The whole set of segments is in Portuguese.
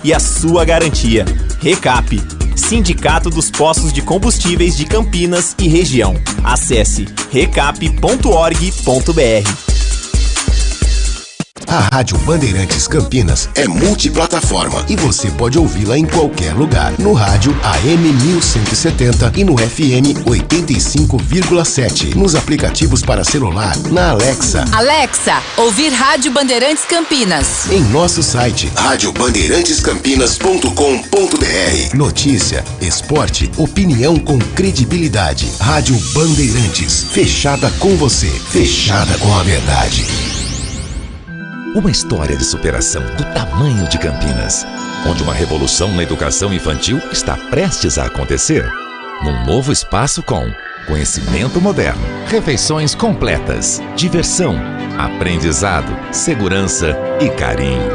e a sua garantia. Recap, Sindicato dos Postos de Combustíveis de Campinas e região. Acesse recap.org.br. A Rádio Bandeirantes Campinas é multiplataforma e você pode ouvi-la em qualquer lugar. No rádio AM 1170 e no FM 85,7. Nos aplicativos para celular, na Alexa. Alexa, ouvir Rádio Bandeirantes Campinas. Em nosso site, radiobandeirantescampinas.com.br. Notícia, esporte, opinião com credibilidade. Rádio Bandeirantes, fechada com você, fechada com a verdade. Uma história de superação do tamanho de Campinas, onde uma revolução na educação infantil está prestes a acontecer. Num novo espaço com conhecimento moderno, refeições completas, diversão, aprendizado, segurança e carinho.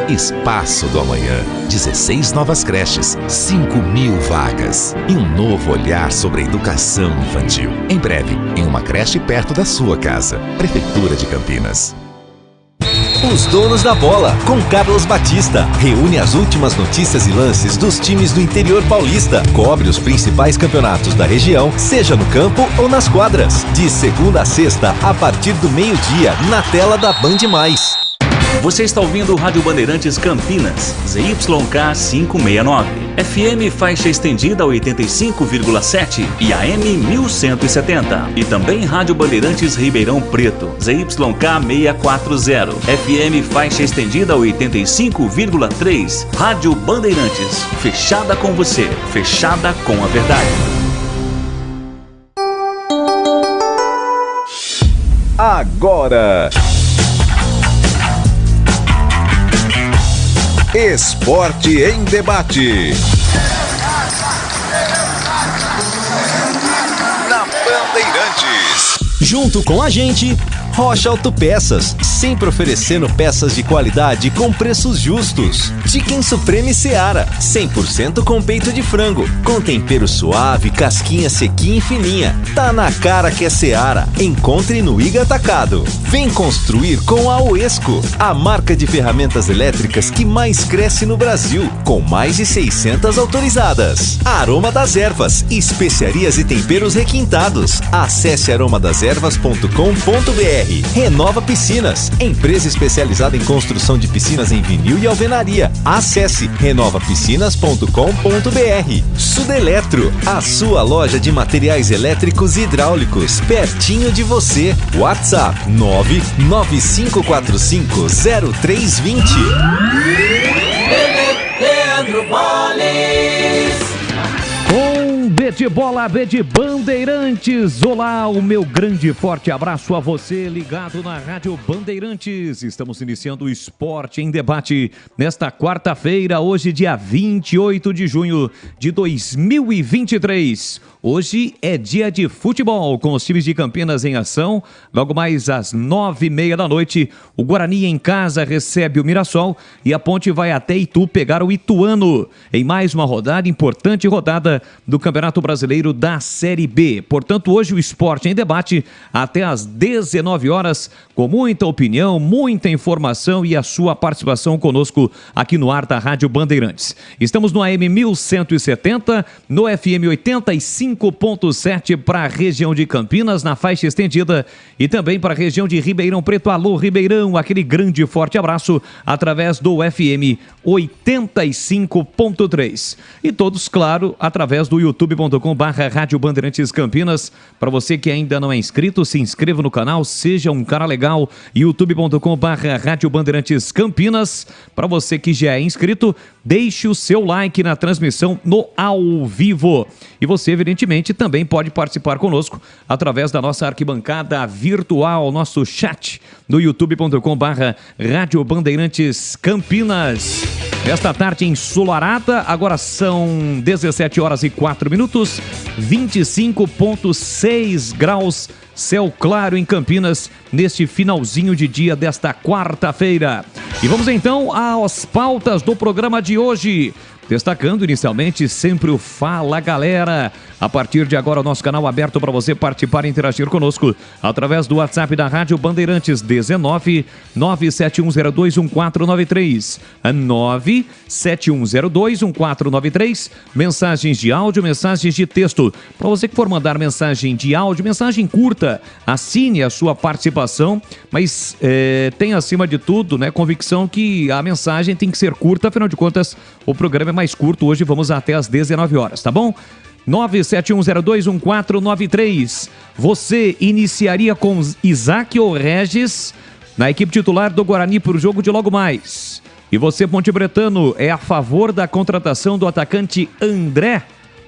Espaço do Amanhã, 16 novas creches, 5.000 vagas e um novo olhar sobre a educação infantil. Em breve, em uma creche perto da sua casa. Prefeitura de Campinas. Os Donos da Bola, com Carlos Batista. Reúne as últimas notícias e lances dos times do interior paulista. Cobre os principais campeonatos da região, seja no campo ou nas quadras. De segunda a sexta, a partir do meio-dia, na tela da Band+. Você está ouvindo o Rádio Bandeirantes Campinas, ZYK 569, FM faixa estendida 85,7 e AM 1170. E também Rádio Bandeirantes Ribeirão Preto, ZYK 640, FM faixa estendida 85,3. Rádio Bandeirantes, fechada com você, fechada com a verdade. Agora, Esporte em Debate. Na Bandeirantes. Junto com a gente, Rocha Autopeças, sempre oferecendo peças de qualidade com preços justos. Chicken Supreme Seara, 100% com peito de frango, com tempero suave, casquinha sequinha e fininha. Tá na cara que é Seara. Encontre no Iga Atacado. Vem construir com a Oesco, a marca de ferramentas elétricas que mais cresce no Brasil, com mais de 600 autorizadas. Aroma das Ervas, especiarias e temperos requintados. Acesse aromadeservas.com.br. Renova Piscinas, empresa especializada em construção de piscinas em vinil e alvenaria. Acesse renovapiscinas.com.br. Sudeletro, a sua loja de materiais elétricos e hidráulicos, pertinho de você. WhatsApp 995450320. Leandro Bolles. Com B de Bola, B de Bandeirantes. Olá, o meu grande forte abraço a você ligado na Rádio Bandeirantes. Estamos iniciando o Esporte em Debate nesta quarta-feira, hoje dia 28 de junho de 2023. Hoje é dia de futebol com os times de Campinas em ação. Logo mais às 9h30 da noite, o Guarani em casa recebe o Mirassol e a Ponte vai até Itu pegar o Ituano em mais uma rodada, importante rodada do Campeonato Brasileiro da Série B. Portanto, hoje o Esporte em Debate até às 19 horas, com muita opinião, muita informação e a sua participação conosco aqui no ar da Rádio Bandeirantes. Estamos no AM 1170, no FM 85,7 para a região de Campinas, na faixa estendida, e também para a região de Ribeirão Preto. Alô, Ribeirão, aquele grande e forte abraço através do FM 85,3. E todos, claro, através do youtube.com/Rádio Bandeirantes Campinas. Para você que ainda não é inscrito, se inscreva no canal, seja um cara legal. youtube.com/Rádio Bandeirantes Campinas. Para você que já é inscrito, deixe o seu like na transmissão no ao vivo. E você, evidentemente, também pode participar conosco através da nossa arquibancada virtual, nosso chat no youtube.com/Rádio Bandeirantes Campinas. Esta tarde ensolarada, agora são 17 horas e 4 minutos, 25,6 graus céu claro em Campinas neste finalzinho de dia desta quarta-feira. E vamos então às pautas do programa de hoje. Destacando inicialmente sempre o Fala Galera. A partir de agora o nosso canal aberto para você participar e interagir conosco através do WhatsApp da Rádio Bandeirantes 19 971021493 971021493. Mensagens de áudio, mensagens de texto. Para você que for mandar mensagem de áudio, mensagem curta, assine a sua participação, mas tenha acima de tudo, né, convicção que a mensagem tem que ser curta, afinal de contas o programa é mais curto. Hoje vamos até às 19 horas, tá bom? 971021493. Você iniciaria com Isaac ou Regis na equipe titular do Guarani para o jogo de logo mais? E você, pontebretano, é a favor da contratação do atacante André?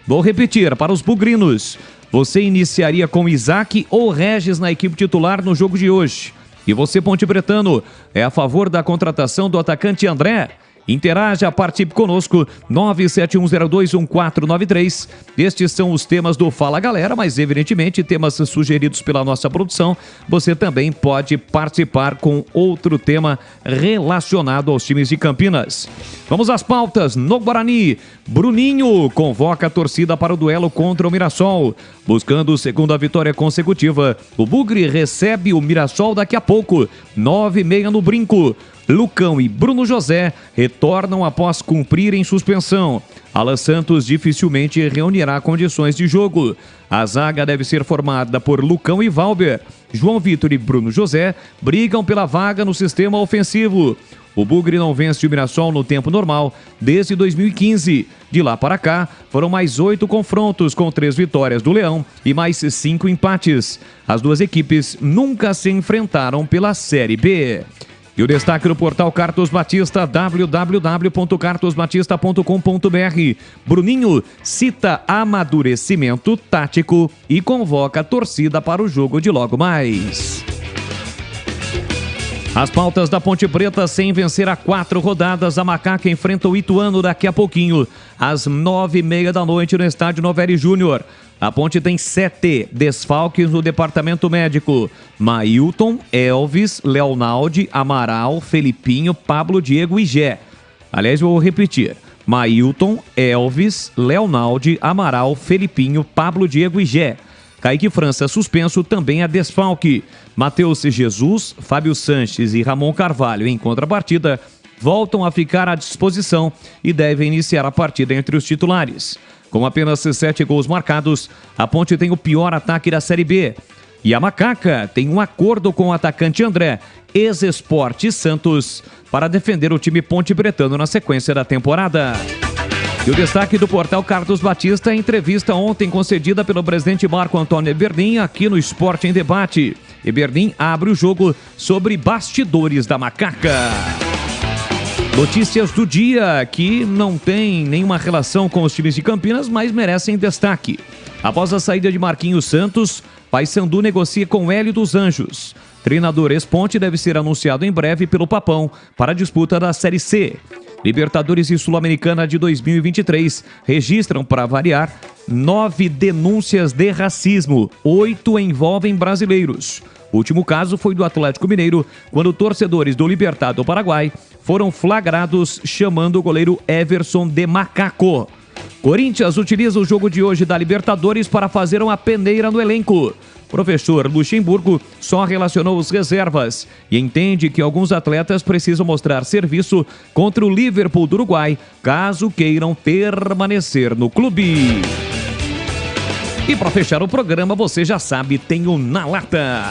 Vou repetir, para os bugrinos. Você iniciaria com Isaac ou Regis na equipe titular no jogo de hoje? E você, pontebretano, é a favor da contratação do atacante André? Interaja, participe conosco, 971021493. Estes são os temas do Fala Galera, mas evidentemente temas sugeridos pela nossa produção. Você também pode participar com outro tema relacionado aos times de Campinas. Vamos às pautas. No Guarani, Bruninho convoca a torcida para o duelo contra o Mirassol. Buscando segunda vitória consecutiva, o Bugre recebe o Mirassol daqui a pouco, 9h30 no Brinco. Lucão e Bruno José retornam após cumprirem suspensão. Alan Santos dificilmente reunirá condições de jogo. A zaga deve ser formada por Lucão e Valber. João Vitor e Bruno José brigam pela vaga no sistema ofensivo. O Bugre não vence o Mirassol no tempo normal desde 2015. De lá para cá, foram mais 8 confrontos com 3 vitórias do Leão e mais 5 empates. As duas equipes nunca se enfrentaram pela Série B. E o destaque do portal Carlos Batista, www.carlosbatista.com.br. Bruninho cita amadurecimento tático e convoca a torcida para o jogo de logo mais. As pautas da Ponte Preta, sem vencer há 4 rodadas, a Macaca enfrenta o Ituano daqui a pouquinho, às 9h30 da noite no estádio Novelli Júnior. A Ponte tem 7 desfalques no departamento médico: Mailton, Elvis, Leonaldi, Amaral, Felipinho, Pablo, Diego e Gé. Aliás, vou repetir: Mailton, Elvis, Leonaldi, Amaral, Felipinho, Pablo, Diego e Gé. Kaique França suspenso também é desfalque. Matheus Jesus, Fábio Sanches e Ramon Carvalho, em contrapartida, voltam a ficar à disposição e devem iniciar a partida entre os titulares. Com apenas 7 gols marcados, a Ponte tem o pior ataque da Série B. E a Macaca tem um acordo com o atacante André, ex-Sport Santos, para defender o time pontebretano na sequência da temporada. E o destaque do portal Carlos Batista é a entrevista ontem concedida pelo presidente Marco Antônio Eberlin aqui no Esporte em Debate. Eberlin abre o jogo sobre bastidores da Macaca. Notícias do dia que não tem nenhuma relação com os times de Campinas, mas merecem destaque. Após a saída de Marquinhos Santos, Paysandu negocia com Hélio dos Anjos. Treinador ex-Ponte deve ser anunciado em breve pelo Papão para a disputa da Série C. Libertadores e Sul-Americana de 2023 registram, para variar, 9 denúncias de racismo. 8 envolvem brasileiros. O último caso foi do Atlético Mineiro, quando torcedores do Libertad do Paraguai foram flagrados chamando o goleiro Everson de macaco. Corinthians utiliza o jogo de hoje da Libertadores para fazer uma peneira no elenco. Professor Luxemburgo só relacionou os reservas e entende que alguns atletas precisam mostrar serviço contra o Liverpool do Uruguai, caso queiram permanecer no clube. E para fechar o programa, você já sabe, tem o Na Lata.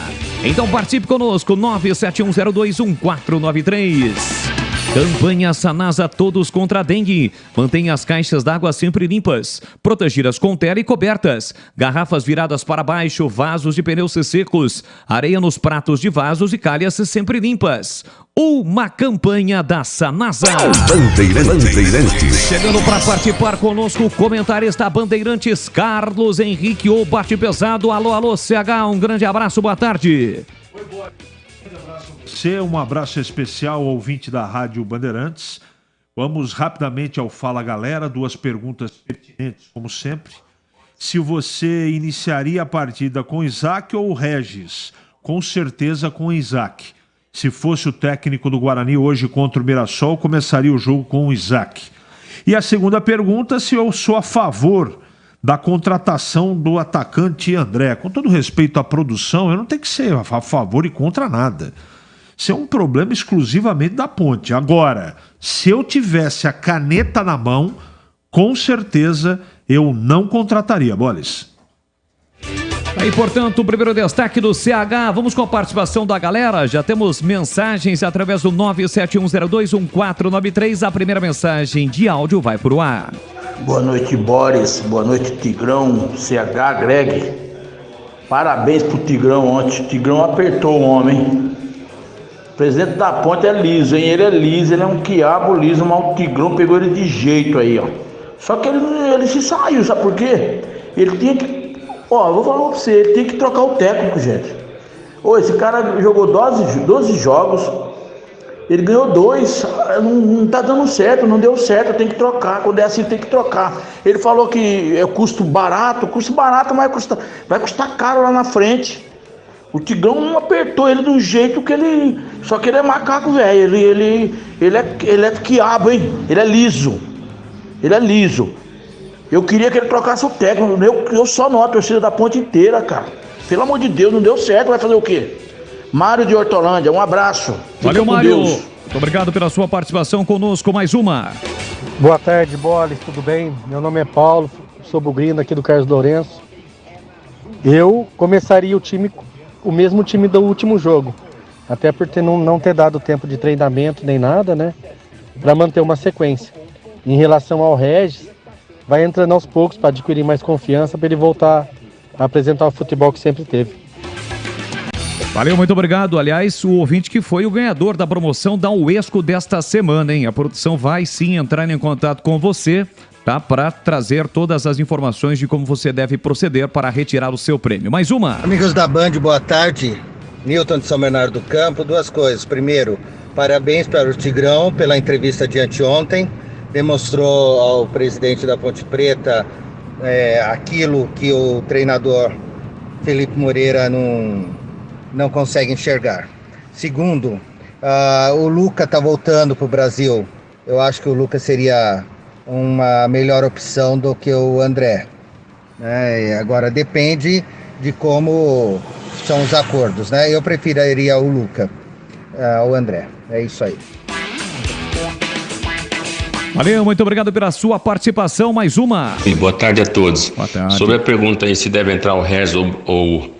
Então participe conosco, 971021493. Campanha Sanasa Todos contra a Dengue. Mantenha as caixas d'água sempre limpas, protegidas com tela e cobertas, garrafas viradas para baixo, vasos de pneus secos, areia nos pratos de vasos e calhas sempre limpas. Uma campanha da Sanasa. Bandeirantes. Chegando para participar conosco, o comentarista Bandeirantes, Carlos Henrique, ou Bate Pesado. Alô, alô, CH, um grande abraço, boa tarde. Oi, boa tarde. Um abraço especial ao ouvinte da Rádio Bandeirantes. Vamos rapidamente ao Fala Galera, 2 perguntas pertinentes, como sempre. se você iniciaria a partida com o Isaac ou o Regis. Com certeza com o Isaac. Se fosse o técnico do Guarani hoje contra o Mirassol, começaria o jogo com o Isaac. E a segunda pergunta, se eu sou a favor da contratação do atacante André. Com todo respeito à produção, eu não tenho que ser a favor e contra nada. Isso é um problema exclusivamente da Ponte. Agora, se eu tivesse a caneta na mão, com certeza eu não contrataria, Boles. Aí, portanto, o primeiro destaque do CH. Vamos com a participação da galera. Já temos mensagens através do 971021493. A primeira mensagem de áudio vai pro ar. Boa noite, Boris. Boa noite, Tigrão, CH, Greg. Parabéns pro Tigrão ontem. O Tigrão apertou o homem. O presidente da Ponte é liso, hein? Ele é liso, ele é um quiabo liso, mas o Tigrão pegou ele de jeito aí, ó. Só que ele se saiu, sabe por quê? Ele tinha que... Ó, vou falar pra você, ele tem que trocar o técnico, gente. Ô, esse cara jogou 12 jogos, ele ganhou 2, não tá dando certo, não deu certo, tem que trocar, quando é assim tem que trocar. Ele falou que é custo barato, mas vai custar caro lá na frente. O Tigrão não apertou ele do jeito que ele... Só que ele é macaco, velho, ele é quiabo, hein, ele é liso. Eu queria que ele trocasse o técnico. Eu só noto a torcida da Ponte inteira, cara. Pelo amor de Deus, não deu certo. Vai fazer o quê? Mário de Hortolândia, um abraço. Valeu, Mário. Muito obrigado pela sua participação conosco. Mais uma. Boa tarde, Bolis. Tudo bem? Meu nome é Paulo. Sou bugrino aqui do Carlos Lourenço. Eu começaria o mesmo time do último jogo. Até por não ter dado tempo de treinamento nem nada, né? Para manter uma sequência. Em relação ao Regis, vai entrando aos poucos para adquirir mais confiança, para ele voltar a apresentar o futebol que sempre teve. Valeu, muito obrigado. Aliás, o ouvinte que foi o ganhador da promoção da Uesco desta semana, hein? A produção vai sim entrar em contato com você, tá? Para trazer todas as informações de como você deve proceder para retirar o seu prêmio. Mais uma. Amigos da Band, boa tarde. Newton de São Bernardo do Campo. Duas coisas. Primeiro, parabéns para o Tigrão pela entrevista de anteontem. Demonstrou ao presidente da Ponte Preta aquilo que o treinador Felipe Moreira não consegue enxergar. Segundo, o Luca está voltando para o Brasil. Eu acho que o Luca seria uma melhor opção do que o André. Agora depende de como são os acordos, né? Eu preferiria o Luca ao André. É isso aí. Valeu, muito obrigado pela sua participação. Mais uma. E boa tarde a todos. Boa tarde. Sobre a pergunta aí se deve entrar o Regis ou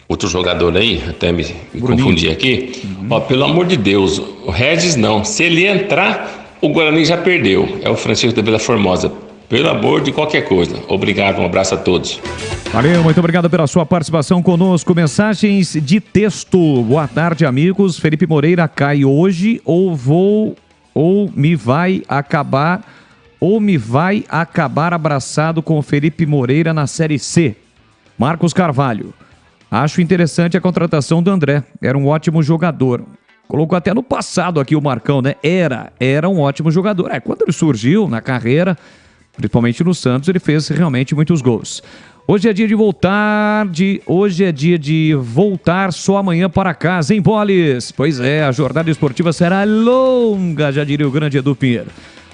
outro jogador aí, até me confundi aqui. Ó, pelo amor de Deus, o Regis não. Se ele entrar, o Guarani já perdeu. É o Francisco da Vila Formosa. Pelo amor de qualquer coisa. Obrigado, um abraço a todos. Valeu, muito obrigado pela sua participação conosco. Mensagens de texto. Boa tarde, amigos. Felipe Moreira cai hoje ou me vai acabar abraçado com o Felipe Moreira na Série C. Marcos Carvalho. Acho interessante a contratação do André. Era um ótimo jogador. Colocou até no passado aqui o Marcão, né? Era um ótimo jogador. Quando ele surgiu na carreira, principalmente no Santos, ele fez realmente muitos gols. Hoje é dia de voltar só amanhã para casa, hein, Bolis? Pois é, a jornada esportiva será longa, já diria o grande Edu Pinheiro.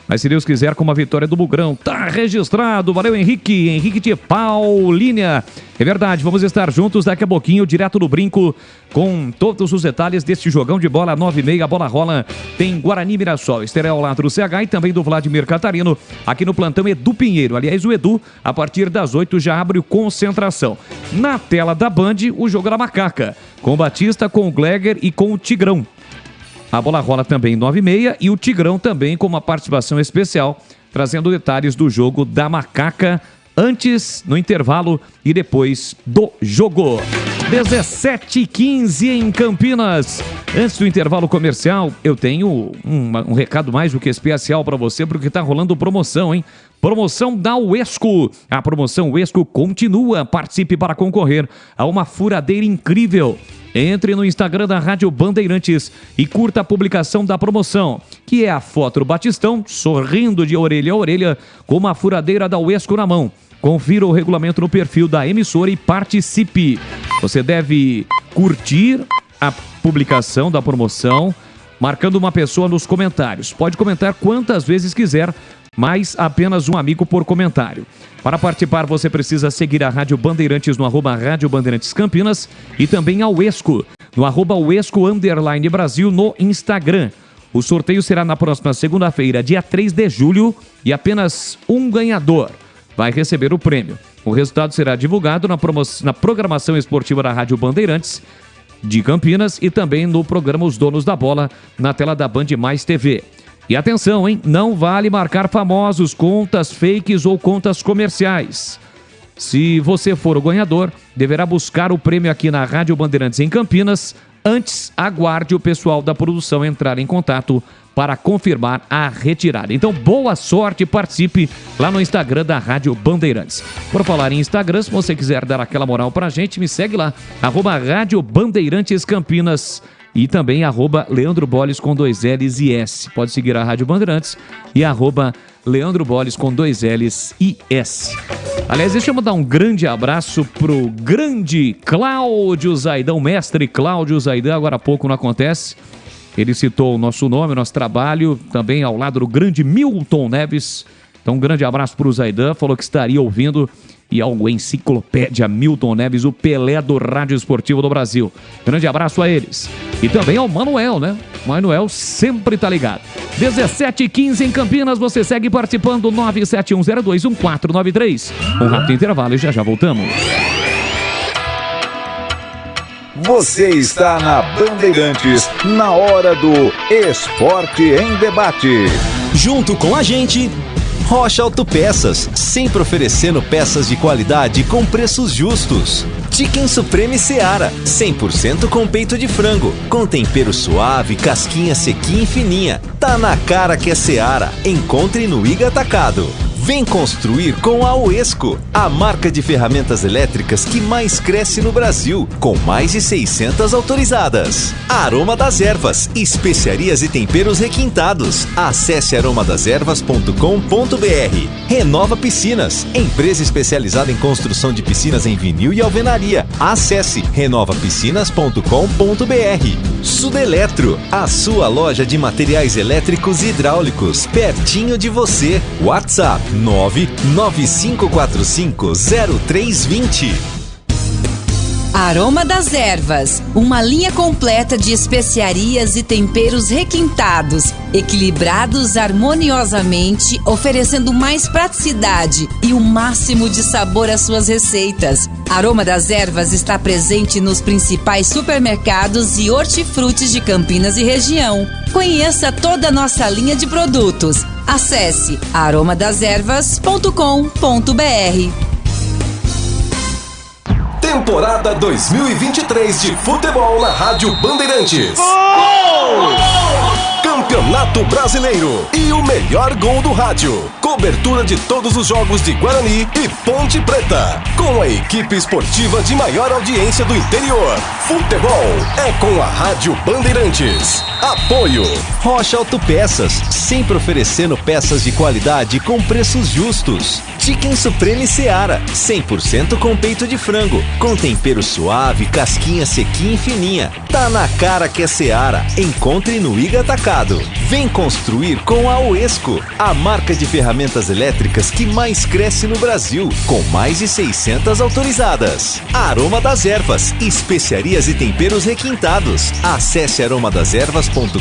Mas se Deus quiser, com uma vitória do Bugrão, tá registrado. Valeu, Henrique de Paulínia. É verdade, vamos estar juntos daqui a pouquinho, direto no Brinco, com todos os detalhes deste jogão de bola 9h30. A bola rola, tem Guarani Mirassol. Estarei ao lado do CH e também do Vladimir Catarino, aqui no plantão Edu Pinheiro. Aliás, o Edu, a partir das 8 já abre o Concentração. Na tela da Band, o jogo da Macaca, com o Batista, com o Gleger e com o Tigrão. A bola rola também 9h30 e o Tigrão também com uma participação especial, trazendo detalhes do jogo da Macaca antes, no intervalo e depois do jogo. 17h15 em Campinas. Antes do intervalo comercial, eu tenho um recado mais do que especial para você, porque tá rolando promoção, hein? Promoção da Uesco. A promoção Uesco continua. Participe para concorrer a uma furadeira incrível. Entre no Instagram da Rádio Bandeirantes e curta a publicação da promoção, que é a foto do Batistão sorrindo de orelha a orelha com uma furadeira da Uesco na mão, Confira o regulamento no perfil da emissora e participe. Você deve curtir a publicação da promoção, marcando uma pessoa nos comentários. Pode comentar quantas vezes quiser, mas apenas um amigo por comentário. Para participar, você precisa seguir a Rádio Bandeirantes no @Rádio Bandeirantes Campinas e também a UESCO, no @UESCO_Brasil no Instagram. O sorteio será na próxima segunda-feira, dia 3 de julho, e apenas um ganhador vai receber o prêmio. O resultado será divulgado na programação esportiva da Rádio Bandeirantes de Campinas e também no programa Os Donos da Bola, na tela da Band Mais TV. E atenção, hein? Não vale marcar famosos, contas fakes ou contas comerciais. Se você for o ganhador, deverá buscar o prêmio aqui na Rádio Bandeirantes em Campinas. Antes, aguarde o pessoal da produção entrar em contato para confirmar a retirada. Então, boa sorte e participe lá no Instagram da Rádio Bandeirantes. Por falar em Instagram, se você quiser dar aquela moral pra gente, me segue lá, @Rádio Bandeirantes Campinas e também @Leandro Bolles com 2 L's e S. Pode seguir a Rádio Bandeirantes e @Leandro Bolles com 2 L's e S. Aliás, deixa eu mandar um grande abraço pro grande Cláudio Zaidan, mestre Cláudio Zaidan, agora há pouco não acontece. Ele citou o nosso nome, o nosso trabalho, também ao lado do grande Milton Neves. Então, um grande abraço para o Zaidan, falou que estaria ouvindo. E ao Enciclopédia Milton Neves, o Pelé do Rádio Esportivo do Brasil. Grande abraço a eles. E também ao Manuel, né? Manuel sempre tá ligado. 17h15 em Campinas, você segue participando, 971021493. Um rápido intervalo e já voltamos. Você está na Bandeirantes, na hora do Esporte em Debate. Junto com a gente, Rocha Autopeças, sempre oferecendo peças de qualidade com preços justos. Chicken Supreme Seara, 100% com peito de frango, com tempero suave, casquinha sequinha e fininha. Tá na cara que é Seara. Encontre no Iga Atacado. Vem construir com a UESCO, a marca de ferramentas elétricas que mais cresce no Brasil, com mais de 600 autorizadas. Aroma das Ervas, especiarias e temperos requintados. Acesse aromadeservas.com.br. Renova Piscinas, empresa especializada em construção de piscinas em vinil e alvenaria. Acesse renovapiscinas.com.br. Sudeletro, a sua loja de materiais elétricos e hidráulicos, pertinho de você. WhatsApp 995450320. Aroma das Ervas, uma linha completa de especiarias e temperos requintados, equilibrados harmoniosamente, oferecendo mais praticidade e o máximo de sabor às suas receitas. Aroma das Ervas está presente nos principais supermercados e hortifrutis de Campinas e região. Conheça toda a nossa linha de produtos. Acesse aromadeservas.com.br. Temporada 2023 de futebol na Rádio Bandeirantes. Campeonato Brasileiro e o melhor gol do rádio. Cobertura de todos os jogos de Guarani e Ponte Preta. Com a equipe esportiva de maior audiência do interior. Futebol é com a Rádio Bandeirantes. Apoio Rocha Autopeças, sempre oferecendo peças de qualidade com preços justos. Chicken Supreme Seara, 100% com peito de frango, com tempero suave, casquinha sequinha e fininha. Tá na cara que é Seara. Encontre no Iga Atacado. Vem construir com a UESCO, a marca de ferramentas elétricas que mais cresce no Brasil, com mais de 600 autorizadas. Aroma das Ervas, especiarias e temperos requintados. Acesse aromadeservas.com.br.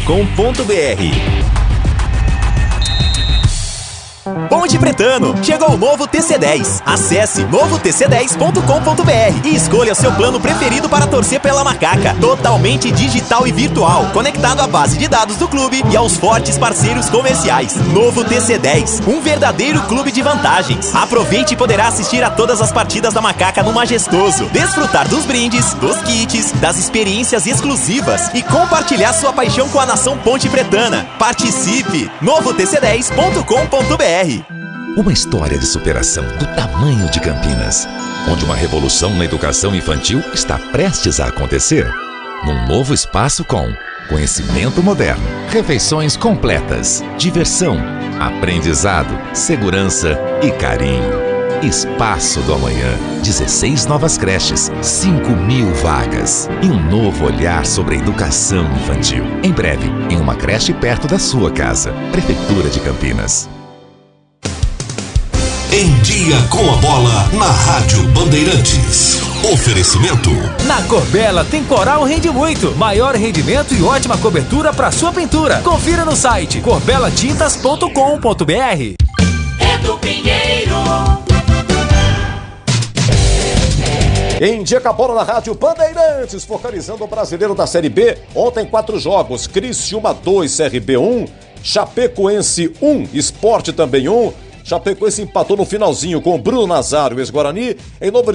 Ponte Pretano, chegou o novo TC10. Acesse novotc10.com.br e escolha seu plano preferido para torcer pela Macaca. Totalmente digital e virtual, conectado à base de dados do clube e aos fortes parceiros comerciais. Novo TC10, um verdadeiro clube de vantagens. Aproveite e poderá assistir a todas as partidas da Macaca no Majestoso, desfrutar dos brindes, dos kits, das experiências exclusivas e compartilhar sua paixão com a nação Ponte Pretana. Participe! novotc10.com.br. Uma história de superação do tamanho de Campinas, onde uma revolução na educação infantil está prestes a acontecer. Num novo espaço com conhecimento moderno, refeições completas, diversão, aprendizado, segurança e carinho. Espaço do Amanhã. 16 novas creches, 5.000 vagas e um novo olhar sobre a educação infantil. Em breve, em uma creche perto da sua casa. Prefeitura de Campinas. Em Dia com a Bola, na Rádio Bandeirantes. Oferecimento. Na Corbella tem Coral Rende Muito. Maior rendimento e ótima cobertura para sua pintura. Confira no site corbelatintas.com.br. Edu Pinheiro. Em Dia com a Bola na Rádio Bandeirantes, focalizando o brasileiro da Série B. Ontem 4 jogos, Criciúma 2, CRB 1, Chapecoense 1, Sport também 1. Chapecoense empatou no finalzinho com Bruno Nazário, ex-Guarani. Em Novo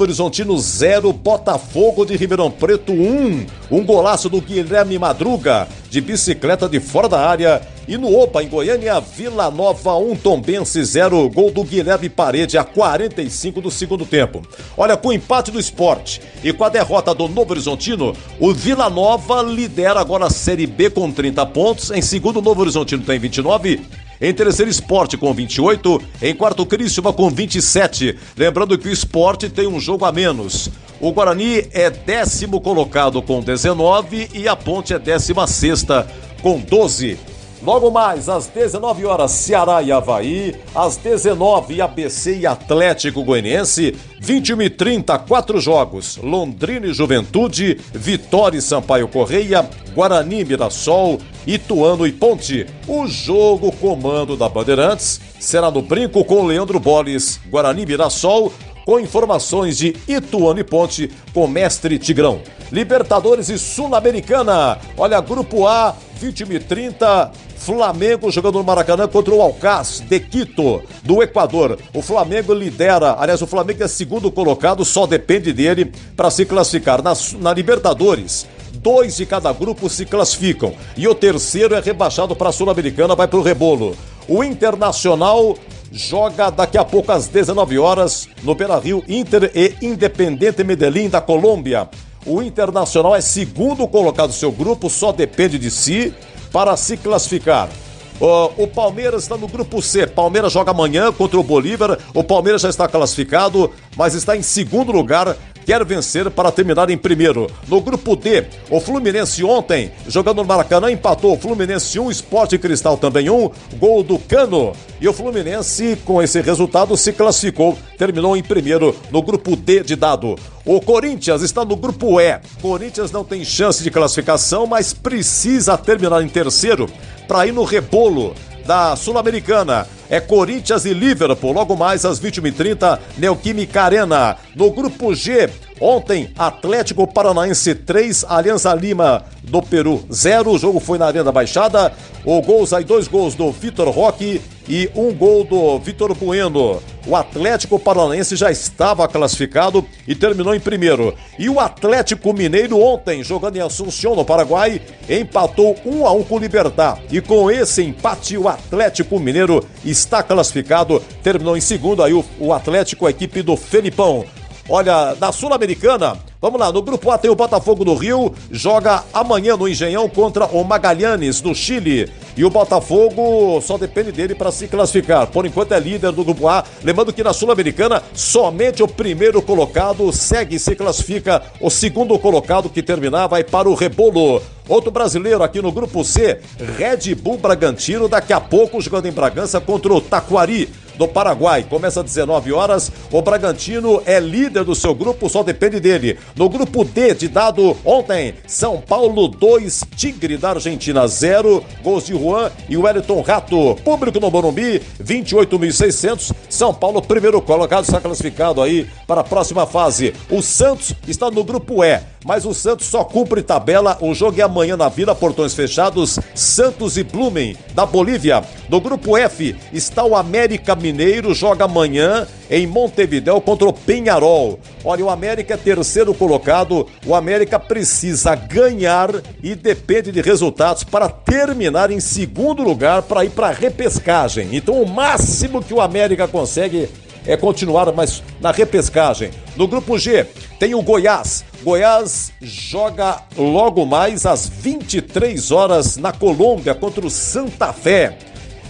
Horizontino 0, Botafogo de Ribeirão Preto 1. Um golaço do Guilherme Madruga, de bicicleta de fora da área. E no Opa, em Goiânia, Vila Nova 1, Tombense 0, gol do Guilherme Parede a 45 do segundo tempo. Olha, com o empate do Sport e com a derrota do Novo Horizontino, o Vila Nova lidera agora a Série B com 30 pontos. Em segundo, o Novo Horizontino tem 29. Em terceiro, Sport com 28. Em quarto, Criciúma com 27. Lembrando que o Sport tem um jogo a menos. O Guarani é 10º colocado com 19 e a Ponte é 16ª com 12. Logo mais, às 19 horas, Ceará e Avaí. Às 19, ABC e Atlético Goianiense. 21h30, 4 jogos. Londrina e Juventude, Vitória e Sampaio Correia, Guarani e Mirassol, Ituano e Ponte. O jogo comando da Bandeirantes será no Brinco com Leandro Boles, Guarani e Mirassol, com informações de Ituano e Ponte com Mestre Tigrão. Libertadores e Sul-Americana. Olha, Grupo A, 21h30, Flamengo jogando no Maracanã contra o Alcás de Quito, do Equador. O Flamengo lidera, aliás, o Flamengo é segundo colocado, só depende dele para se classificar. Na Libertadores, 2 de cada grupo se classificam e o terceiro é rebaixado para a Sul-Americana, vai para o rebolo. O Internacional joga daqui a pouco às 19 horas no Beira-Rio, Inter e Independiente Medellín da Colômbia. O Internacional é segundo colocado do seu grupo, só depende de si para se classificar. O Palmeiras está no grupo C. Palmeiras joga amanhã contra o Bolívar. O Palmeiras já está classificado, mas está em segundo lugar. Quer vencer para terminar em primeiro. No grupo D, o Fluminense ontem, jogando no Maracanã, empatou. O Fluminense 1, Sport e Cristal também 1. Gol do Cano. E o Fluminense, com esse resultado, se classificou. Terminou em primeiro no grupo D de dado. O Corinthians está no grupo E. Corinthians não tem chance de classificação, mas precisa terminar em terceiro para ir no rebolo da Sul-Americana. É Corinthians e Liverpool, logo mais às 21h30, Neoquímica Arena. No grupo G, ontem, Atlético Paranaense 3, Alianza Lima do Peru 0. O jogo foi na Arena Baixada. Dois gols do Vitor Roque e um gol do Vitor Bueno. O Atlético Paranaense já estava classificado e terminou em primeiro. E o Atlético Mineiro ontem, jogando em Assunção, no Paraguai, empatou 1-1 com o Libertad. E com esse empate, o Atlético Mineiro está classificado, terminou em segundo. Aí o Atlético, a equipe do Felipão. Olha, na Sul-Americana, vamos lá, no grupo A tem o Botafogo do Rio, joga amanhã no Engenhão contra o Magallanes, no Chile. E o Botafogo só depende dele para se classificar. Por enquanto é líder do grupo A. Lembrando que na Sul-Americana, somente o primeiro colocado segue e se classifica. O segundo colocado que terminar vai para o rebolo. Outro brasileiro aqui no grupo C, Red Bull Bragantino, daqui a pouco jogando em Bragança contra o Taquari do Paraguai. Começa às 19 horas. O Bragantino é líder do seu grupo, só depende dele. No grupo D de dado ontem, São Paulo 2, Tigre da Argentina 0. Gols de Juan e Wellington Rato. Público no Morumbi, 28.600. São Paulo, primeiro colocado, está classificado aí para a próxima fase. O Santos está no grupo E, mas o Santos só cumpre tabela. O jogo é amanhã na Vila, portões fechados. Santos e Blumen, da Bolívia. No grupo F está o América Mineiro, joga amanhã em Montevidéu contra o Peñarol. Olha, o América é terceiro colocado. O América precisa ganhar e depende de resultados para terminar em segundo lugar para ir para a repescagem. Então o máximo que o América consegue é continuar mais na repescagem. No grupo G tem o Goiás. Goiás joga logo mais às 23 horas na Colômbia contra o Santa Fé.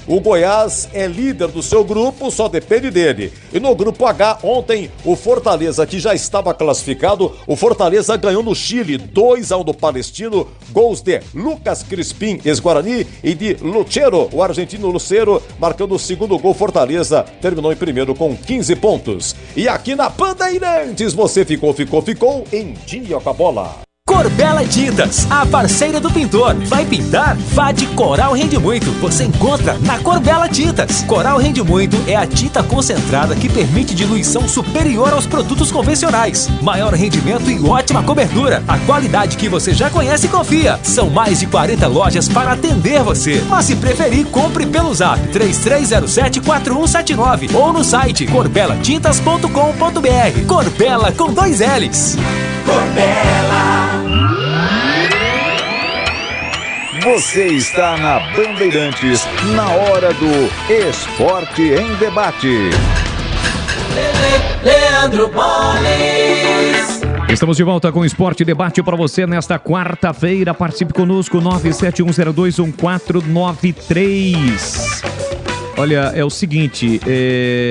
O Goiás é líder do seu grupo, só depende dele. E no grupo H, ontem, o Fortaleza, que já estava classificado, o Fortaleza ganhou no Chile, 2-1 do Palestino, gols de Lucas Crispim, ex-Guarani, e de Lucero, o argentino Lucero, marcando o segundo gol. Fortaleza terminou em primeiro com 15 pontos. E aqui na Bandeirantes, você ficou em dia com a bola. Corbella Tintas, a parceira do pintor. Vai pintar? Vá de Coral Rende Muito. Você encontra na Corbella Tintas. Coral Rende Muito é a tinta concentrada que permite diluição superior aos produtos convencionais. Maior rendimento e ótima cobertura. A qualidade que você já conhece e confia. São mais de 40 lojas para atender você. Mas se preferir, compre pelo zap 3307-4179 ou no site corbelatintas.com.br. Corbella com 2 L's. Corbella. Você está na Bandeirantes, na hora do Esporte em Debate. Leandro Bolis. Estamos de volta com o Esporte Debate para você nesta quarta-feira. Participe conosco, 971021493. Olha, é o seguinte,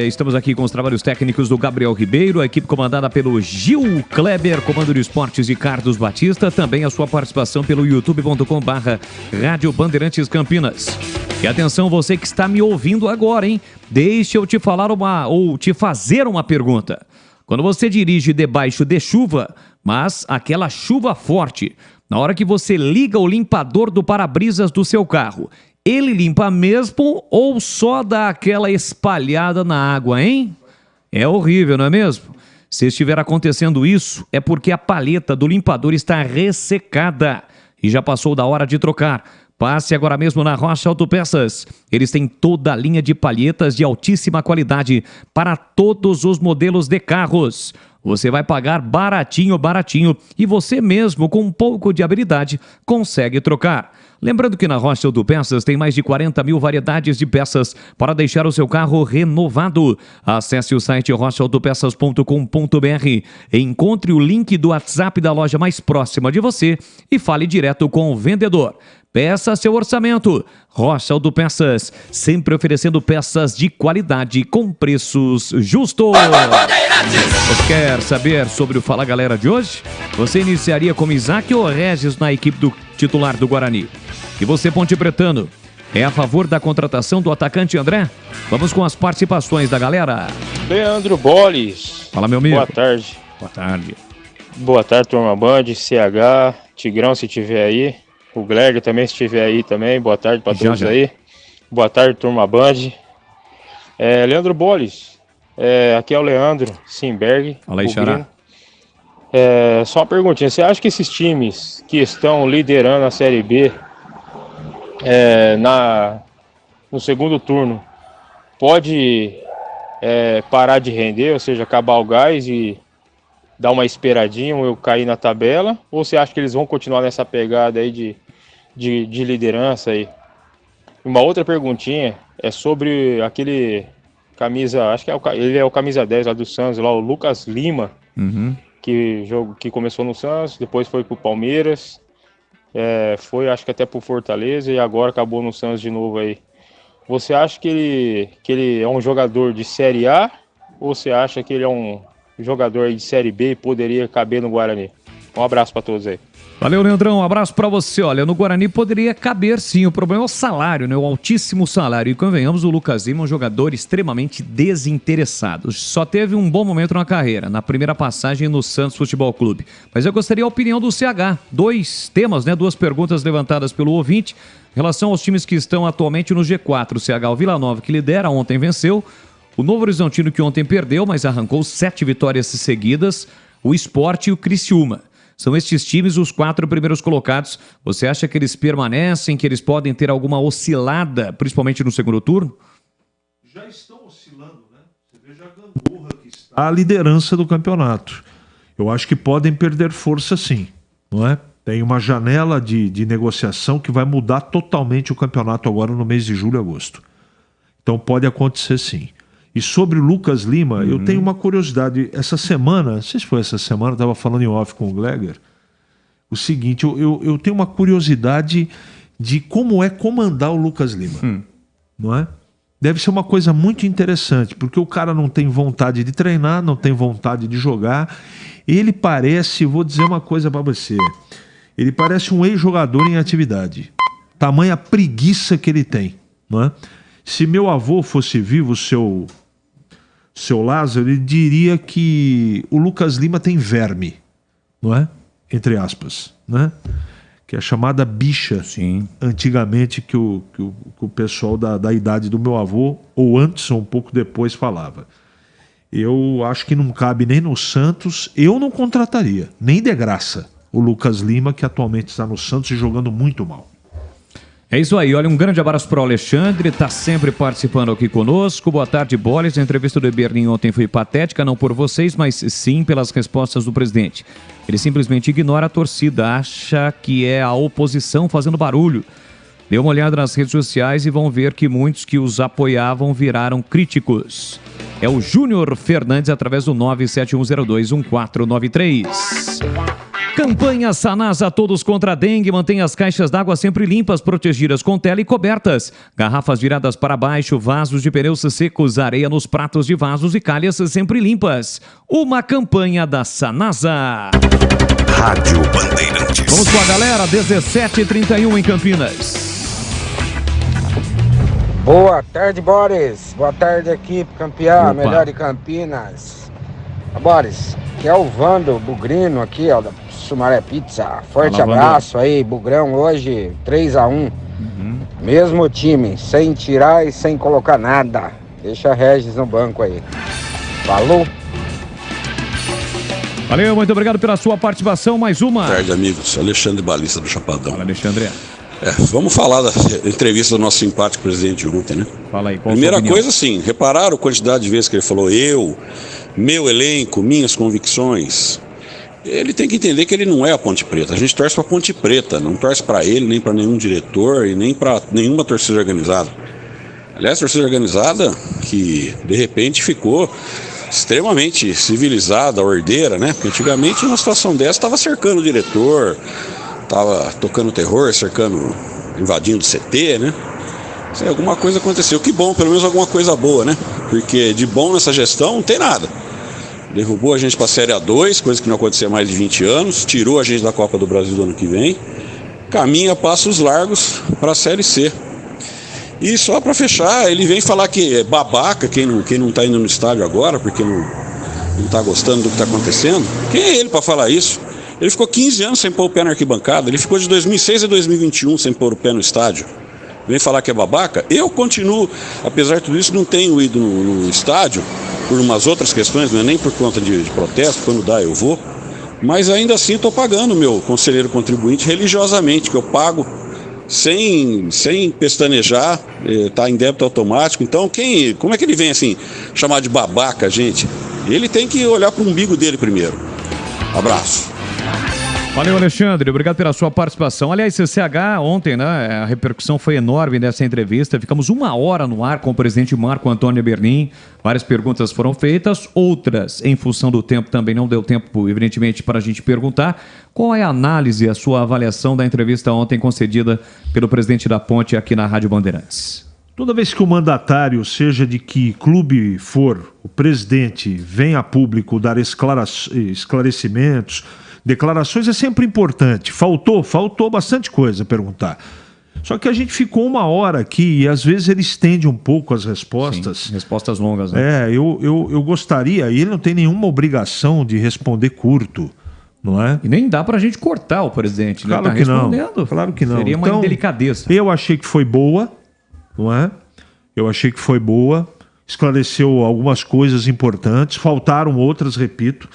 estamos aqui com os trabalhos técnicos do Gabriel Ribeiro, a equipe comandada pelo Gil Kleber, comando de esportes de Carlos Batista, também a sua participação pelo youtube.com/Rádio Bandeirantes Campinas. E atenção, você que está me ouvindo agora, hein? Deixa eu te falar te fazer uma pergunta. Quando você dirige debaixo de chuva, mas aquela chuva forte, na hora que você liga o limpador do para-brisas do seu carro, ele limpa mesmo ou só dá aquela espalhada na água, hein? É horrível, não é mesmo? Se estiver acontecendo isso, é porque a palheta do limpador está ressecada e já passou da hora de trocar. Passe agora mesmo na Rocha Autopeças. Eles têm toda a linha de palhetas de altíssima qualidade para todos os modelos de carros. Você vai pagar baratinho e você mesmo, com um pouco de habilidade, consegue trocar. Lembrando que na Rocha Autopeças tem mais de 40 mil variedades de peças para deixar o seu carro renovado. Acesse o site rochaautopeças.com.br, encontre o link do WhatsApp da loja mais próxima de você e fale direto com o vendedor. Peça seu orçamento. Rocha Autopeças, sempre oferecendo peças de qualidade com preços justos. Você quer saber sobre o Fala Galera de hoje? Você iniciaria como Isaac ou Regis na equipe do titular do Guarani? E você, Ponte Pretano, é a favor da contratação do atacante André? Vamos com as participações da galera. Leandro Bolis. Fala, meu amigo. Boa tarde. Boa tarde. Boa tarde, turma Band, CH, Tigrão, se tiver aí. O Glerg também, se estiver aí também. Boa tarde para todos aí. Boa tarde, turma Band. Leandro Bolis. Aqui é o Leandro Simberg. Fala aí, Xará. Só uma perguntinha. Você acha que esses times que estão liderando a Série B no segundo turno pode parar de render, ou seja, acabar o gás e dar uma esperadinha ou eu cair na tabela? Ou você acha que eles vão continuar nessa pegada aí de liderança aí? Uma outra perguntinha é sobre aquele camisa, acho que ele é o camisa 10 lá do Santos, lá o Lucas Lima, que começou no Santos, depois foi pro Palmeiras, foi acho que até pro Fortaleza e agora acabou no Santos de novo aí. Você acha que ele é um jogador de Série A ou você acha que ele é um jogador de Série B e poderia caber no Guarani? Um abraço para todos aí. Valeu, Leandrão, um abraço para você. Olha, no Guarani poderia caber sim, o problema é o salário, né? O altíssimo salário. E convenhamos, o Lucas Lima é um jogador extremamente desinteressado. Só teve um bom momento na carreira, na primeira passagem no Santos Futebol Clube. Mas eu gostaria da opinião do CH. 2 temas, né? 2 perguntas levantadas pelo ouvinte em relação aos times que estão atualmente no G4. O CH, o Vila Nova, que lidera, ontem venceu. O Novo Horizontino, que ontem perdeu, mas arrancou 7 vitórias seguidas. O Sport e o Criciúma. São estes times os 4 primeiros colocados. Você acha que eles permanecem, que eles podem ter alguma oscilada, principalmente no segundo turno? Já estão oscilando, né? Você veja a gangorra que está a liderança do campeonato. Eu acho que podem perder força sim, não é? Tem uma janela de negociação que vai mudar totalmente o campeonato agora no mês de julho e agosto. Então pode acontecer sim. E sobre o Lucas Lima, eu tenho uma curiosidade. Essa semana, não sei se foi essa semana, eu estava falando em off com o Gleger, o seguinte, eu tenho uma curiosidade de como é comandar o Lucas Lima. não é? Deve ser uma coisa muito interessante, porque o cara não tem vontade de treinar, não tem vontade de jogar. Ele parece, vou dizer uma coisa para você, ele parece um ex-jogador em atividade. Tamanha preguiça que ele tem, não é? Se meu avô fosse vivo, seu Lázaro, ele diria que o Lucas Lima tem verme, não é? Entre aspas, né? Que é a chamada bicha, sim, antigamente que o pessoal da idade do meu avô, ou antes ou um pouco depois, falava. Eu acho que não cabe nem no Santos, eu não contrataria, nem de graça, o Lucas Lima, que atualmente está no Santos e jogando muito mal. É isso aí, olha, um grande abraço para o Alexandre, está sempre participando aqui conosco. Boa tarde, Boles. A entrevista do Eberlin ontem foi patética, não por vocês, mas sim pelas respostas do presidente. Ele simplesmente ignora a torcida, acha que é a oposição fazendo barulho. Dê uma olhada nas redes sociais e vão ver que muitos que os apoiavam viraram críticos. É o Júnior Fernandes através do 971021493. Campanha Sanasa Todos contra a Dengue. Mantenha as caixas d'água sempre limpas, protegidas com tela e cobertas. Garrafas viradas para baixo, vasos de pneus secos, areia nos pratos de vasos e calhas sempre limpas. Uma campanha da Sanasa. Rádio Bandeirantes. Vamos com a galera, 17h31 em Campinas. Boa tarde, Boris. Boa tarde, equipe campeã, Opa. melhor de Campinas. Boris, que é o Vando Bugrino aqui, ó, da Sumaré Pizza. Forte Fala, abraço aí, Bugrão, hoje 3-1. Mesmo time, sem tirar e sem colocar nada. Deixa a Regis no banco aí. Falou! Valeu, muito obrigado pela sua participação. Mais uma. Boa tarde, amigos. Alexandre Balista do Chapadão. Fala, Alexandre. Vamos falar da entrevista do nosso simpático presidente ontem, né? Fala aí, qual Primeira a sua opinião? coisa, sim, repararam a quantidade de vezes que ele falou meu elenco, minhas convicções. Ele tem que entender que ele não é a Ponte Preta. A gente torce pra Ponte Preta, não torce pra ele, nem pra nenhum diretor e nem pra nenhuma torcida organizada. Aliás, a torcida organizada que de repente ficou extremamente civilizada, ordeira, né? Porque antigamente numa situação dessa estava cercando o diretor, estava tocando terror, cercando, invadindo o CT, né? Sei, alguma coisa aconteceu. Que bom, pelo menos alguma coisa boa, né? Porque de bom nessa gestão não tem nada. Derrubou a gente para a Série A2, coisa que não acontecia há mais de 20 anos, tirou a gente da Copa do Brasil do ano que vem, caminha passos largos para a Série C. E só para fechar, ele vem falar que é babaca quem não tá indo no estádio agora, porque não tá gostando do que tá acontecendo. Quem é ele para falar isso? Ele ficou 15 anos sem pôr o pé na arquibancada, ele ficou de 2006 a 2021 sem pôr o pé no estádio. Vem falar que é babaca? Eu continuo, apesar de tudo isso, não tenho ido no estádio, por umas outras questões, não é nem por conta de protesto, quando dá eu vou, mas ainda assim estou pagando meu conselheiro contribuinte religiosamente, que eu pago sem pestanejar, está em débito automático. Então como é que ele vem assim, chamar de babaca a gente? Ele tem que olhar para o umbigo dele primeiro. Abraço. Valeu, Alexandre. Obrigado pela sua participação. Aliás, CCH, ontem, né, a repercussão foi enorme nessa entrevista. Ficamos 1 hora no ar com o presidente Marco Antônio Eberlin. Várias perguntas foram feitas, outras, em função do tempo, também não deu tempo, evidentemente, para a gente perguntar. Qual é a análise, a sua avaliação da entrevista ontem concedida pelo presidente da Ponte aqui na Rádio Bandeirantes? Toda vez que o mandatário, seja de que clube for, o presidente vem a público dar esclarecimentos, declarações, é sempre importante. Faltou bastante coisa a perguntar. Só que a gente ficou 1 hora aqui e às vezes ele estende um pouco as respostas. Sim, respostas longas, né? Eu gostaria, e ele não tem nenhuma obrigação de responder curto, não é? E nem dá pra gente cortar o presidente, né? Claro que não. Claro que não. Seria uma indelicadeza. Eu achei que foi boa, não é? Eu achei que foi boa, esclareceu algumas coisas importantes, faltaram outras, repito.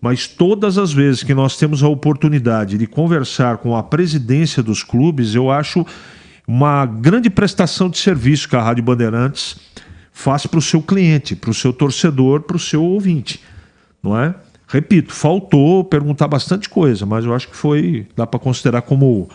Mas todas as vezes que nós temos a oportunidade de conversar com a presidência dos clubes, eu acho uma grande prestação de serviço que a Rádio Bandeirantes faz para o seu cliente, para o seu torcedor, para o seu ouvinte, não é? Repito, faltou perguntar bastante coisa, mas eu acho que dá para considerar como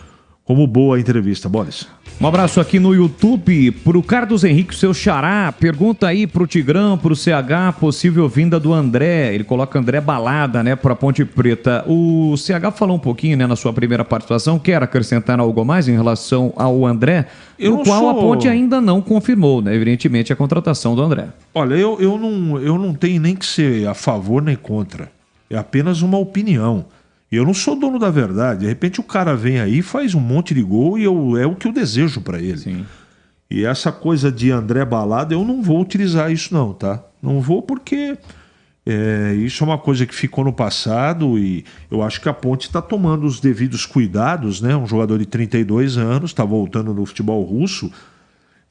como boa a entrevista. Boris. Um abraço aqui no YouTube pro Carlos Henrique, seu xará. Pergunta aí pro Tigrão, pro CH, possível vinda do André. Ele coloca André Balada, né, pra Ponte Preta. O CH falou um pouquinho, né, na sua primeira participação. Quer acrescentar algo mais em relação ao André? O qual a Ponte ainda não confirmou, né, evidentemente, a contratação do André. Olha, eu não tenho nem que ser a favor nem contra. É apenas uma opinião. Eu não sou dono da verdade. De repente o cara vem aí, faz um monte de gol e é o que eu desejo pra ele. Sim. E essa coisa de André Balada, eu não vou utilizar isso não, tá? Não vou porque isso é uma coisa que ficou no passado e eu acho que a Ponte está tomando os devidos cuidados, né? Um jogador de 32 anos, está voltando no futebol russo,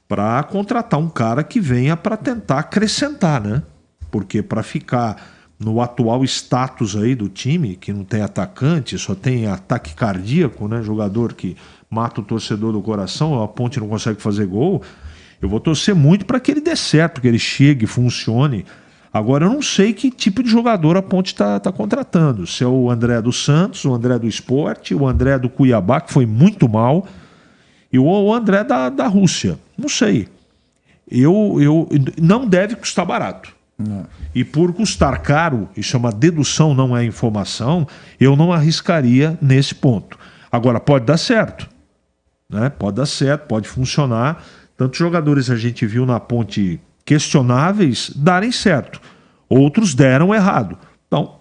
para contratar um cara que venha para tentar acrescentar, né? Porque para ficar no atual status aí do time, que não tem atacante, só tem ataque cardíaco, né? Jogador que mata o torcedor do coração, a Ponte não consegue fazer gol. Eu vou torcer muito para que ele dê certo, que ele chegue, funcione. Agora, eu não sei que tipo de jogador a Ponte tá contratando. Se é o André do Santos, o André do Sport, o André do Cuiabá, que foi muito mal, e o André da Rússia. Não sei. Não deve custar barato. Não. E por custar caro, isso é uma dedução, não é informação, eu não arriscaria nesse ponto. Agora, pode dar certo, né? Pode dar certo, pode funcionar. Tantos jogadores a gente viu na Ponte questionáveis darem certo, outros deram errado. Então,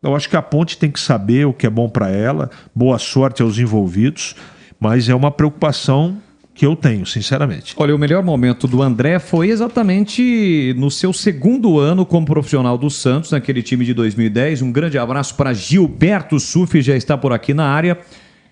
eu acho que a Ponte tem que saber o que é bom para ela. Boa sorte aos envolvidos, mas é uma preocupação que eu tenho, sinceramente. Olha, o melhor momento do André foi exatamente no seu segundo ano como profissional do Santos, naquele time de 2010. Um grande abraço para Gilberto Sufi, já está por aqui na área.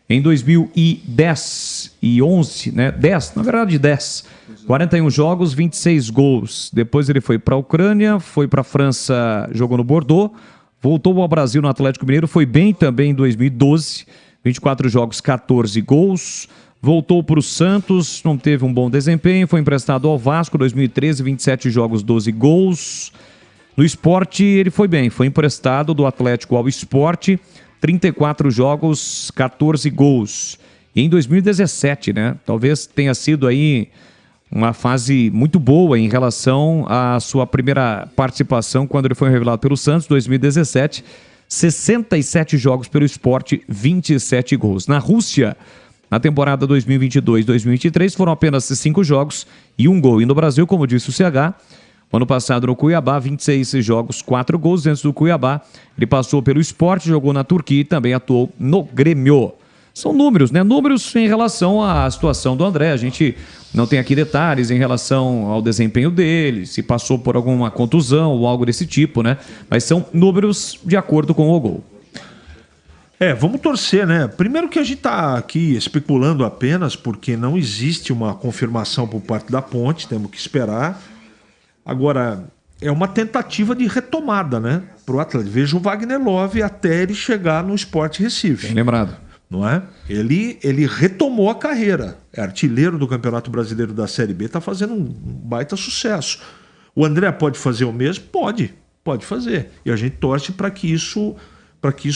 Em 2010 e 11, né? 10, na verdade 10. 41 jogos, 26 gols. Depois ele foi para a Ucrânia, foi para a França, jogou no Bordeaux, voltou ao Brasil no Atlético Mineiro, foi bem também em 2012. 24 jogos, 14 gols. Voltou para o Santos, não teve um bom desempenho, foi emprestado ao Vasco, 2013, 27 jogos, 12 gols. No Sport ele foi bem, foi emprestado do Atlético ao Sport, 34 jogos, 14 gols. E em 2017, né, talvez tenha sido aí uma fase muito boa em relação à sua primeira participação quando ele foi revelado pelo Santos, 2017, 67 jogos pelo Sport, 27 gols. Na Rússia, na temporada 2022-2023 foram apenas 5 jogos e 1 gol. E no Brasil, como disse o CH, ano passado no Cuiabá, 26 jogos, 4 gols dentro do Cuiabá. Ele passou pelo Sport, jogou na Turquia e também atuou no Grêmio. São números, né? Números em relação à situação do André. A gente não tem aqui detalhes em relação ao desempenho dele, se passou por alguma contusão ou algo desse tipo, né? Mas são números de acordo com o gol. Vamos torcer, né? Primeiro que a gente tá aqui especulando apenas porque não existe uma confirmação por parte da Ponte, temos que esperar. Agora, é uma tentativa de retomada, né? Pro Atlético. Veja o Wagner Love até ele chegar no Sport Recife. Bem lembrado. Não é? Ele retomou a carreira. É artilheiro do Campeonato Brasileiro da Série B, tá fazendo um baita sucesso. O André pode fazer o mesmo? Pode fazer. E a gente torce para que isso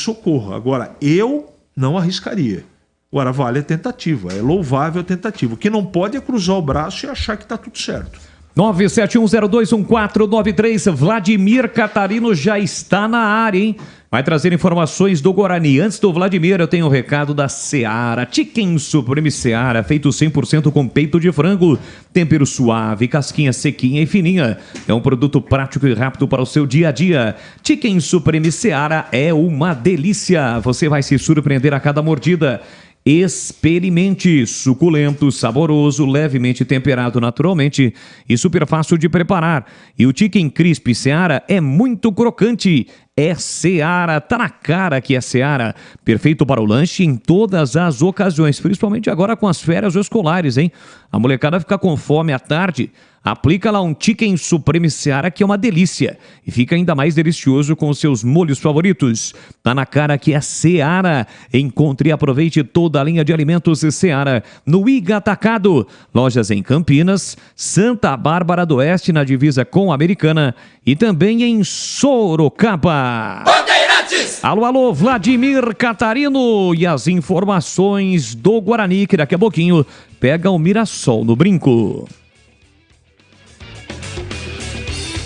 ocorra. Agora, eu não arriscaria. Agora, vale a tentativa. É louvável a tentativa. O que não pode é cruzar o braço e achar que está tudo certo. 971021493, Vladimir Catarino já está na área, hein? Vai trazer informações do Guarani. Antes do Vladimir, eu tenho um recado da Seara. Chicken Supreme Seara, feito 100% com peito de frango, tempero suave, casquinha sequinha e fininha. É um produto prático e rápido para o seu dia a dia. Chicken Supreme Seara é uma delícia. Você vai se surpreender a cada mordida. Experimente, suculento, saboroso, levemente temperado naturalmente e super fácil de preparar. E o Chicken Crisp Seara é muito crocante. É Seara, tá na cara que é Seara. Perfeito para o lanche em todas as ocasiões, principalmente agora com as férias escolares, hein? A molecada fica com fome à tarde. Aplica lá um Chicken Supreme Seara que é uma delícia e fica ainda mais delicioso com os seus molhos favoritos. Tá na cara que é Seara. Encontre e aproveite toda a linha de alimentos Seara no Iga Atacado. Lojas em Campinas, Santa Bárbara do Oeste na divisa com a Americana e também em Sorocaba. Bandeirantes Alô, Vladimir Catarino e as informações do Guarani, que daqui a pouquinho pega o Mirassol no Brinco.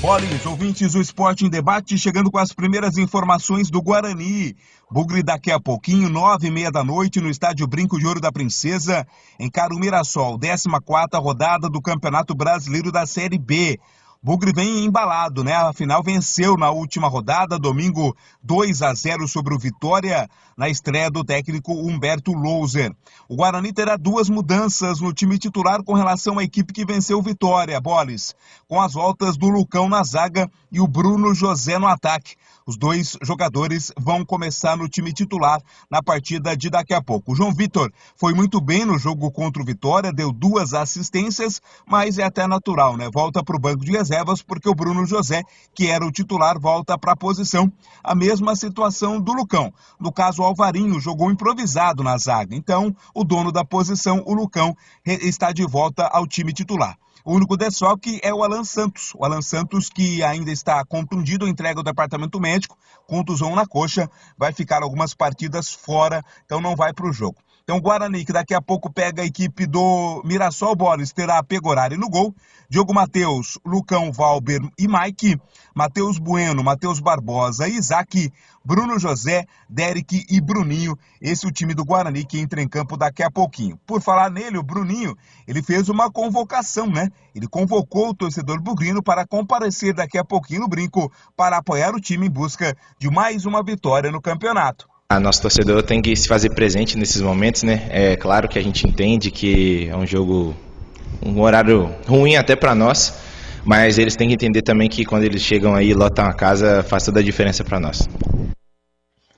Bolis, ouvintes do Esporte em Debate, chegando com as primeiras informações do Guarani. Bugre daqui a pouquinho, 9h30 da noite, no estádio Brinco de Ouro da Princesa, encara o Mirassol, 14ª rodada do Campeonato Brasileiro da Série B. Bugre vem embalado, né? Afinal, venceu na última rodada, domingo 2-0 sobre o Vitória, na estreia do técnico Humberto Louser. O Guarani terá 2 mudanças no time titular com relação à equipe que venceu o Vitória, Bolis, com as voltas do Lucão na zaga e o Bruno José no ataque. Os 2 jogadores vão começar no time titular na partida de daqui a pouco. O João Vitor foi muito bem no jogo contra o Vitória, deu 2 assistências, mas é até natural, né? Volta para o banco de reservas porque o Bruno José, que era o titular, volta para a posição. A mesma situação do Lucão. No caso, o Alvarinho jogou improvisado na zaga. Então, o dono da posição, o Lucão, está de volta ao time titular. O único desfalque é o Alan Santos. O Alan Santos, que ainda está contundido, entrega ao departamento médico, contusão na coxa, vai ficar algumas partidas fora, então não vai para o jogo. Então o Guarani, que daqui a pouco pega a equipe do Mirassol, Boris, terá Pegorari no gol, Diogo Matheus, Lucão, Valber e Mike, Matheus Bueno, Matheus Barbosa, Isaac, Bruno José, Derek e Bruninho. Esse é o time do Guarani que entra em campo daqui a pouquinho. Por falar nele, o Bruninho, ele fez uma convocação, né? Ele convocou o torcedor bugrino para comparecer daqui a pouquinho no Brinco para apoiar o time em busca de mais uma vitória no campeonato. Nosso torcedor tem que se fazer presente nesses momentos, né? É claro que a gente entende que é um jogo, um horário ruim até para nós, mas eles têm que entender também que quando eles chegam aí e lotam a casa, faz toda a diferença para nós.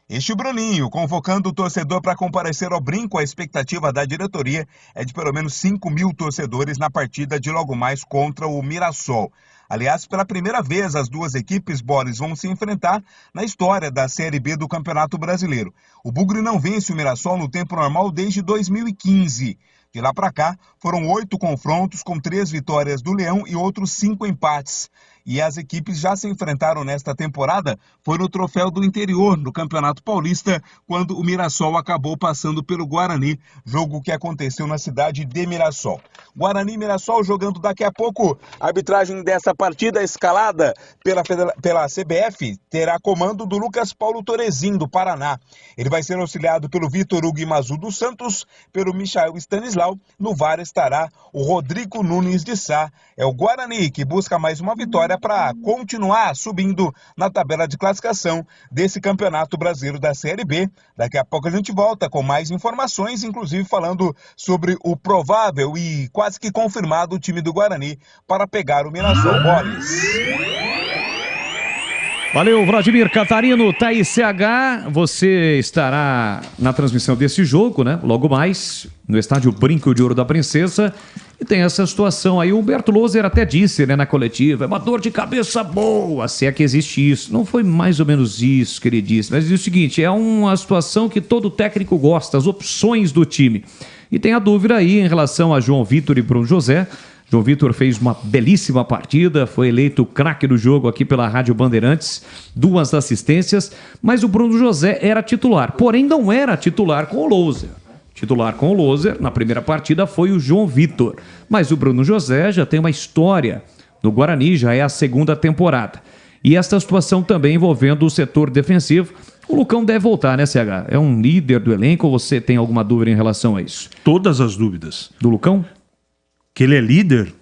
Este Bruninho, convocando o torcedor para comparecer ao Brinco, a expectativa da diretoria é de pelo menos 5.000 torcedores na partida de logo mais contra o Mirassol. Aliás, pela primeira vez, as 2 equipes, Boris, vão se enfrentar na história da Série B do Campeonato Brasileiro. O Bugre não vence o Mirassol no tempo normal desde 2015. De lá para cá, foram 8 confrontos com 3 vitórias do Leão e outros 5 empates. E as equipes já se enfrentaram nesta temporada, foi no Troféu do Interior, no Campeonato Paulista, quando o Mirassol acabou passando pelo Guarani, jogo que aconteceu na cidade de Mirassol. Guarani e Mirassol jogando daqui a pouco. A arbitragem dessa partida escalada pela CBF terá comando do Lucas Paulo Torezin, do Paraná. Ele vai ser auxiliado pelo Vitor Hugo Imazu dos Santos, pelo Michael Stanislau. No VAR estará o Rodrigo Nunes de Sá. É o Guarani que busca mais uma vitória para continuar subindo na tabela de classificação desse Campeonato Brasileiro da Série B. Daqui a pouco a gente volta com mais informações, inclusive falando sobre o provável e quase que confirmado time do Guarani para pegar o Mirassol. Boris. Valeu, Vladimir Catarino, Thaís CH, você estará na transmissão desse jogo, né? Logo mais, no estádio Brinco de Ouro da Princesa. E tem essa situação aí, o Humberto Louser até disse, né, na coletiva, é uma dor de cabeça boa, se é que existe isso. Não foi mais ou menos isso que ele disse, mas diz o seguinte, é uma situação que todo técnico gosta, as opções do time. E tem a dúvida aí em relação a João Vitor e Bruno José. João Vitor fez uma belíssima partida, foi eleito o craque do jogo aqui pela Rádio Bandeirantes, 2 assistências, mas o Bruno José era titular, porém não era titular com o Louser. Titular com o Louser, na primeira partida, foi o João Vitor, mas o Bruno José já tem uma história no Guarani, já é a 2ª temporada. E esta situação também envolvendo o setor defensivo. O Lucão deve voltar, né, CH? É um líder do elenco ou você tem alguma dúvida em relação a isso? Todas as dúvidas. Do Lucão? Que ele é líder,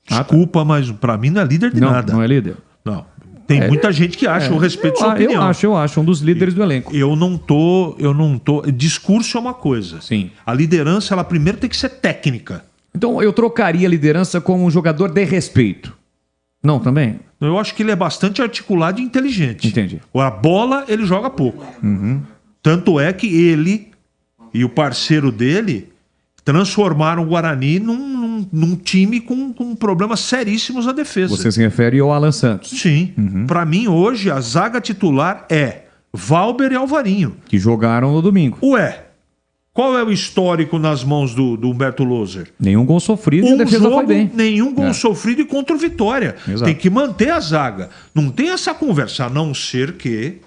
desculpa, mas pra mim não é líder de nada. Não é líder? Não. Tem muita gente que acha, eu respeito sua opinião. Eu acho, um dos líderes do elenco. Eu não tô... Discurso é uma coisa. Sim. A liderança, ela primeiro tem que ser técnica. Então eu trocaria a liderança como um jogador de respeito. Não, também? Eu acho que ele é bastante articulado e inteligente. Entendi. A bola, ele joga pouco. Uhum. Tanto é que ele e o parceiro dele transformaram o Guarani num time com problemas seríssimos na defesa. Você se refere ao Alan Santos? Sim. Para mim, hoje, a zaga titular é Valber e Alvarinho. Que jogaram no domingo. Ué, qual é o histórico nas mãos do Humberto Louser? Nenhum gol sofrido e a defesa foi bem. Nenhum gol sofrido e contra o Vitória. Exato. Tem que manter a zaga. Não tem essa conversa, a não ser que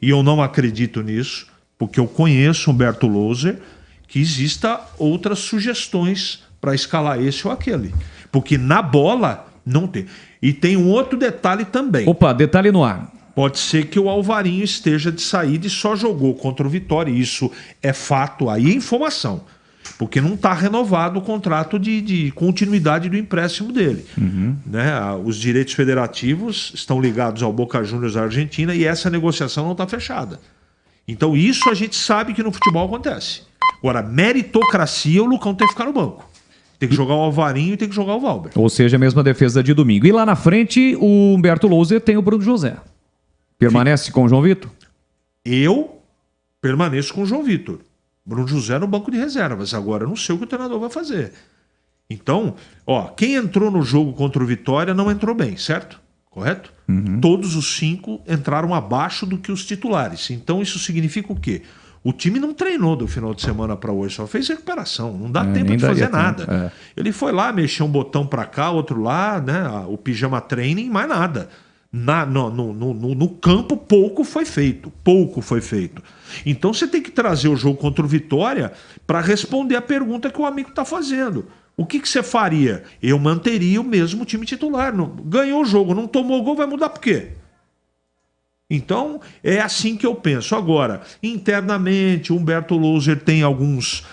e eu não acredito nisso, porque eu conheço Humberto Louser, que exista outras sugestões para escalar esse ou aquele. Porque na bola não tem. E tem um outro detalhe também. Opa, detalhe no ar. Pode ser que o Alvarinho esteja de saída e só jogou contra o Vitória. Isso é fato, aí é informação. Porque não está renovado o contrato de continuidade do empréstimo dele. Né? Os direitos federativos estão ligados ao Boca Juniors da Argentina e essa negociação não está fechada. Então isso a gente sabe que no futebol acontece. Agora, meritocracia, o Lucão tem que ficar no banco. Tem que jogar o Alvarinho e tem que jogar o Valber. Ou seja, a mesma defesa de domingo. E lá na frente, o Humberto Louser tem o Bruno José. Permanece com o João Vitor? Eu permaneço com o João Vitor. Bruno José no banco de reservas. Agora eu não sei o que o treinador vai fazer. Então, quem entrou no jogo contra o Vitória não entrou bem, certo? Correto? Todos os 5 entraram abaixo do que os titulares. Então isso significa o quê? O time não treinou do final de semana para hoje, só fez recuperação. Não dá tempo de fazer nada. Ele foi lá, mexeu um botão para cá, outro lá, né? O pijama training, mais nada. No campo, pouco foi feito. Então você tem que trazer o jogo contra o Vitória para responder a pergunta que o amigo está fazendo. O que você faria? Eu manteria o mesmo time titular. Ganhou o jogo, não tomou gol, vai mudar por quê? Então, é assim que eu penso. Agora, internamente, o Humberto Louser tem algumas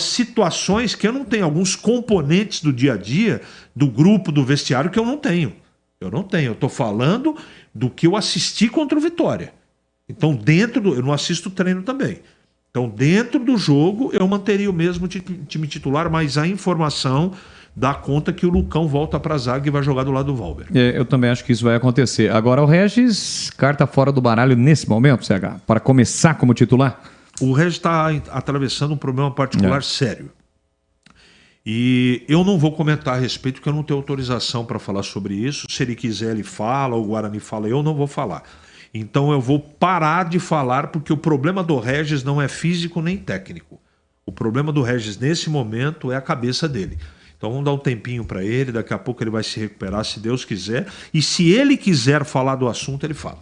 situações que eu não tenho, alguns componentes do dia a dia, do grupo, do vestiário, que eu não tenho. Eu estou falando do que eu assisti contra o Vitória. Então, eu não assisto treino também. Então, dentro do jogo, eu manteria o mesmo time titular, mas a informação dá conta que o Lucão volta para a zaga e vai jogar do lado do Valber. Eu também acho que isso vai acontecer. Agora, o Regis, carta fora do baralho nesse momento, CH, para começar como titular? O Regis está atravessando um problema particular sério. E eu não vou comentar a respeito, porque eu não tenho autorização para falar sobre isso. Se ele quiser, ele fala, o Guarani fala, eu não vou falar. Então eu vou parar de falar, porque o problema do Regis não é físico nem técnico. O problema do Regis nesse momento é a cabeça dele. Então vamos dar um tempinho para ele, daqui a pouco ele vai se recuperar, se Deus quiser. E se ele quiser falar do assunto, ele fala.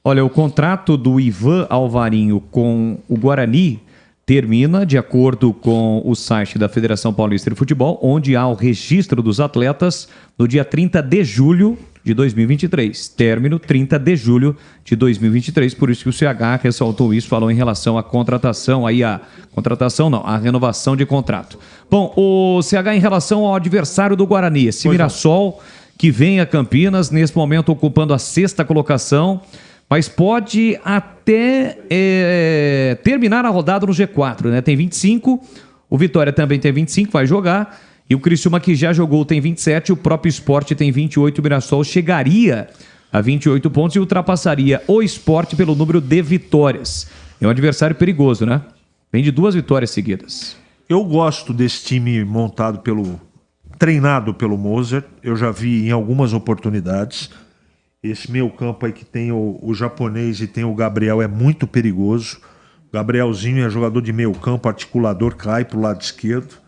Olha, o contrato do Ivan Alvarinho com o Guarani termina de acordo com o site da Federação Paulista de Futebol, onde há o registro dos atletas no dia 30 de julho de 2023. Término 30 de julho de 2023. Por isso que o CH ressaltou isso, falou em relação à contratação, a renovação de contrato. Bom, o CH em relação ao adversário do Guarani, esse Mirassol, que vem a Campinas, nesse momento ocupando a 6ª colocação, mas pode até terminar a rodada no G4, né? Tem 25, o Vitória também tem 25, vai jogar, e o Criciúma, que já jogou, tem 27, o próprio Sport tem 28, o Mirassol chegaria a 28 pontos e ultrapassaria o Sport pelo número de vitórias. É um adversário perigoso, né? Vem de 2 vitórias seguidas. Eu gosto desse time treinado pelo Moser, eu já vi em algumas oportunidades. Esse meio campo aí que tem o japonês e tem o Gabriel é muito perigoso. O Gabrielzinho é jogador de meio campo, articulador, cai para o lado esquerdo.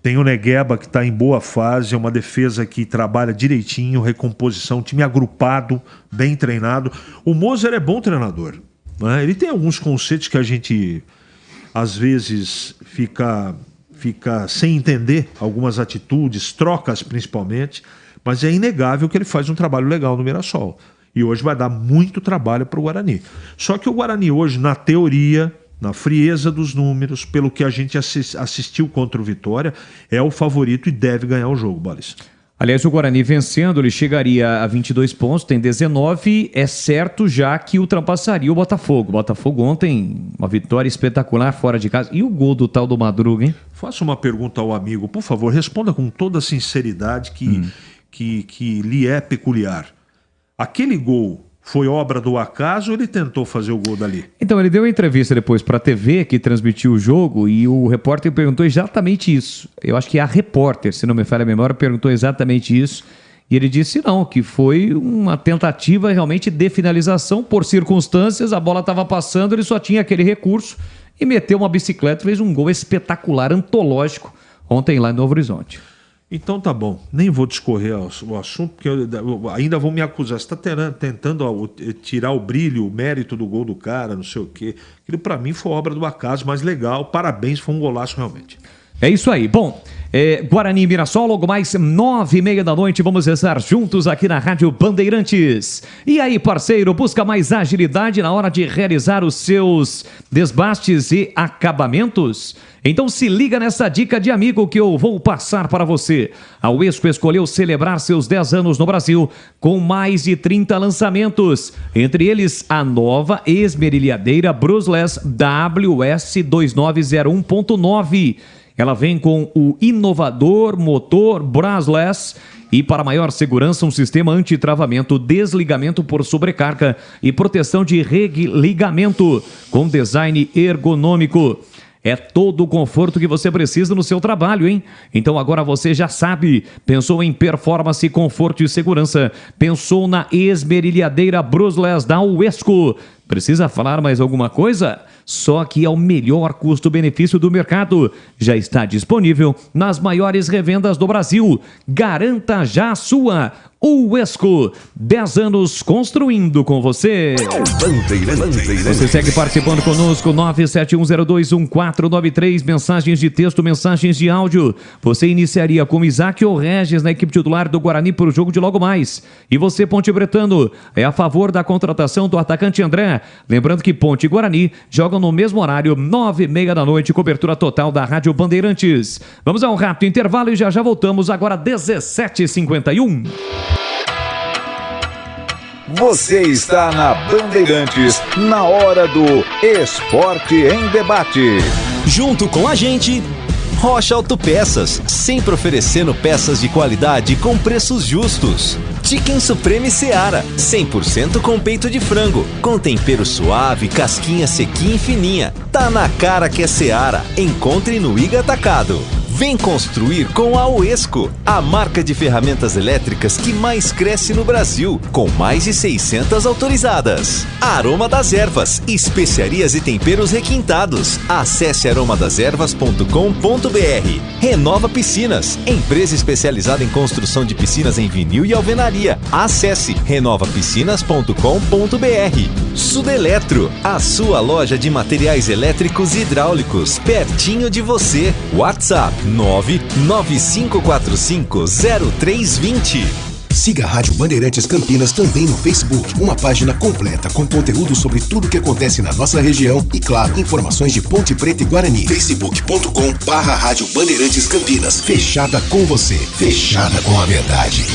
Tem o Negueba, que está em boa fase, é uma defesa que trabalha direitinho, recomposição, time agrupado, bem treinado. O Moser é bom treinador, né? Ele tem alguns conceitos que a gente, às vezes, fica sem entender, algumas atitudes, trocas principalmente, mas é inegável que ele faz um trabalho legal no Mirassol. E hoje vai dar muito trabalho para o Guarani. Só que o Guarani hoje, na teoria, na frieza dos números, pelo que a gente assistiu contra o Vitória, é o favorito e deve ganhar o jogo, Boris. Aliás, o Guarani vencendo, ele chegaria a 22 pontos, tem 19, é certo já que ultrapassaria o Botafogo. O Botafogo ontem, uma vitória espetacular fora de casa. E o gol do tal do Madruga, hein? Faça uma pergunta ao amigo, por favor, responda com toda a sinceridade que lhe é peculiar. Aquele gol foi obra do acaso ou ele tentou fazer o gol dali? Então, ele deu uma entrevista depois para a TV que transmitiu o jogo e o repórter perguntou exatamente isso. Eu acho que a repórter, se não me falha a memória, perguntou exatamente isso. E ele disse não, que foi uma tentativa realmente de finalização por circunstâncias, a bola estava passando, ele só tinha aquele recurso e meteu uma bicicleta e fez um gol espetacular, antológico, ontem lá em Novo Horizonte. Então tá bom, nem vou discorrer o assunto, porque ainda vão me acusar. Você está tentando tirar o brilho, o mérito do gol do cara, não sei o quê. Aquilo para mim foi obra do acaso, mas legal, parabéns, foi um golaço realmente. É isso aí. Bom, Guarani e Mirassol, logo mais 9h30 da noite, vamos estar juntos aqui na Rádio Bandeirantes. E aí, parceiro, busca mais agilidade na hora de realizar os seus desbastes e acabamentos? Então se liga nessa dica de amigo que eu vou passar para você. A Uesco escolheu celebrar seus 10 anos no Brasil com mais de 30 lançamentos. Entre eles, a nova esmerilhadeira Brushless WS2901.9. Ela vem com o inovador motor Brushless e, para maior segurança, um sistema antitravamento, desligamento por sobrecarga e proteção de religamento com design ergonômico. É todo o conforto que você precisa no seu trabalho, hein? Então agora você já sabe. Pensou em performance, conforto e segurança? Pensou na esmerilhadeira Brushless da Uesco? Precisa falar mais alguma coisa? Só que é o melhor custo-benefício do mercado. Já está disponível nas maiores revendas do Brasil. Garanta já a sua. Uesco, 10 anos construindo com você. Você segue participando conosco, 971021493, mensagens de texto, mensagens de áudio. Você iniciaria com Isaac ou Regis na equipe titular do Guarani para o jogo de logo mais. E você, Ponte Bretano, é a favor da contratação do atacante André. Lembrando que Ponte e Guarani jogam no mesmo horário, 9h30 da noite, cobertura total da Rádio Bandeirantes. Vamos a um rápido intervalo e já voltamos, agora 17h51. Você está na Bandeirantes, na hora do Esporte em Debate. Junto com a gente, Rocha Autopeças, sempre oferecendo peças de qualidade com preços justos. Chicken Supreme Seara, 100% com peito de frango, com tempero suave, casquinha sequinha e fininha. Tá na cara que é Seara. Encontre no Iga Atacado. Vem construir com a Uesco, a marca de ferramentas elétricas que mais cresce no Brasil, com mais de 600 autorizadas. Aroma das Ervas, especiarias e temperos requintados. Acesse aromadeservas.com.br. Renova Piscinas, empresa especializada em construção de piscinas em vinil e alvenaria. Acesse renovapiscinas.com.br. Sudeletro, a sua loja de materiais elétricos e hidráulicos, pertinho de você. WhatsApp 995450320. Siga a Rádio Bandeirantes Campinas também no Facebook, uma página completa com conteúdo sobre tudo que acontece na nossa região e, claro, informações de Ponte Preta e Guarani. facebook.com/Rádio Bandeirantes Campinas. Fechada com você, fechada com a verdade.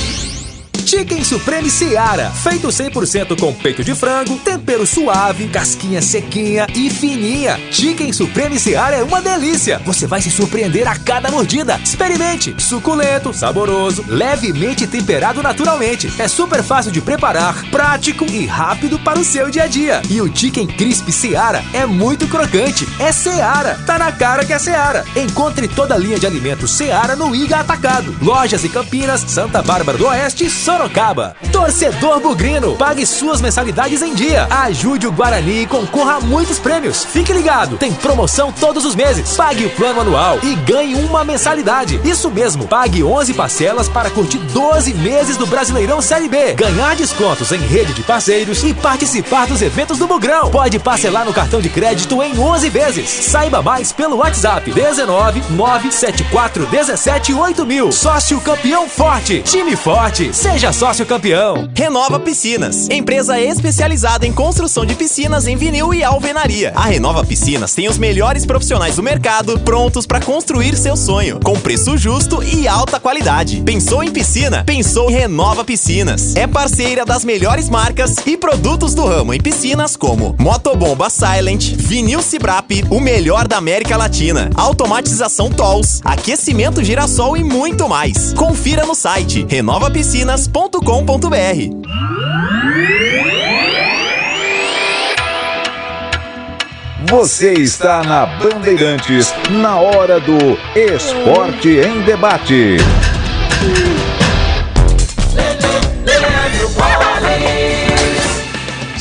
Chicken Supreme Seara, feito 100% com peito de frango, tempero suave, casquinha sequinha e fininha. Chicken Supreme Seara é uma delícia. Você vai se surpreender a cada mordida. Experimente. Suculento, saboroso, levemente temperado naturalmente. É super fácil de preparar, prático e rápido para o seu dia a dia. E o Chicken Crisp Seara é muito crocante. É Seara. Tá na cara que é Seara. Encontre toda a linha de alimentos Seara no Iga Atacado. Lojas em Campinas, Santa Bárbara do Oeste e Sorocaba. Torcedor bugrino, pague suas mensalidades em dia. Ajude o Guarani e concorra a muitos prêmios. Fique ligado, tem promoção todos os meses. Pague o plano anual e ganhe uma mensalidade. Isso mesmo, pague 11 parcelas para curtir 12 meses do Brasileirão Série B. Ganhar descontos em rede de parceiros e participar dos eventos do Bugrão. Pode parcelar no cartão de crédito em 11 vezes. Saiba mais pelo WhatsApp 19 974 17 8000. Sócio campeão forte. Time forte. Seja sócio campeão. Renova Piscinas, empresa especializada em construção de piscinas em vinil e alvenaria. A Renova Piscinas tem os melhores profissionais do mercado prontos para construir seu sonho, com preço justo e alta qualidade. Pensou em piscina? Pensou em Renova Piscinas. É parceira das melhores marcas e produtos do ramo em piscinas como Motobomba Silent, Vinil Cibrap, o melhor da América Latina, automatização Tolls, aquecimento Girassol e muito mais. Confira no site renovapiscinas.com.br. Você está na Bandeirantes, na hora do Esporte em Debate.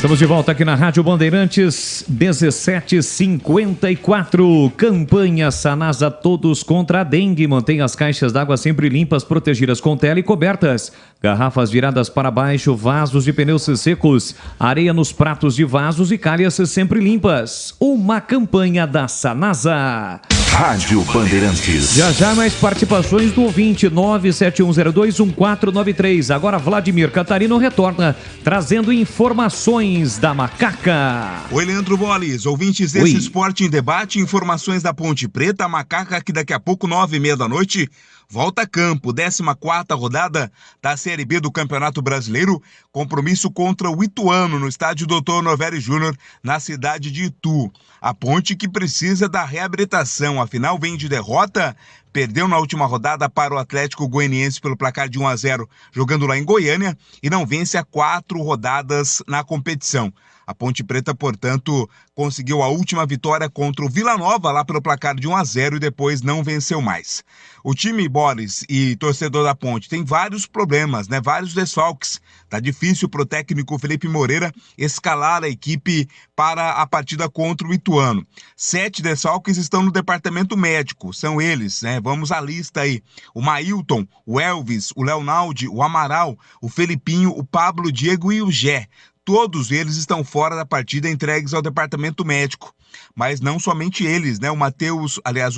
Estamos de volta aqui na Rádio Bandeirantes, 17h54. Campanha Sanasa Todos contra a Dengue. Mantenha as caixas d'água sempre limpas, protegidas com tela e cobertas. Garrafas viradas para baixo, vasos de pneus secos, areia nos pratos de vasos e calhas sempre limpas. Uma campanha da Sanasa. Rádio Bandeirantes. Já mais participações do ouvinte 971021493. Agora Vladimir Catarino retorna trazendo informações da Macaca. Oi, Leandro Boles, ouvintes desse Esporte em Debate, informações da Ponte Preta, a Macaca que daqui a pouco 9h30 da noite volta a campo, 14ª rodada da Série B do Campeonato Brasileiro, compromisso contra o Ituano no estádio Dr. Novelli Júnior, na cidade de Itu. A Ponte que precisa da reabilitação, afinal vem de derrota, perdeu na última rodada para o Atlético Goianiense pelo placar de 1-0, jogando lá em Goiânia, e não vence há 4 rodadas na competição. A Ponte Preta, portanto, conseguiu a última vitória contra o Vila Nova, lá pelo placar de 1-0, e depois não venceu mais. O time, Boris e torcedor da Ponte, tem vários problemas, né? Vários desfalques. Tá difícil pro técnico Felipe Moreira escalar a equipe para a partida contra o Ituano. 7 desfalques estão no departamento médico, são eles, né? Vamos à lista aí. O Mailton, o Elvis, o Leonaldi, o Amaral, o Felipinho, o Pablo, o Diego e o Gé. Todos eles estão fora da partida, entregues ao departamento médico. Mas não somente eles, né? O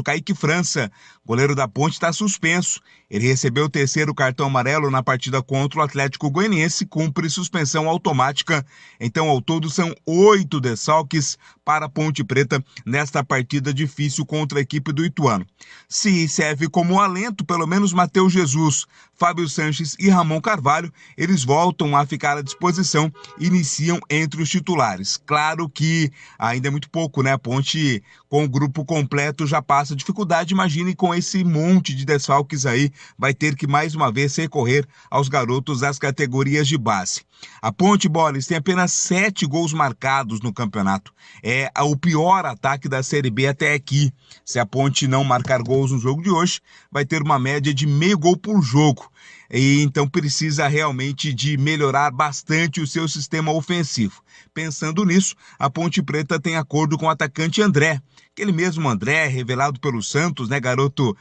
Kaique França, goleiro da Ponte, está suspenso. Ele recebeu o 3º cartão amarelo na partida contra o Atlético Goianiense, cumpre suspensão automática. Então, ao todo, são 8 desfalques para a Ponte Preta nesta partida difícil contra a equipe do Ituano. Se serve como alento, pelo menos Matheus Jesus, Fábio Sanches e Ramon Carvalho, eles voltam a ficar à disposição e iniciam entre os titulares. Claro que ainda é muito pouco, né? A Ponte, com o grupo completo, já passa dificuldade. Imagine com esse monte de desfalques aí, vai ter que mais uma vez recorrer aos garotos das categorias de base. A Ponte, Boles, tem apenas 7 gols marcados no campeonato. É o pior ataque da Série B até aqui. Se a Ponte não marcar gols no jogo de hoje, vai ter uma média de meio gol por jogo. E então precisa realmente de melhorar bastante o seu sistema ofensivo. Pensando nisso, a Ponte Preta tem acordo com o atacante André. Aquele mesmo André, revelado pelo Santos, né, garoto,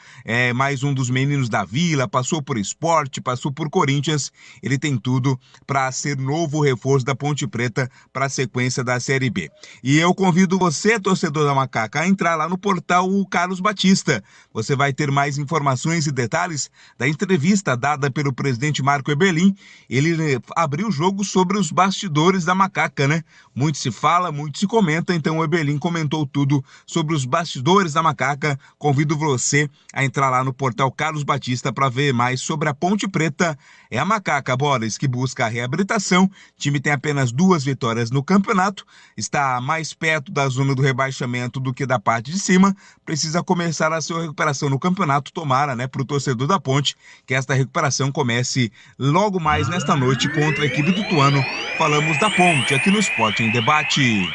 mais um dos meninos da Vila, passou por Sport, passou por Corinthians, ele tem tudo para ser novo reforço da Ponte Preta para a sequência da Série B. E eu convido você, torcedor da Macaca, a entrar lá no portal Carlos Batista. Você vai ter mais informações e detalhes da entrevista dada pelo presidente Marco Eberlin. Ele abriu o jogo sobre os bastidores da Macaca, né? Muito se fala, muito se comenta, então o Eberlin comentou tudo sobre os bastidores da Macaca. Convido você a entrar lá no portal Carlos Batista para ver mais sobre a Ponte Preta. É a Macaca, Boris, que busca a reabilitação. O time tem apenas 2 vitórias no campeonato, está mais perto da zona do rebaixamento do que da parte de cima, precisa começar a sua recuperação no campeonato. Tomara, né, para o torcedor da Ponte, que esta recuperação comece logo mais nesta noite contra a equipe do Ituano. Falamos da Ponte aqui no Esporte em Debate.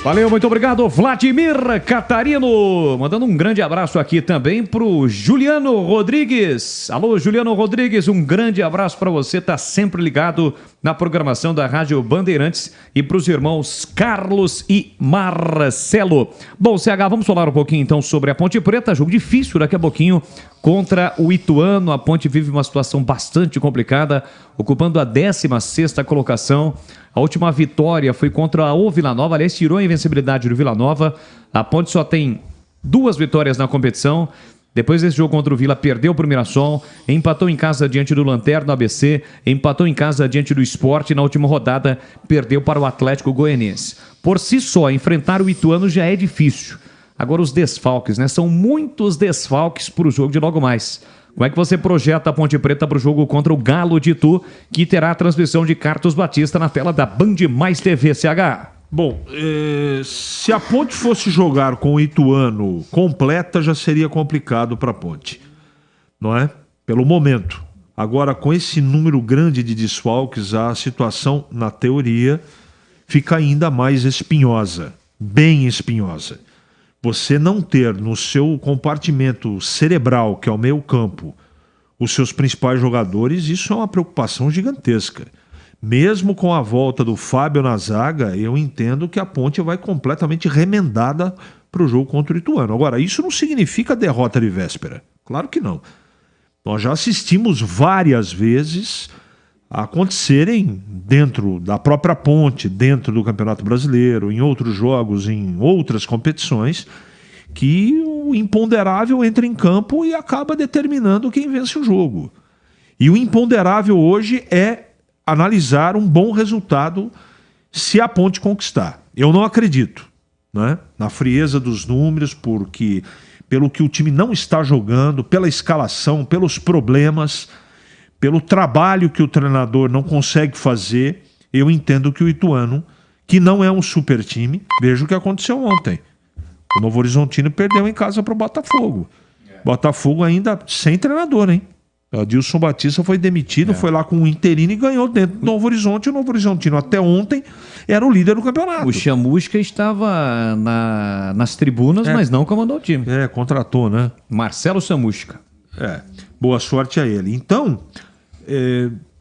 Valeu, muito obrigado, Vladimir Catarino. Mandando um grande abraço aqui também pro Juliano Rodrigues. Alô, Juliano Rodrigues, um grande abraço para você, tá sempre ligado na programação da Rádio Bandeirantes, e pros irmãos Carlos e Marcelo. Bom, CH, vamos falar um pouquinho então sobre a Ponte Preta, jogo difícil daqui a pouquinho contra o Ituano. A Ponte vive uma situação bastante complicada, ocupando a 16ª colocação. A última vitória foi contra o Vila Nova, aliás, tirou a invencibilidade do Vila Nova. A Ponte só tem 2 vitórias na competição. Depois desse jogo contra o Vila, perdeu para o Mirassol, empatou em casa diante do Lanterna ABC, empatou em casa diante do Sport, e na última rodada perdeu para o Atlético Goianiense. Por si só, enfrentar o Ituano já é difícil. Agora os desfalques, né? São muitos desfalques para o jogo de logo mais. Como é que você projeta a Ponte Preta para o jogo contra o Galo de Itu, que terá a transmissão de Carlos Batista na tela da Band Mais TV, CH? Bom, se a Ponte fosse jogar com o Ituano completa, já seria complicado para a Ponte, não é? Pelo momento. Agora, com esse número grande de desfalques, a situação, na teoria, fica ainda mais espinhosa, bem espinhosa. Você não ter no seu compartimento cerebral, que é o meio campo, os seus principais jogadores, isso é uma preocupação gigantesca. mesmo com a volta do Fábio na zaga, eu entendo que a Ponte vai completamente remendada para o jogo contra o Ituano. Agora, isso não significa derrota de véspera. Claro que não. Nós já assistimos várias vezes a acontecerem dentro da própria Ponte, dentro do Campeonato Brasileiro, em outros jogos, em outras competições, que o imponderável entra em campo e acaba determinando quem vence o jogo. E o imponderável hoje é analisar um bom resultado se a Ponte conquistar. Eu não acredito, né? Na frieza dos números, porque pelo que o time não está jogando, pela escalação, pelos problemas, pelo trabalho que o treinador não consegue fazer, eu entendo que o Ituano, que não é um super time, veja o que aconteceu ontem. O Novo Horizontino perdeu em casa para o Botafogo. Botafogo ainda sem treinador, hein? O Adilson Batista foi demitido, foi lá com o interino e ganhou dentro do Novo Horizonte. O Novo Horizontino até ontem era o líder do campeonato. O Chamusca estava nas tribunas, mas não comandou o time. Contratou, né? Marcelo Chamusca. Boa sorte a ele. Então,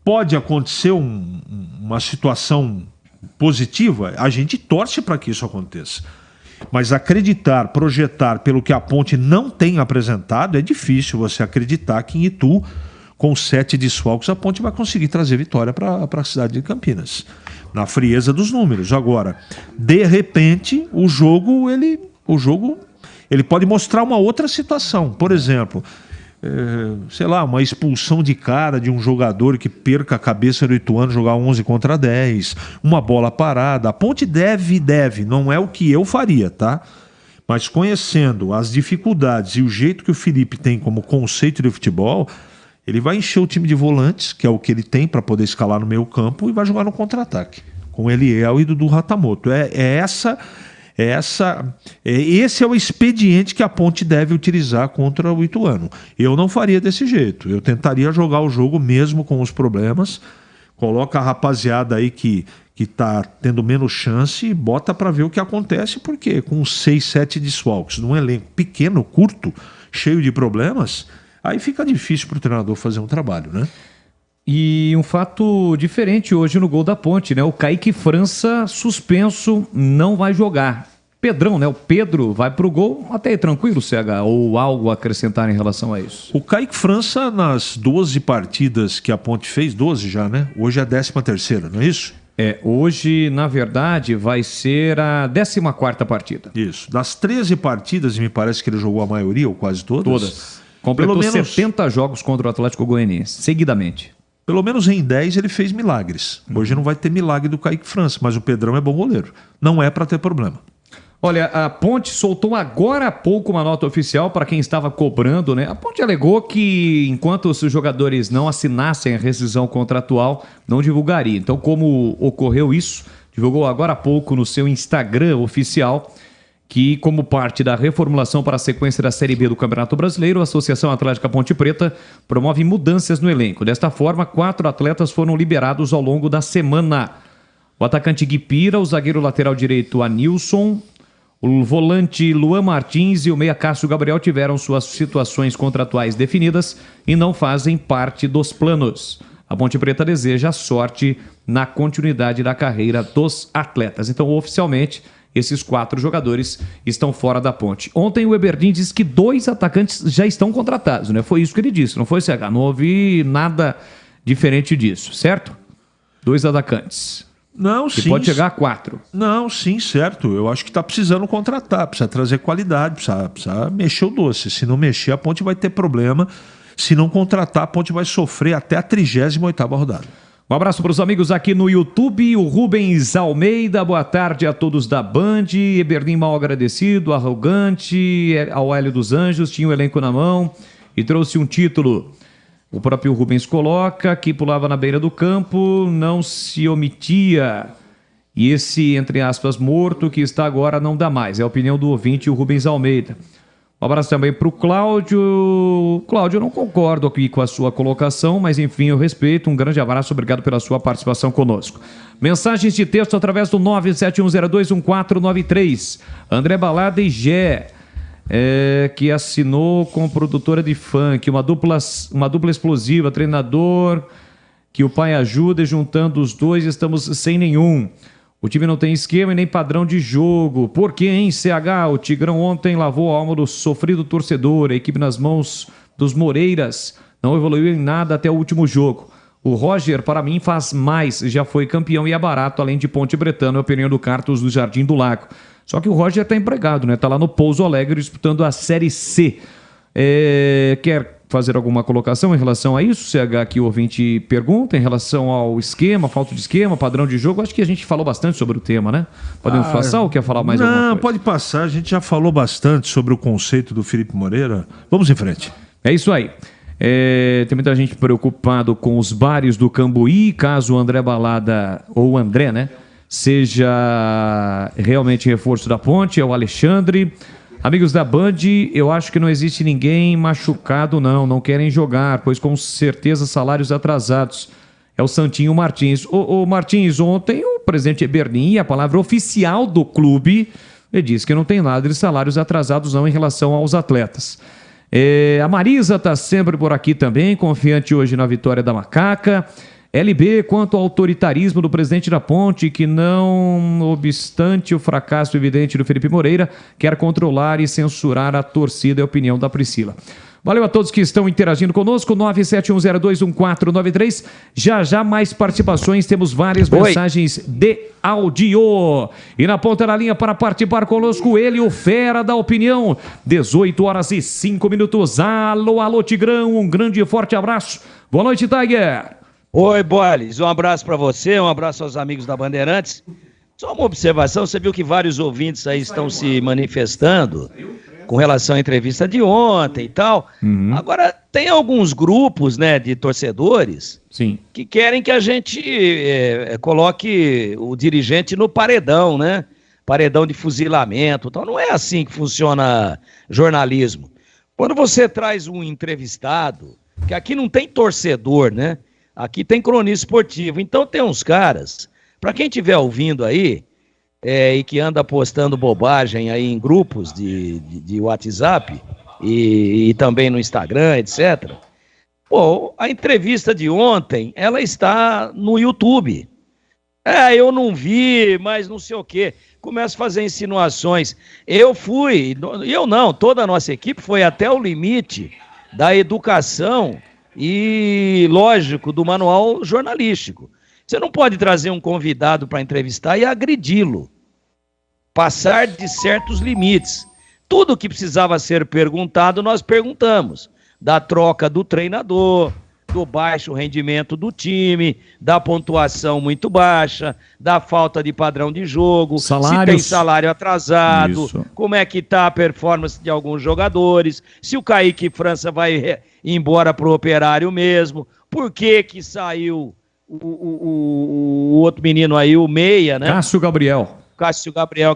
pode acontecer uma situação positiva, a gente torce para que isso aconteça. Mas acreditar, projetar pelo que a Ponte não tem apresentado, é difícil você acreditar que em Itu, com 7 desfalques, a Ponte vai conseguir trazer vitória para a cidade de Campinas. Na frieza dos números. Agora, de repente, o jogo ele pode mostrar uma outra situação. Por exemplo, sei lá, uma expulsão de cara de um jogador que perca a cabeça do Ituano, jogar 11 contra 10, uma bola parada. A Ponte deve, não é o que eu faria, tá? Mas conhecendo as dificuldades e o jeito que o Felipe tem como conceito de futebol, ele vai encher o time de volantes, que é o que ele tem para poder escalar no meio campo, e vai jogar no contra-ataque, com o Eliel e Dudu Ratamoto. Esse é o expediente que a Ponte deve utilizar contra o Ituano. Eu não faria desse jeito. Eu tentaria jogar o jogo mesmo com os problemas. Coloca a rapaziada aí que está tendo menos chance e bota para ver o que acontece, porque com 6, 7 desfalques num elenco pequeno, curto, cheio de problemas, aí fica difícil para o treinador fazer um trabalho, né? E um fato diferente hoje no gol da Ponte, né? O Kaique França, suspenso, não vai jogar. Pedrão, né? O Pedro vai pro gol, até aí tranquilo, CH? Ou algo a acrescentar em relação a isso? O Kaique França, nas 12 partidas que a Ponte fez, 12 já, né? Hoje é a 13ª, não é isso? Hoje, na verdade, vai ser a 14ª partida. Isso. Das 13 partidas, me parece que ele jogou a maioria, ou quase todas. Todas. Completou pelo menos 70 jogos contra o Atlético Goianiense, seguidamente. Pelo menos em 10 ele fez milagres. Hoje não vai ter milagre do Kaique França, mas o Pedrão é bom goleiro. Não é para ter problema. Olha, a Ponte soltou agora há pouco uma nota oficial para quem estava cobrando, né? A Ponte alegou que enquanto os jogadores não assinassem a rescisão contratual, não divulgaria. Então, como ocorreu isso, divulgou agora há pouco no seu Instagram oficial que, como parte da reformulação para a sequência da Série B do Campeonato Brasileiro, a Associação Atlética Ponte Preta promove mudanças no elenco. Desta forma, 4 atletas foram liberados ao longo da semana. O atacante Guipira, o zagueiro lateral direito Anilson, o volante Luan Martins e o meia Cássio Gabriel tiveram suas situações contratuais definidas e não fazem parte dos planos. A Ponte Preta deseja sorte na continuidade da carreira dos atletas. Então, oficialmente, esses 4 jogadores estão fora da Ponte. Ontem o Eberdim disse que 2 atacantes já estão contratados, né? Foi isso que ele disse, não foi, CH? Não ouvi nada diferente disso, certo? 2 atacantes. Não, que sim. Pode chegar a 4. Não, sim, certo. Eu acho que está precisando contratar, precisa trazer qualidade, precisa mexer o doce. Se não mexer, a Ponte vai ter problema. Se não contratar, a Ponte vai sofrer até a 38ª rodada. Um abraço para os amigos aqui no YouTube, o Rubens Almeida, boa tarde a todos da Band, Eberdim mal agradecido, arrogante, ao Hélio dos Anjos, tinha o elenco na mão e trouxe um título. O próprio Rubens coloca que pulava na beira do campo, não se omitia. E esse, entre aspas, morto que está agora não dá mais. É a opinião do ouvinte, o Rubens Almeida. Um abraço também para o Cláudio. Cláudio, eu não concordo aqui com a sua colocação, mas enfim, eu respeito. Um grande abraço, obrigado pela sua participação conosco. Mensagens de texto através do 971021493. André Balada e Gé, que assinou com produtora de funk, uma dupla explosiva, treinador que o pai ajuda e juntando os dois estamos sem nenhum. O time não tem esquema e nem padrão de jogo. Por que, hein, CH? O Tigrão ontem lavou a alma do sofrido torcedor. A equipe nas mãos dos Moreiras não evoluiu em nada até o último jogo. O Roger, para mim, faz mais. Já foi campeão e é barato, além de Ponte Bretano, é a opinião do Carlos do Jardim do Lago. Só que o Roger está empregado, né? Está lá no Pouso Alegre disputando a Série C. Quer fazer alguma colocação em relação a isso? CH, que o ouvinte pergunta, em relação ao esquema, falta de esquema, padrão de jogo. Acho que a gente falou bastante sobre o tema, né? Podemos passar ou quer falar mais alguma coisa? Não, pode passar. A gente já falou bastante sobre o conceito do Felipe Moreira. Vamos em frente. É isso aí. Tem muita gente preocupado com os bares do Cambuí, caso o André Balada, ou o André, né, seja realmente reforço da Ponte. É o Alexandre. Amigos da Band, eu acho que não existe ninguém machucado, não querem jogar, pois com certeza salários atrasados. É o Santinho Martins. O Martins, ontem o presidente Eberlin, a palavra oficial do clube, ele disse que não tem nada de salários atrasados não em relação aos atletas. A Marisa está sempre por aqui também, confiante hoje na vitória da Macaca. LB, quanto ao autoritarismo do presidente da Ponte, que não obstante o fracasso evidente do Felipe Moreira, quer controlar e censurar a torcida, é a opinião da Priscila. Valeu a todos que estão interagindo conosco, 971021493. Já mais participações, temos várias mensagens de áudio. E na ponta da linha para participar conosco, ele, o fera da opinião, 18h05. Alô, Tigrão, um grande e forte abraço. Boa noite, Tiger. Oi, Boles, um abraço para você, um abraço aos amigos da Bandeirantes. Só uma observação, você viu que vários ouvintes aí estão se manifestando com relação à entrevista de ontem e tal. Agora, tem alguns grupos, né, de torcedores que querem que a gente coloque o dirigente no paredão, né? Paredão de fuzilamento. Então, não é assim que funciona jornalismo. Quando você traz um entrevistado, que aqui não tem torcedor, né? Aqui tem cronista esportivo. Então tem uns caras, para quem estiver ouvindo aí, e que anda postando bobagem aí em grupos de WhatsApp e também no Instagram, etc. Pô, a entrevista de ontem, ela está no YouTube. Eu não vi, mas não sei o quê. Começa a fazer insinuações. Toda a nossa equipe foi até o limite da educação e, lógico, do manual jornalístico. Você não pode trazer um convidado para entrevistar e agredi-lo. Passar de certos limites. Tudo que precisava ser perguntado, nós perguntamos. Da troca do treinador, do baixo rendimento do time, da pontuação muito baixa, da falta de padrão de jogo, salários, se tem salário atrasado, como é que está a performance de alguns jogadores, se o Kaique França vai embora para o Operário mesmo, por que que saiu o outro menino aí, o Meia, né? Cássio Gabriel,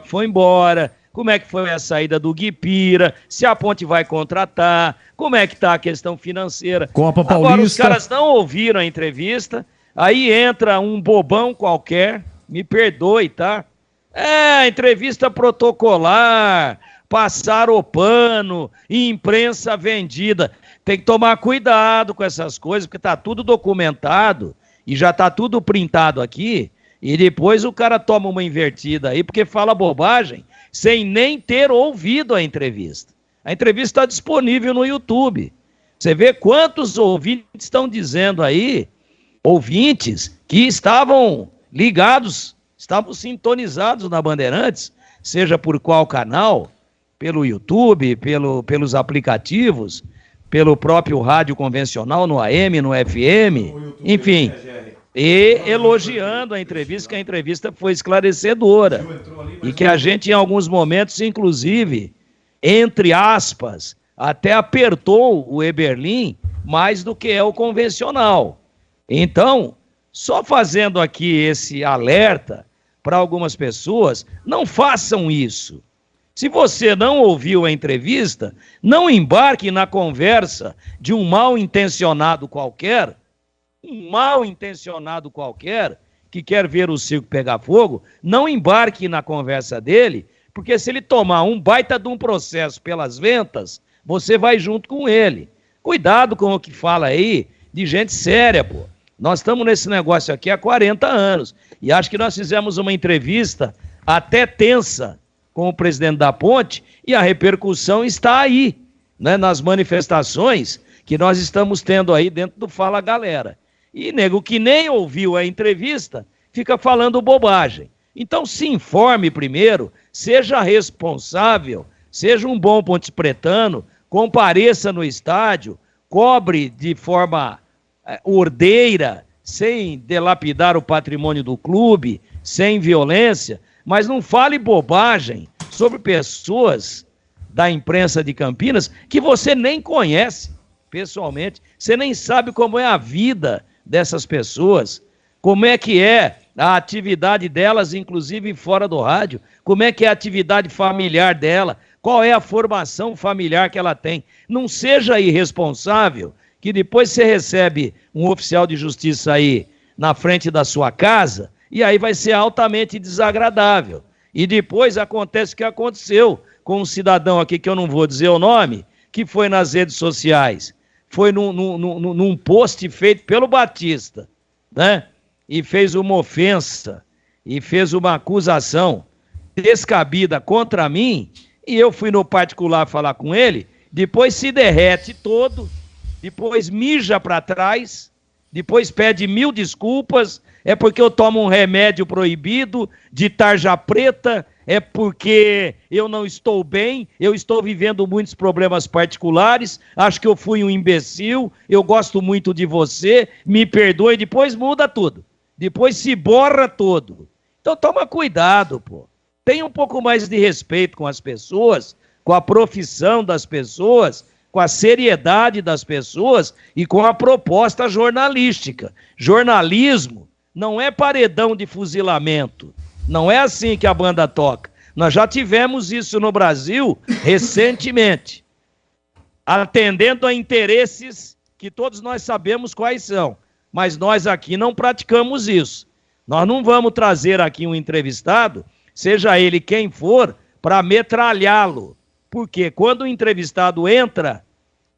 que foi embora. Como é que foi a saída do Guipira, se a Ponte vai contratar, como é que está a questão financeira. Copa Paulista. Agora, os caras não ouviram a entrevista, aí entra um bobão qualquer, me perdoe, tá? Entrevista protocolar, passaram o pano, imprensa vendida. Tem que tomar cuidado com essas coisas, porque tá tudo documentado e já tá tudo printado aqui, e depois o cara toma uma invertida aí, porque fala bobagem, sem nem ter ouvido a entrevista. A entrevista está disponível no YouTube. Você vê quantos ouvintes estão dizendo aí, ouvintes que estavam ligados, estavam sintonizados na Bandeirantes, seja por qual canal, pelo YouTube, pelos aplicativos, pelo próprio rádio convencional, no AM, no FM, enfim, e elogiando a entrevista, que a entrevista foi esclarecedora e que a gente em alguns momentos, inclusive, entre aspas, até apertou o Eberlin mais do que é o convencional. Então, só fazendo aqui esse alerta para algumas pessoas, não façam isso. Se você não ouviu a entrevista, não embarque na conversa de um mal-intencionado qualquer, que quer ver o circo pegar fogo, não embarque na conversa dele, porque se ele tomar um baita de um processo pelas ventas, você vai junto com ele. Cuidado com o que fala aí de gente séria, pô. Nós estamos nesse negócio aqui há 40 anos. E acho que nós fizemos uma entrevista até tensa com o presidente da Ponte e a repercussão está aí, né, nas manifestações que nós estamos tendo aí dentro do Fala Galera. E nego que nem ouviu a entrevista fica falando bobagem. Então se informe primeiro, seja responsável, seja um bom pontepretano, compareça no estádio, cobre de forma ordeira, sem delapidar o patrimônio do clube, sem violência, mas não fale bobagem sobre pessoas da imprensa de Campinas que você nem conhece pessoalmente, você nem sabe como é a vida dessas pessoas, como é que é a atividade delas, inclusive fora do rádio, como é que é a atividade familiar dela, qual é a formação familiar que ela tem. Não seja irresponsável, que depois você recebe um oficial de justiça aí na frente da sua casa, e aí vai ser altamente desagradável. E depois acontece o que aconteceu com um cidadão aqui, que eu não vou dizer o nome, que foi nas redes sociais, foi num post feito pelo Batista, né? E fez uma ofensa, e fez uma acusação descabida contra mim, e eu fui no particular falar com ele, depois se derrete todo, depois mija para trás, depois pede 1000 desculpas, é porque eu tomo um remédio proibido de tarja preta, é porque eu não estou bem, eu estou vivendo muitos problemas particulares, acho que eu fui um imbecil, eu gosto muito de você, me perdoe, depois muda tudo. Depois se borra todo. Então toma cuidado, pô. Tenha um pouco mais de respeito com as pessoas, com a profissão das pessoas, com a seriedade das pessoas e com a proposta jornalística. Jornalismo não é paredão de fuzilamento. Não é assim que a banda toca. Nós já tivemos isso no Brasil recentemente, atendendo a interesses que todos nós sabemos quais são. Mas nós aqui não praticamos isso. Nós não vamos trazer aqui um entrevistado, seja ele quem for, para metralhá-lo. Porque quando o entrevistado entra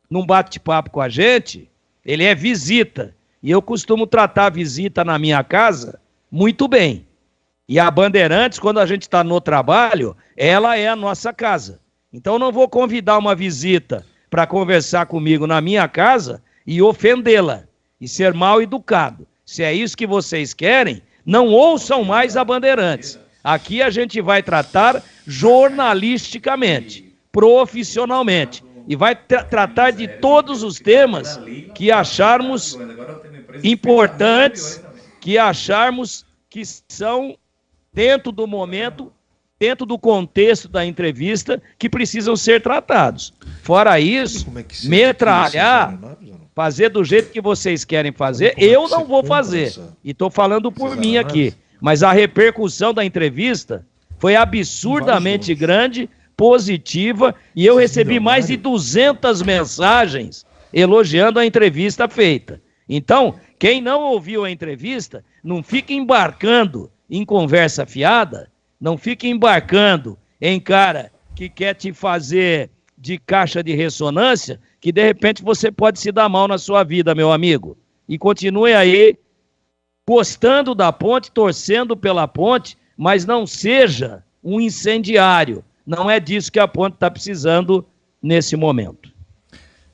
num bate-papo com a gente, ele é visita. E eu costumo tratar a visita na minha casa muito bem. E a Bandeirantes, quando a gente está no trabalho, ela é a nossa casa. Então eu não vou convidar uma visita para conversar comigo na minha casa e ofendê-la. E ser mal educado. Se é isso que vocês querem, não ouçam mais a Bandeirantes. Aqui a gente vai tratar jornalisticamente, profissionalmente. E vai tratar de todos os temas que acharmos importantes, que acharmos que são dentro do momento, dentro do contexto da entrevista, que precisam ser tratados. Fora isso, metralhar, fazer do jeito que vocês querem fazer, eu não vou fazer. E estou falando por mim aqui. Mas a repercussão da entrevista foi absurdamente grande, positiva, e eu recebi mais de 200 mensagens elogiando a entrevista feita. Então, quem não ouviu a entrevista, não fique embarcando em conversa fiada, não fique embarcando em cara que quer te fazer de caixa de ressonância, que de repente você pode se dar mal na sua vida, meu amigo. E continue aí gostando da Ponte, torcendo pela Ponte, mas não seja um incendiário. Não é disso que a Ponte está precisando nesse momento.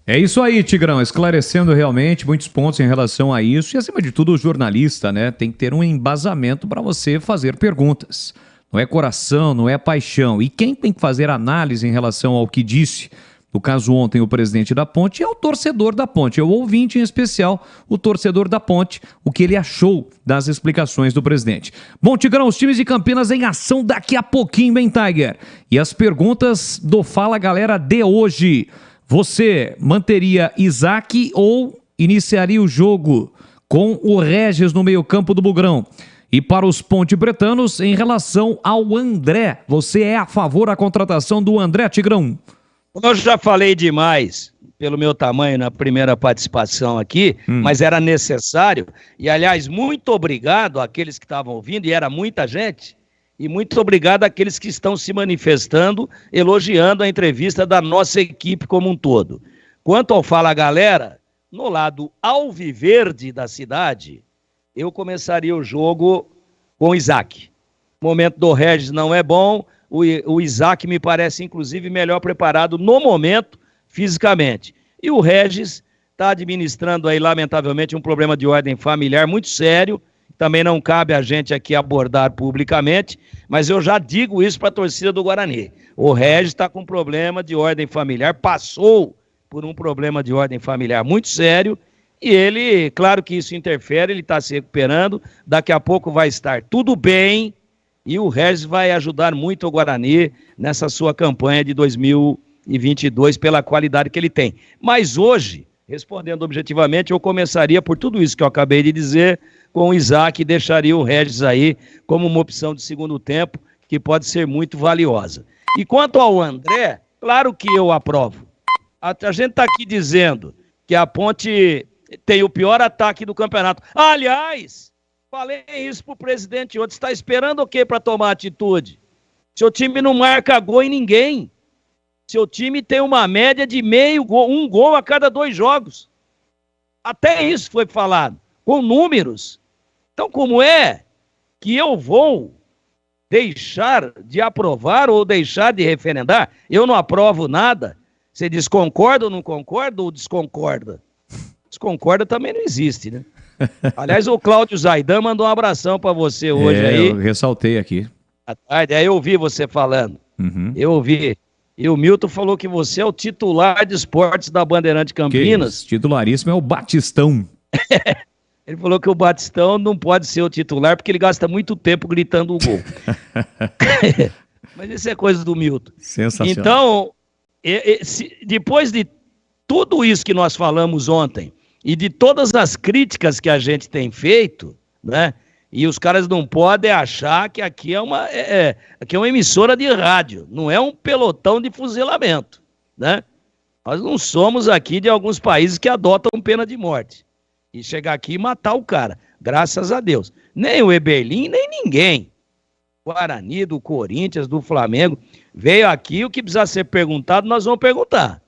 É isso aí, Tigrão, esclarecendo realmente muitos pontos em relação a isso. E acima de tudo, o jornalista, né, tem que ter um embasamento para você fazer perguntas. Não é coração, não é paixão. E quem tem que fazer análise em relação ao que disse, no caso ontem, o presidente da Ponte, é o torcedor da Ponte, é o ouvinte em especial, o torcedor da Ponte, o que ele achou das explicações do presidente. Bom, Tigrão, os times de Campinas em ação daqui a pouquinho, hein, Tiger? E as perguntas do Fala Galera de hoje. Você manteria Isaac ou iniciaria o jogo com o Regis no meio-campo do Bugrão? E para os ponte-pretanos, em relação ao André, você é a favor da contratação do André, Tigrão? Eu já falei demais pelo meu tamanho na primeira participação aqui, mas era necessário. E, aliás, muito obrigado àqueles que estavam ouvindo, e era muita gente, e muito obrigado àqueles que estão se manifestando, elogiando a entrevista da nossa equipe como um todo. Quanto ao Fala Galera, no lado alviverde da cidade, eu começaria o jogo com o Isaac. O momento do Regis não é bom, o Isaac me parece, inclusive, melhor preparado no momento, fisicamente. E o Regis está administrando aí, lamentavelmente, um problema de ordem familiar muito sério, também não cabe a gente aqui abordar publicamente, mas eu já digo isso para a torcida do Guarani. O Regis está com um problema de ordem familiar, passou por um problema de ordem familiar muito sério, e ele, claro que isso interfere, ele está se recuperando, daqui a pouco vai estar tudo bem, e o Regis vai ajudar muito o Guarani nessa sua campanha de 2022 pela qualidade que ele tem. Mas hoje, respondendo objetivamente, eu começaria por tudo isso que eu acabei de dizer, com o Isaac, e deixaria o Regis aí como uma opção de segundo tempo, que pode ser muito valiosa. E quanto ao André, claro que eu aprovo. A gente está aqui dizendo que a Ponte tem o pior ataque do campeonato. Aliás, falei isso pro presidente ontem, está esperando o quê para tomar atitude? Seu time não marca gol em ninguém. Seu time tem uma média de meio gol, 1 gol a cada 2 jogos. Até isso foi falado, com números. Então, como é que eu vou deixar de aprovar ou deixar de referendar? Eu não aprovo nada. Você diz concorda ou não concorda ou desconcorda? Desconcorda também não existe, né? Aliás, o Cláudio Zaidan mandou um abração para você hoje aí. Eu ressaltei aqui. À tarde, aí eu ouvi você falando. Eu ouvi. E o Milton falou que você é o titular de esportes da Bandeirante Campinas. Titularíssimo é o Batistão. Ele falou que o Batistão não pode ser o titular porque ele gasta muito tempo gritando o gol. Mas isso é coisa do Milton. Sensacional. Então, depois de tudo isso que nós falamos ontem e de todas as críticas que a gente tem feito, né? E os caras não podem achar que aqui aqui é uma emissora de rádio, não é um pelotão de fuzilamento, né? Nós não somos aqui de alguns países que adotam pena de morte. E chegar aqui e matar o cara, graças a Deus. Nem o Eberlin, nem ninguém. Guarani, do Corinthians, do Flamengo, veio aqui, o que precisa ser perguntado, nós vamos perguntar.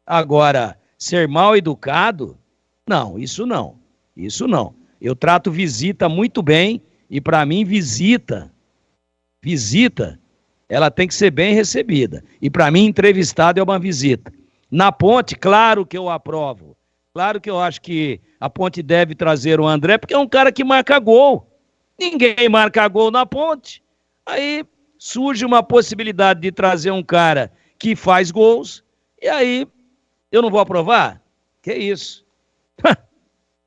Agora, ser mal educado, não, isso não. Isso não. Eu trato visita muito bem e, para mim, visita, ela tem que ser bem recebida. E, para mim, entrevistado é uma visita. Na Ponte, claro que eu aprovo. Claro que eu acho que a Ponte deve trazer o André, porque é um cara que marca gol. Ninguém marca gol na Ponte. Aí surge uma possibilidade de trazer um cara que faz gols, e aí eu não vou aprovar? Que isso?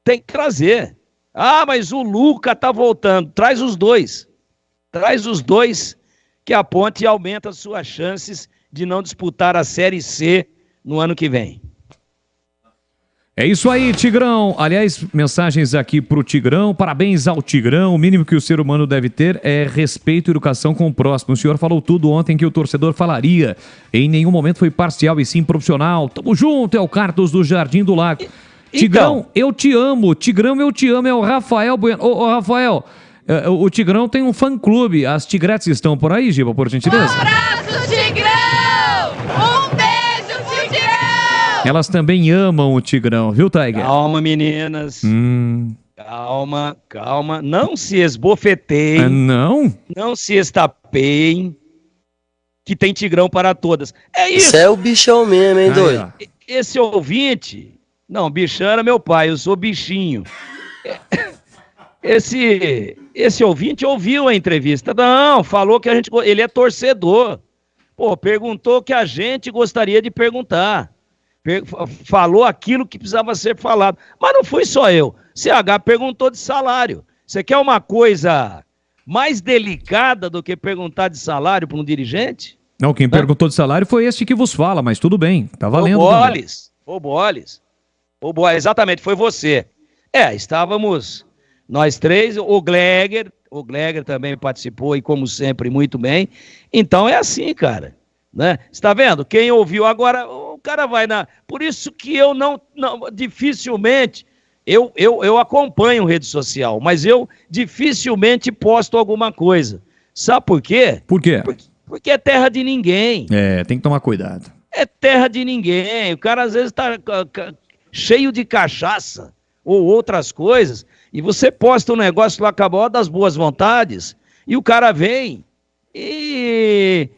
Tem que trazer. Ah, mas o Luca tá voltando. Traz os dois. Traz os dois, que a Ponte aumenta as suas chances de não disputar a Série C no ano que vem. É isso aí, Tigrão. Aliás, mensagens aqui pro Tigrão. Parabéns ao Tigrão. O mínimo que o ser humano deve ter é respeito e educação com o próximo. O senhor falou tudo ontem que o torcedor falaria. Em nenhum momento foi parcial e sim profissional. Tamo junto, é o Carlos do Jardim do Lago. Tigrão, então, eu te amo. Tigrão, eu te amo. É o Rafael Bueno. Ô, Rafael, o Tigrão tem um fã-clube. As tigretes estão por aí, Giba, por gentileza? Um abraço, Tigrão! Um beijo, Tigrão! Elas também amam o Tigrão, viu, Tiger? Calma, meninas. Calma. Não se esbofeteiem. Não? Não se estapeiem. Que tem Tigrão para todas. É isso. Você é o bichão mesmo, hein, doido? Esse ouvinte... Não, bichão era meu pai, eu sou bichinho. Esse ouvinte ouviu a entrevista. Não, falou que ele é torcedor. Pô, perguntou que a gente gostaria de perguntar. Falou aquilo que precisava ser falado. Mas não fui só eu. CH perguntou de salário. Você quer uma coisa mais delicada do que perguntar de salário para um dirigente? Não, quem perguntou de salário foi este que vos fala, mas tudo bem, tá valendo. Ô Boles. Exatamente, foi você. Estávamos nós três, o Gleger também participou e, como sempre, muito bem. Então é assim, cara, né? Você tá vendo? Quem ouviu agora, o cara vai na... Por isso que eu não dificilmente, eu acompanho rede social, mas eu dificilmente posto alguma coisa. Sabe por quê? Por quê? Porque é terra de ninguém. Tem que tomar cuidado. É terra de ninguém. O cara, às vezes, tá cheio de cachaça ou outras coisas, e você posta um negócio lá, acabou das boas vontades, e o cara vem e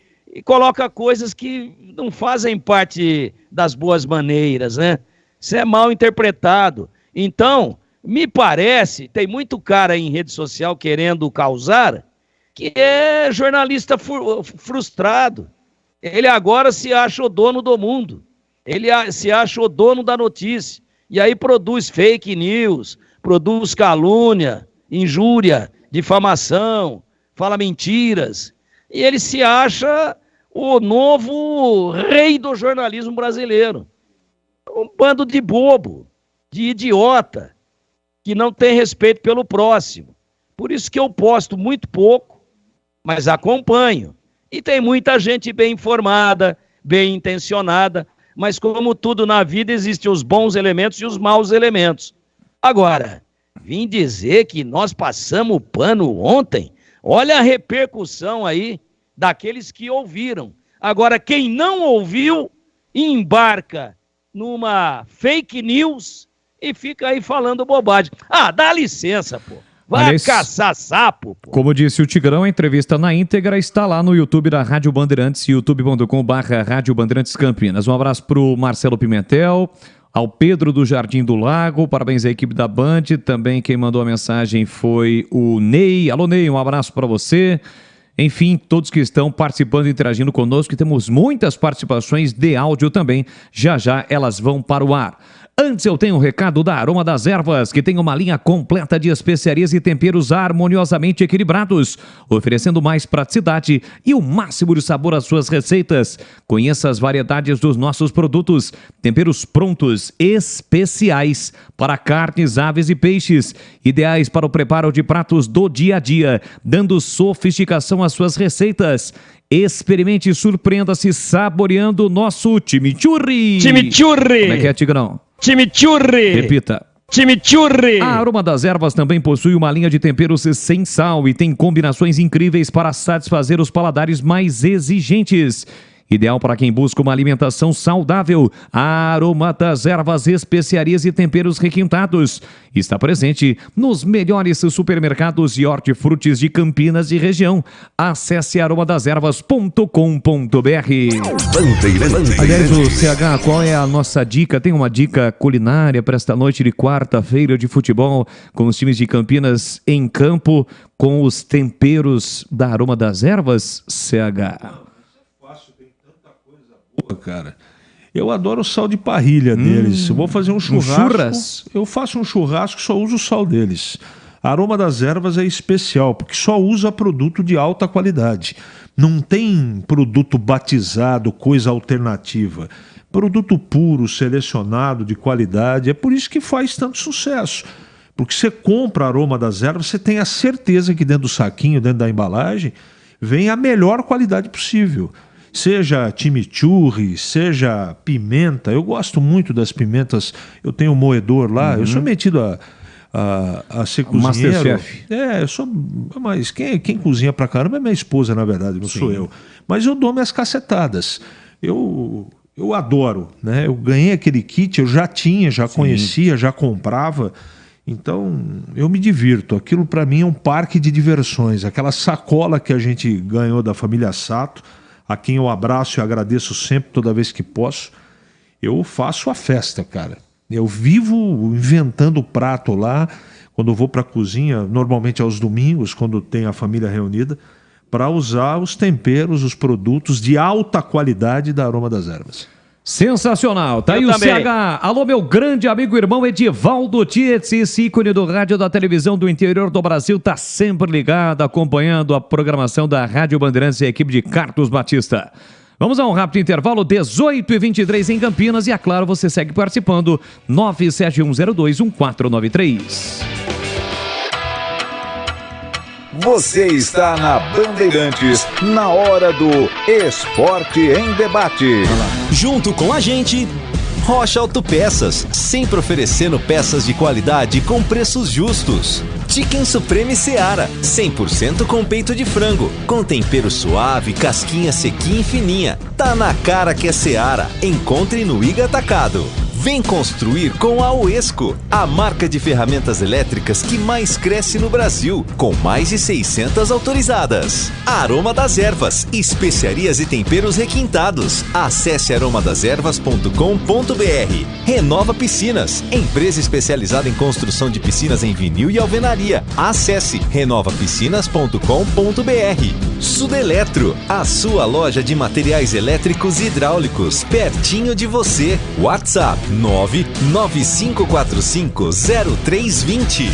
coloca coisas que não fazem parte das boas maneiras, né? Isso é mal interpretado. Então, me parece, tem muito cara em rede social querendo causar, que é jornalista frustrado. Ele agora se acha o dono do mundo. Ele se acha o dono da notícia. E aí produz fake news, produz calúnia, injúria, difamação, fala mentiras. E ele se acha o novo rei do jornalismo brasileiro. Um bando de bobo, de idiota, que não tem respeito pelo próximo. Por isso que eu posto muito pouco, mas acompanho. E tem muita gente bem informada, bem intencionada, mas como tudo na vida, existem os bons elementos e os maus elementos. Agora, vim dizer que nós passamos o pano ontem, olha a repercussão aí daqueles que ouviram. Agora, quem não ouviu, embarca numa fake news e fica aí falando bobagem. Ah, dá licença, pô. Vai Aliás, caçar sapo, pô. Como disse o Tigrão, a entrevista na íntegra está lá no YouTube da Rádio Bandeirantes, youtube.com/Rádio Bandeirantes Campinas. Um abraço pro Marcelo Pimentel, ao Pedro do Jardim do Lago, parabéns à equipe da Band. Também quem mandou a mensagem foi o Ney. Alô, Ney, um abraço para você. Enfim, todos que estão participando e interagindo conosco, e temos muitas participações de áudio também. Já já elas vão para o ar. Antes eu tenho um recado da Aroma das Ervas, que tem uma linha completa de especiarias e temperos harmoniosamente equilibrados, oferecendo mais praticidade e o máximo de sabor às suas receitas. Conheça as variedades dos nossos produtos, temperos prontos, especiais para carnes, aves e peixes, ideais para o preparo de pratos do dia a dia, dando sofisticação às suas receitas. Experimente e surpreenda-se saboreando o nosso chimichurri. Chimichurri! Como é que é, Tigrão? Chimichurri! Repita. Chimichurri! A Aroma das Ervas também possui uma linha de temperos sem sal e tem combinações incríveis para satisfazer os paladares mais exigentes. Ideal para quem busca uma alimentação saudável. A Aroma das Ervas, especiarias e temperos requintados. Está presente nos melhores supermercados e hortifrutis de Campinas e região. Acesse aromadeservas.com.br. Aliás, o CH, qual é a nossa dica? Tem uma dica culinária para esta noite de quarta-feira de futebol com os times de Campinas em campo com os temperos da Aroma das Ervas, CH? Cara, eu adoro o sal de parrilha deles. Eu vou fazer um churrasco. Eu faço um churrasco, só uso o sal deles. A Aroma das Ervas é especial, porque só usa produto de alta qualidade. Não tem produto batizado, coisa alternativa. Produto puro, selecionado, de qualidade. É por isso que faz tanto sucesso. Porque você compra a Aroma das Ervas, você tem a certeza que dentro do saquinho, dentro da embalagem, vem a melhor qualidade possível. Seja chimichurri, seja pimenta. Eu gosto muito das pimentas. Eu tenho um moedor lá. Eu sou metido a ser cozinheiro. Masterchef. Eu sou. Mas quem cozinha pra caramba é minha esposa, na verdade, não sou eu. Mas eu dou minhas cacetadas. Eu adoro, né? Eu ganhei aquele kit, eu já tinha, já conhecia, já comprava. Então, eu me divirto. Aquilo para mim é um parque de diversões. Aquela sacola que a gente ganhou da família Sato, a quem eu abraço e agradeço sempre, toda vez que posso, eu faço a festa, cara. Eu vivo inventando prato lá, quando eu vou para a cozinha, normalmente aos domingos, quando tem a família reunida, para usar os temperos, os produtos de alta qualidade da Aroma das Ervas. Sensacional, tá aí o CH. Alô, meu grande amigo e irmão Edivaldo Tietz, esse ícone do rádio da televisão do interior do Brasil, tá sempre ligado, acompanhando a programação da Rádio Bandeirantes e a equipe de Carlos Batista. Vamos a um rápido intervalo, 18h23 em Campinas, e é claro, você segue participando, 971021493. Você está na Bandeirantes, na hora do Esporte em Debate. Junto com a gente, Rocha Autopeças, sempre oferecendo peças de qualidade com preços justos. Chicken Supreme Seara, 100% com peito de frango, com tempero suave, casquinha sequinha e fininha. Tá na cara que é Seara. Encontre no Iga Atacado. Vem construir com a Uesco, a marca de ferramentas elétricas que mais cresce no Brasil, com mais de 600 autorizadas. Aroma das Ervas, especiarias e temperos requintados. Acesse aromadeservas.com.br. Renova Piscinas, empresa especializada em construção de piscinas em vinil e alvenaria. Acesse renovapiscinas.com.br. Sudeletro, a sua loja de materiais elétricos e hidráulicos, pertinho de você. WhatsApp 995450320.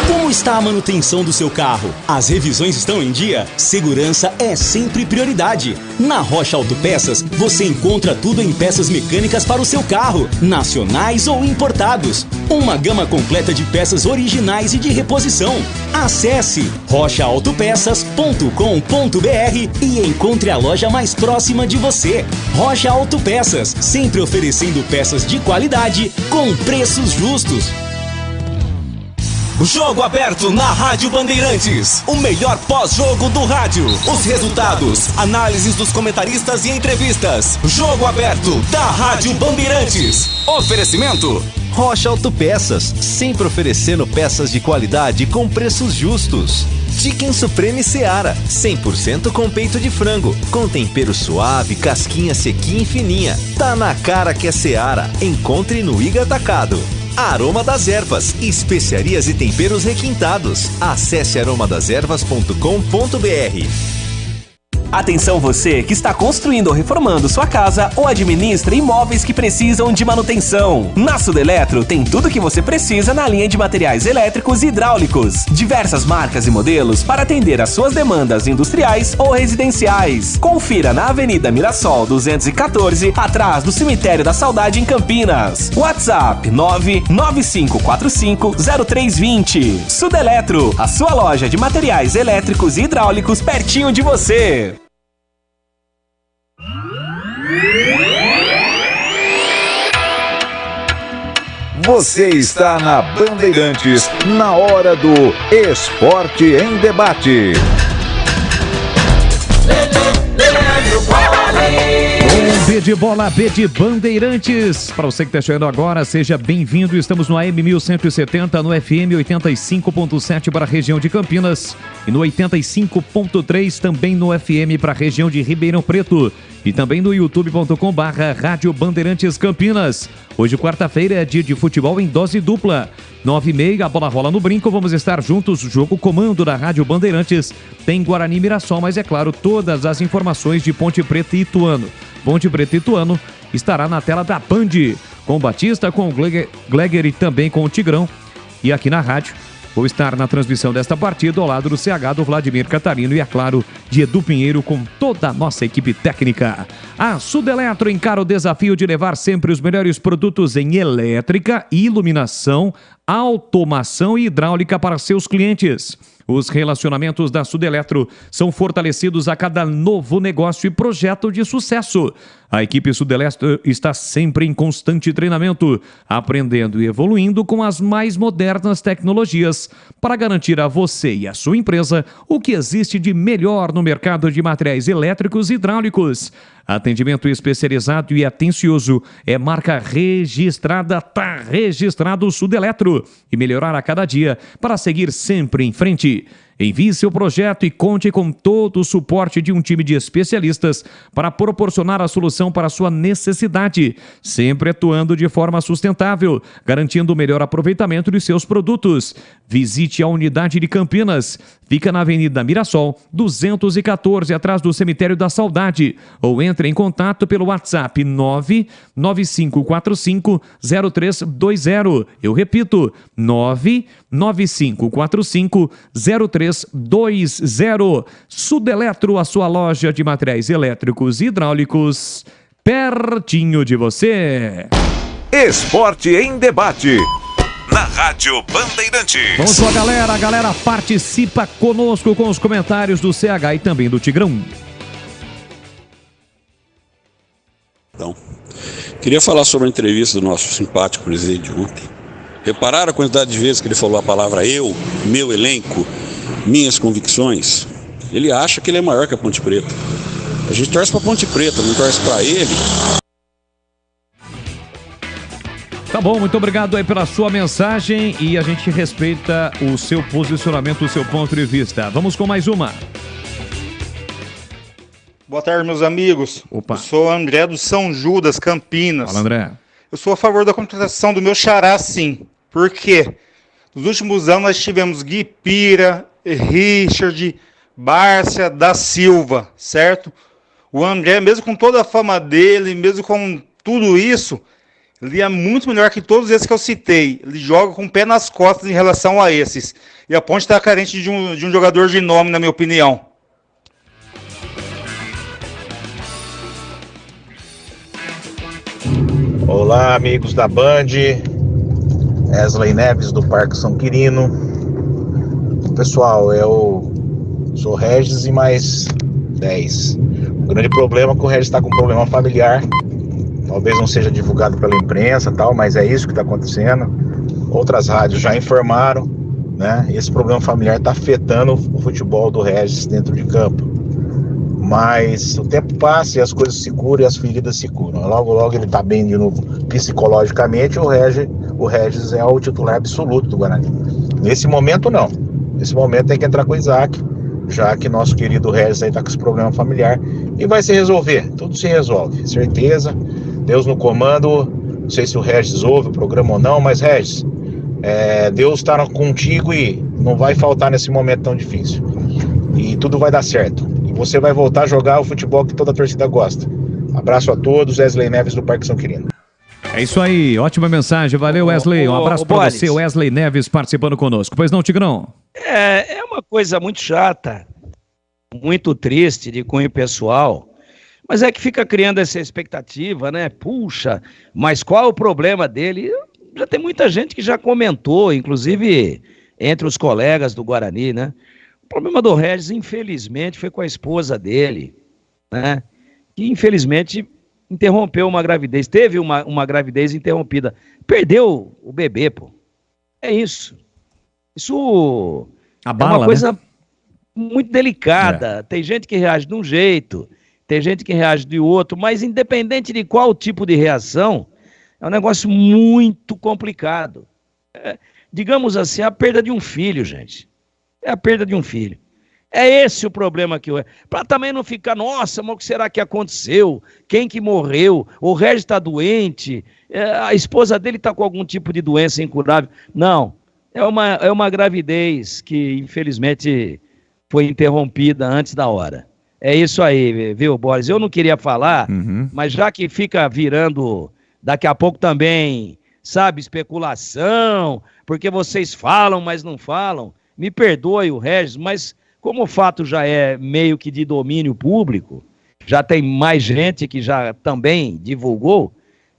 Como está a manutenção do seu carro? As revisões estão em dia? Segurança é sempre prioridade. Na Rocha Autopeças, você encontra tudo em peças mecânicas para o seu carro, nacionais ou importados. Uma gama completa de peças originais e de reposição. Acesse rochaautopeças.com.br e encontre a loja mais próxima de você. Rocha Autopeças, sempre oferecendo peças de qualidade com preços justos. Jogo aberto na Rádio Bandeirantes. O melhor pós-jogo do rádio. Os resultados, análises dos comentaristas e entrevistas. Jogo aberto da Rádio Bandeirantes. Oferecimento Rocha Autopeças, sempre oferecendo peças de qualidade com preços justos. Chicken Supreme Seara, 100% com peito de frango, com tempero suave, casquinha sequinha e fininha. Tá na cara que é Seara. Encontre no Iga Atacado. Aroma das Ervas, especiarias e temperos requintados. Acesse aromadeservas.com.br. Atenção você que está construindo ou reformando sua casa ou administra imóveis que precisam de manutenção. Na Sudeletro tem tudo que você precisa na linha de materiais elétricos e hidráulicos. Diversas marcas e modelos para atender às suas demandas industriais ou residenciais. Confira na Avenida Mirassol 214, atrás do Cemitério da Saudade em Campinas. WhatsApp 995450320. Sudeletro, a sua loja de materiais elétricos e hidráulicos pertinho de você. Você está na Bandeirantes, na hora do Esporte em Debate. B de bola, B de Bandeirantes. Para você que está chegando agora, seja bem-vindo. Estamos no AM 1170, no FM 85.7 para a região de Campinas e no 85.3 também no FM para a região de Ribeirão Preto e também no youtube.com/Rádio Bandeirantes Campinas. Hoje, quarta-feira, é dia de futebol em dose dupla. 9h30, a bola rola no brinco, vamos estar juntos. Jogo comando da Rádio Bandeirantes. Tem Guarani e Mirassol, mas é claro, todas as informações de Ponte Preta e Ituano. Ponte Preta e Ituano estará na tela da Band, com o Batista, com o Gleger e também com o Tigrão. E aqui na rádio, vou estar na transmissão desta partida ao lado do CH, do Vladimir Catarino e, é claro, de Edu Pinheiro com toda a nossa equipe técnica. A Sudeletro encara o desafio de levar sempre os melhores produtos em elétrica, iluminação, automação e hidráulica para seus clientes. Os relacionamentos da Sudeletro são fortalecidos a cada novo negócio e projeto de sucesso. A equipe Sudeletro está sempre em constante treinamento, aprendendo e evoluindo com as mais modernas tecnologias para garantir a você e a sua empresa o que existe de melhor no mercado de materiais elétricos e hidráulicos. Atendimento especializado e atencioso é marca registrada, tá registrado Sudeletro. E melhorar a cada dia para seguir sempre em frente. Envie seu projeto e conte com todo o suporte de um time de especialistas para proporcionar a solução para a sua necessidade, sempre atuando de forma sustentável, garantindo o melhor aproveitamento de seus produtos. Visite a unidade de Campinas, fica na Avenida Mirassol, 214, atrás do Cemitério da Saudade, ou entre em contato pelo WhatsApp 995450320. Eu repito, 995450320. Sudeletro, a sua loja de materiais elétricos e hidráulicos, pertinho de você. Esporte em Debate, na Rádio Bandeirantes. Vamos lá, galera. A galera participa conosco com os comentários do CH e também do Tigrão. Então, queria falar sobre a entrevista do nosso simpático presidente ontem. Repararam a quantidade de vezes que ele falou a palavra eu, meu elenco, minhas convicções? Ele acha que ele é maior que a Ponte Preta. A gente torce pra Ponte Preta, não torce pra ele. Tá bom, muito obrigado aí pela sua mensagem e a gente respeita o seu posicionamento, o seu ponto de vista. Vamos com mais uma. Boa tarde, meus amigos. Opa. Eu sou o André do São Judas, Campinas. Fala, André. Eu sou a favor da contratação do meu xará, sim. Por quê? Nos últimos anos nós tivemos Gui Pira, Richard, Bárcia, da Silva, certo? O André, mesmo com toda a fama dele, mesmo com tudo isso, ele é muito melhor que todos esses que eu citei. Ele joga com o pé nas costas em relação a esses. E a Ponte está carente de um jogador de nome, na minha opinião. Olá, amigos da Band. Wesley Neves do Parque São Quirino. Pessoal, eu sou Regis e mais 10. O grande problema é que o Regis está com um problema familiar. Talvez não seja divulgado pela imprensa e tal, mas é isso que está acontecendo. Outras rádios já informaram, né? Esse problema familiar está afetando o futebol do Regis dentro de campo. Mas o tempo passa e as coisas se curam e as feridas se curam. Logo, logo ele está bem de novo psicologicamente. O Regis é o titular absoluto do Guarani. Nesse momento, não. Nesse momento tem que entrar com o Isaac, já que nosso querido Regis aí está com esse problema familiar. E vai se resolver, tudo se resolve, certeza. Deus no comando. Não sei se o Regis ouve o programa ou não, mas Regis, Deus está contigo e não vai faltar nesse momento tão difícil. E tudo vai dar certo. E você vai voltar a jogar o futebol que toda a torcida gosta. Abraço a todos, Wesley Neves do Parque São Quirino. É isso aí, ótima mensagem, valeu Wesley, um abraço para você, Wesley Neves participando conosco. Pois não, Tigrão? É uma coisa muito chata, muito triste de cunho pessoal, mas é que fica criando essa expectativa, né? Puxa, mas qual é o problema dele? Já tem muita gente que já comentou, inclusive entre os colegas do Guarani, né? O problema do Regis, infelizmente, foi com a esposa dele, né? Que infelizmente interrompeu uma gravidez, teve uma gravidez interrompida, perdeu o bebê, pô. É isso. Isso abala, é uma coisa, né? Muito delicada. Tem gente que reage de um jeito, tem gente que reage de outro, mas independente de qual tipo de reação, é um negócio muito complicado. Digamos assim, a perda de um filho, gente. É a perda de um filho. É esse o problema que eu... Para também não ficar, nossa, mas o que será que aconteceu? Quem que morreu? O Regis está doente? A esposa dele está com algum tipo de doença incurável? Não. É uma gravidez que, infelizmente, foi interrompida antes da hora. É isso aí, viu, Boris? Eu não queria falar, mas já que fica virando, daqui a pouco também, sabe, especulação, porque vocês falam, mas não falam. Me perdoe o Regis, mas como o fato já é meio que de domínio público, já tem mais gente que já também divulgou,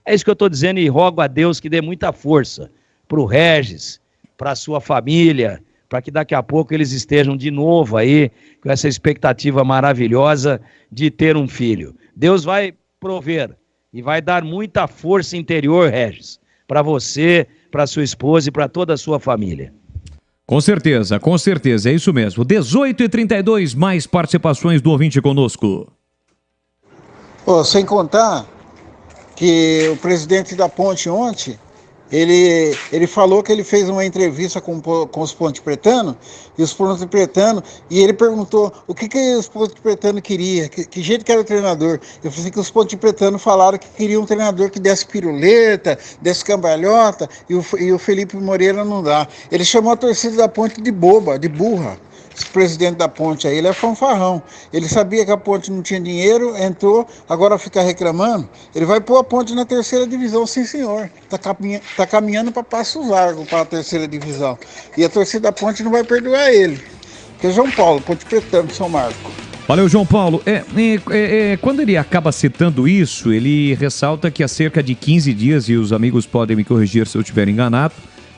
é isso que eu estou dizendo e rogo a Deus que dê muita força para o Regis, para a sua família, para que daqui a pouco eles estejam de novo aí com essa expectativa maravilhosa de ter um filho. Deus vai prover e vai dar muita força interior, Regis, para você, para sua esposa e para toda a sua família. Com certeza, é isso mesmo. 18h32, mais participações do ouvinte conosco. Sem contar que o presidente da Ponte ontem, ele falou que ele fez uma entrevista com os pontepretanos, e os pontepretanos, e ele perguntou o que os pontepretanos queriam, que jeito que era o treinador. Eu falei assim, que os pontepretanos falaram que queriam um treinador que desse piruleta, desse cambalhota, e o Felipe Moreira não dá. Ele chamou a torcida da Ponte de boba, de burra. Esse presidente da Ponte aí, ele é fanfarrão. Ele sabia que a Ponte não tinha dinheiro, entrou, agora fica reclamando. Ele vai pôr a Ponte na terceira divisão, sim senhor. Tá caminhando para Passos Largos para a terceira divisão. E a torcida da Ponte não vai perdoar ele. Porque é João Paulo, Ponte Pretano, São Marco. Valeu, João Paulo. Quando ele acaba citando isso, ele ressalta que há cerca de 15 dias, e os amigos podem me corrigir se eu estiver enganado,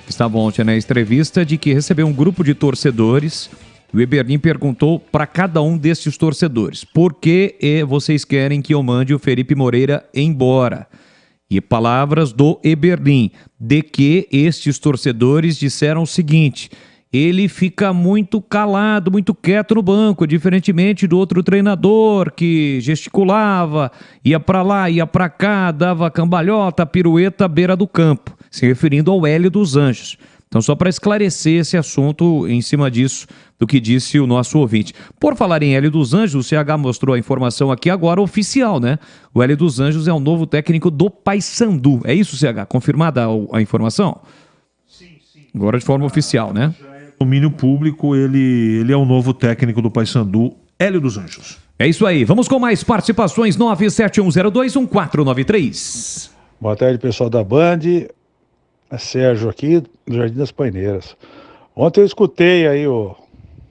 estavam ontem na entrevista, de que recebeu um grupo de torcedores. O Eberlin perguntou para cada um desses torcedores: por que vocês querem que eu mande o Felipe Moreira embora? E palavras do Eberlin, de que estes torcedores disseram o seguinte: ele fica muito calado, muito quieto no banco, diferentemente do outro treinador que gesticulava, ia para lá, ia para cá, dava cambalhota, pirueta à beira do campo. se referindo ao Hélio dos Anjos. Então, só para esclarecer esse assunto em cima disso, do que disse o nosso ouvinte. Por falar em Hélio dos Anjos, o CH mostrou a informação aqui agora oficial, né? O Hélio dos Anjos é o novo técnico do Paysandu. É isso, CH? Confirmada a informação? Sim. Agora de forma oficial, né? Domínio público, ele é o novo técnico do Paysandu, Hélio dos Anjos. É isso aí. Vamos com mais participações. 971021493. Boa tarde, pessoal da Band. É Sérgio aqui, do Jardim das Paineiras. Ontem eu escutei aí o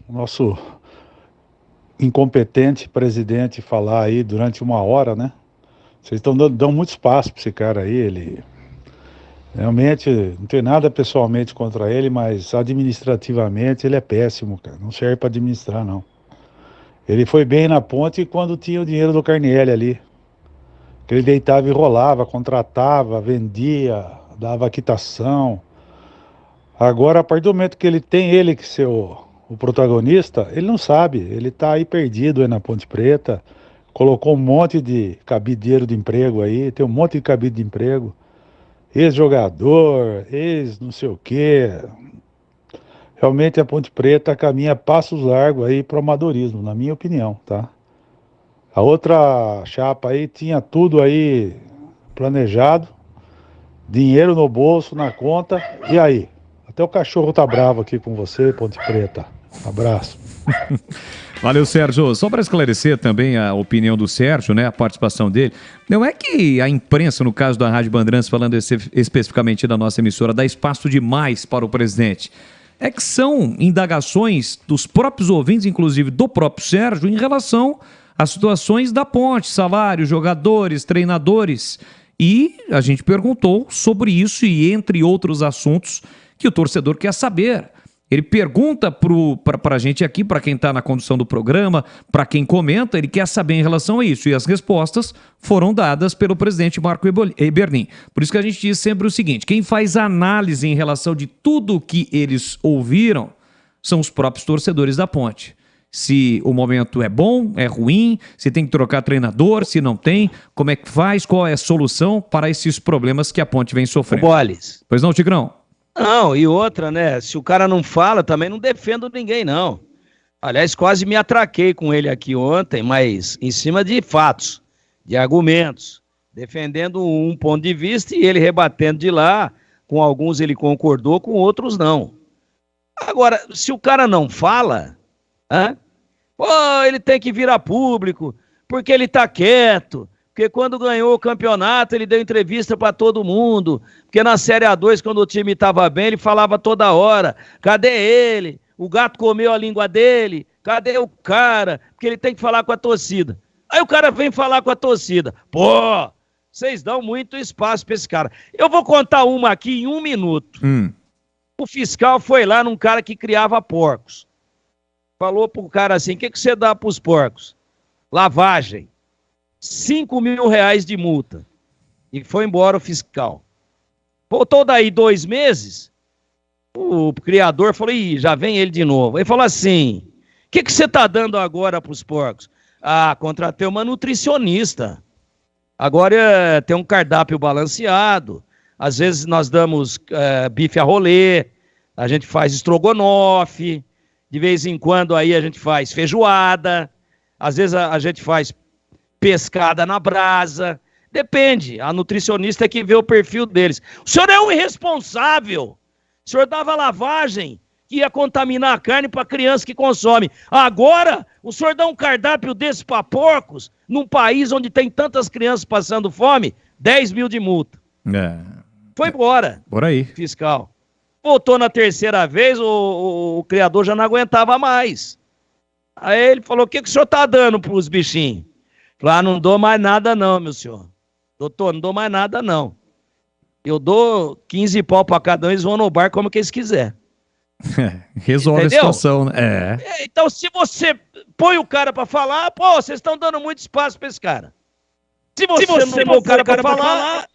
nosso incompetente presidente falar aí durante 1 hora, né? Vocês estão dando muito espaço para esse cara aí, ele... Realmente, não tem nada pessoalmente contra ele, mas administrativamente ele é péssimo, cara. Não serve para administrar, não. Ele foi bem na Ponte quando tinha o dinheiro do Carnielli ali. Que ele deitava e rolava, contratava, vendia, dava quitação. Agora, a partir do momento que ele tem ele que ser o protagonista, ele não sabe. Ele tá aí perdido aí na Ponte Preta. Colocou um monte de cabideiro de emprego aí, tem um monte de cabide de emprego. Ex-jogador, não sei o quê. Realmente a Ponte Preta caminha passos largos aí para o amadorismo, na minha opinião, tá? A outra chapa aí tinha tudo aí planejado, dinheiro no bolso, na conta, e aí? Até o cachorro tá bravo aqui com você, Ponte Preta. Abraço. Valeu, Sérgio. Só para esclarecer também a opinião do Sérgio, né, a participação dele, não é que a imprensa, no caso da Rádio Bandeirantes, falando especificamente da nossa emissora, dá espaço demais para o presidente. É que são indagações dos próprios ouvintes, inclusive do próprio Sérgio, em relação às situações da Ponte, salários, jogadores, treinadores. E a gente perguntou sobre isso e entre outros assuntos que o torcedor quer saber. Ele pergunta para a gente aqui, para quem está na condução do programa, para quem comenta, ele quer saber em relação a isso. E as respostas foram dadas pelo presidente Marco Ebernin. Por isso que a gente diz sempre o seguinte, quem faz análise em relação de tudo que eles ouviram são os próprios torcedores da Ponte. Se o momento é bom, é ruim, se tem que trocar treinador, se não tem, como é que faz, qual é a solução para esses problemas que a Ponte vem sofrendo. Boles. Pois não, Tigrão? Não, e outra, né? Se o cara não fala, também não defendo ninguém, não. Aliás, quase me atraquei com ele aqui ontem, mas em cima de fatos, de argumentos, defendendo um ponto de vista e ele rebatendo de lá. Com alguns ele concordou, com outros não. Agora, se o cara não fala, ele tem que virar público, porque ele tá quieto. Porque quando ganhou o campeonato, ele deu entrevista para todo mundo. Porque na Série A2, quando o time estava bem, ele falava toda hora. Cadê ele? O gato comeu a língua dele. Cadê o cara? Porque ele tem que falar com a torcida. Aí o cara vem falar com a torcida. Pô, vocês dão muito espaço para esse cara. Eu vou contar uma aqui em 1 minuto. O fiscal foi lá num cara que criava porcos. Falou pro cara assim, o que você dá pros porcos? Lavagem. 5 mil reais de multa. E foi embora o fiscal. Voltou daí 2 meses, o criador falou, já vem ele de novo. Ele falou assim, o que você tá dando agora pros porcos? Contratei uma nutricionista. Agora tem um cardápio balanceado. Às vezes nós damos bife a rolê, a gente faz estrogonofe, de vez em quando aí a gente faz feijoada, às vezes a gente faz pescada na brasa, depende, a nutricionista é que vê o perfil deles. O senhor é um irresponsável, o senhor dava lavagem que ia contaminar a carne para criança que consome. Agora, o senhor dá um cardápio desse para porcos, num país onde tem tantas crianças passando fome, 10 mil de multa. Foi embora. Por aí. Fiscal. Voltou na 3ª vez, o criador já não aguentava mais. Aí ele falou, o que o senhor tá dando pros bichinhos? Falei, não dou mais nada não, meu senhor. Doutor, não dou mais nada não. Eu dou 15 pau pra cada um, eles vão no bar como que eles quiserem. Resolve a situação, né? Então, se você põe o cara pra falar, vocês estão dando muito espaço pra esse cara. Se você não põe o cara pra falar,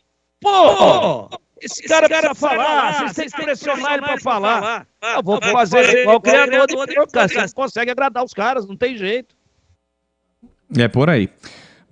esse cara precisa falar, vocês têm que pressionar ele pra falar. Eu vou fazer igual o criador de porco, cara. Você consegue agradar os caras, não tem jeito. É por aí.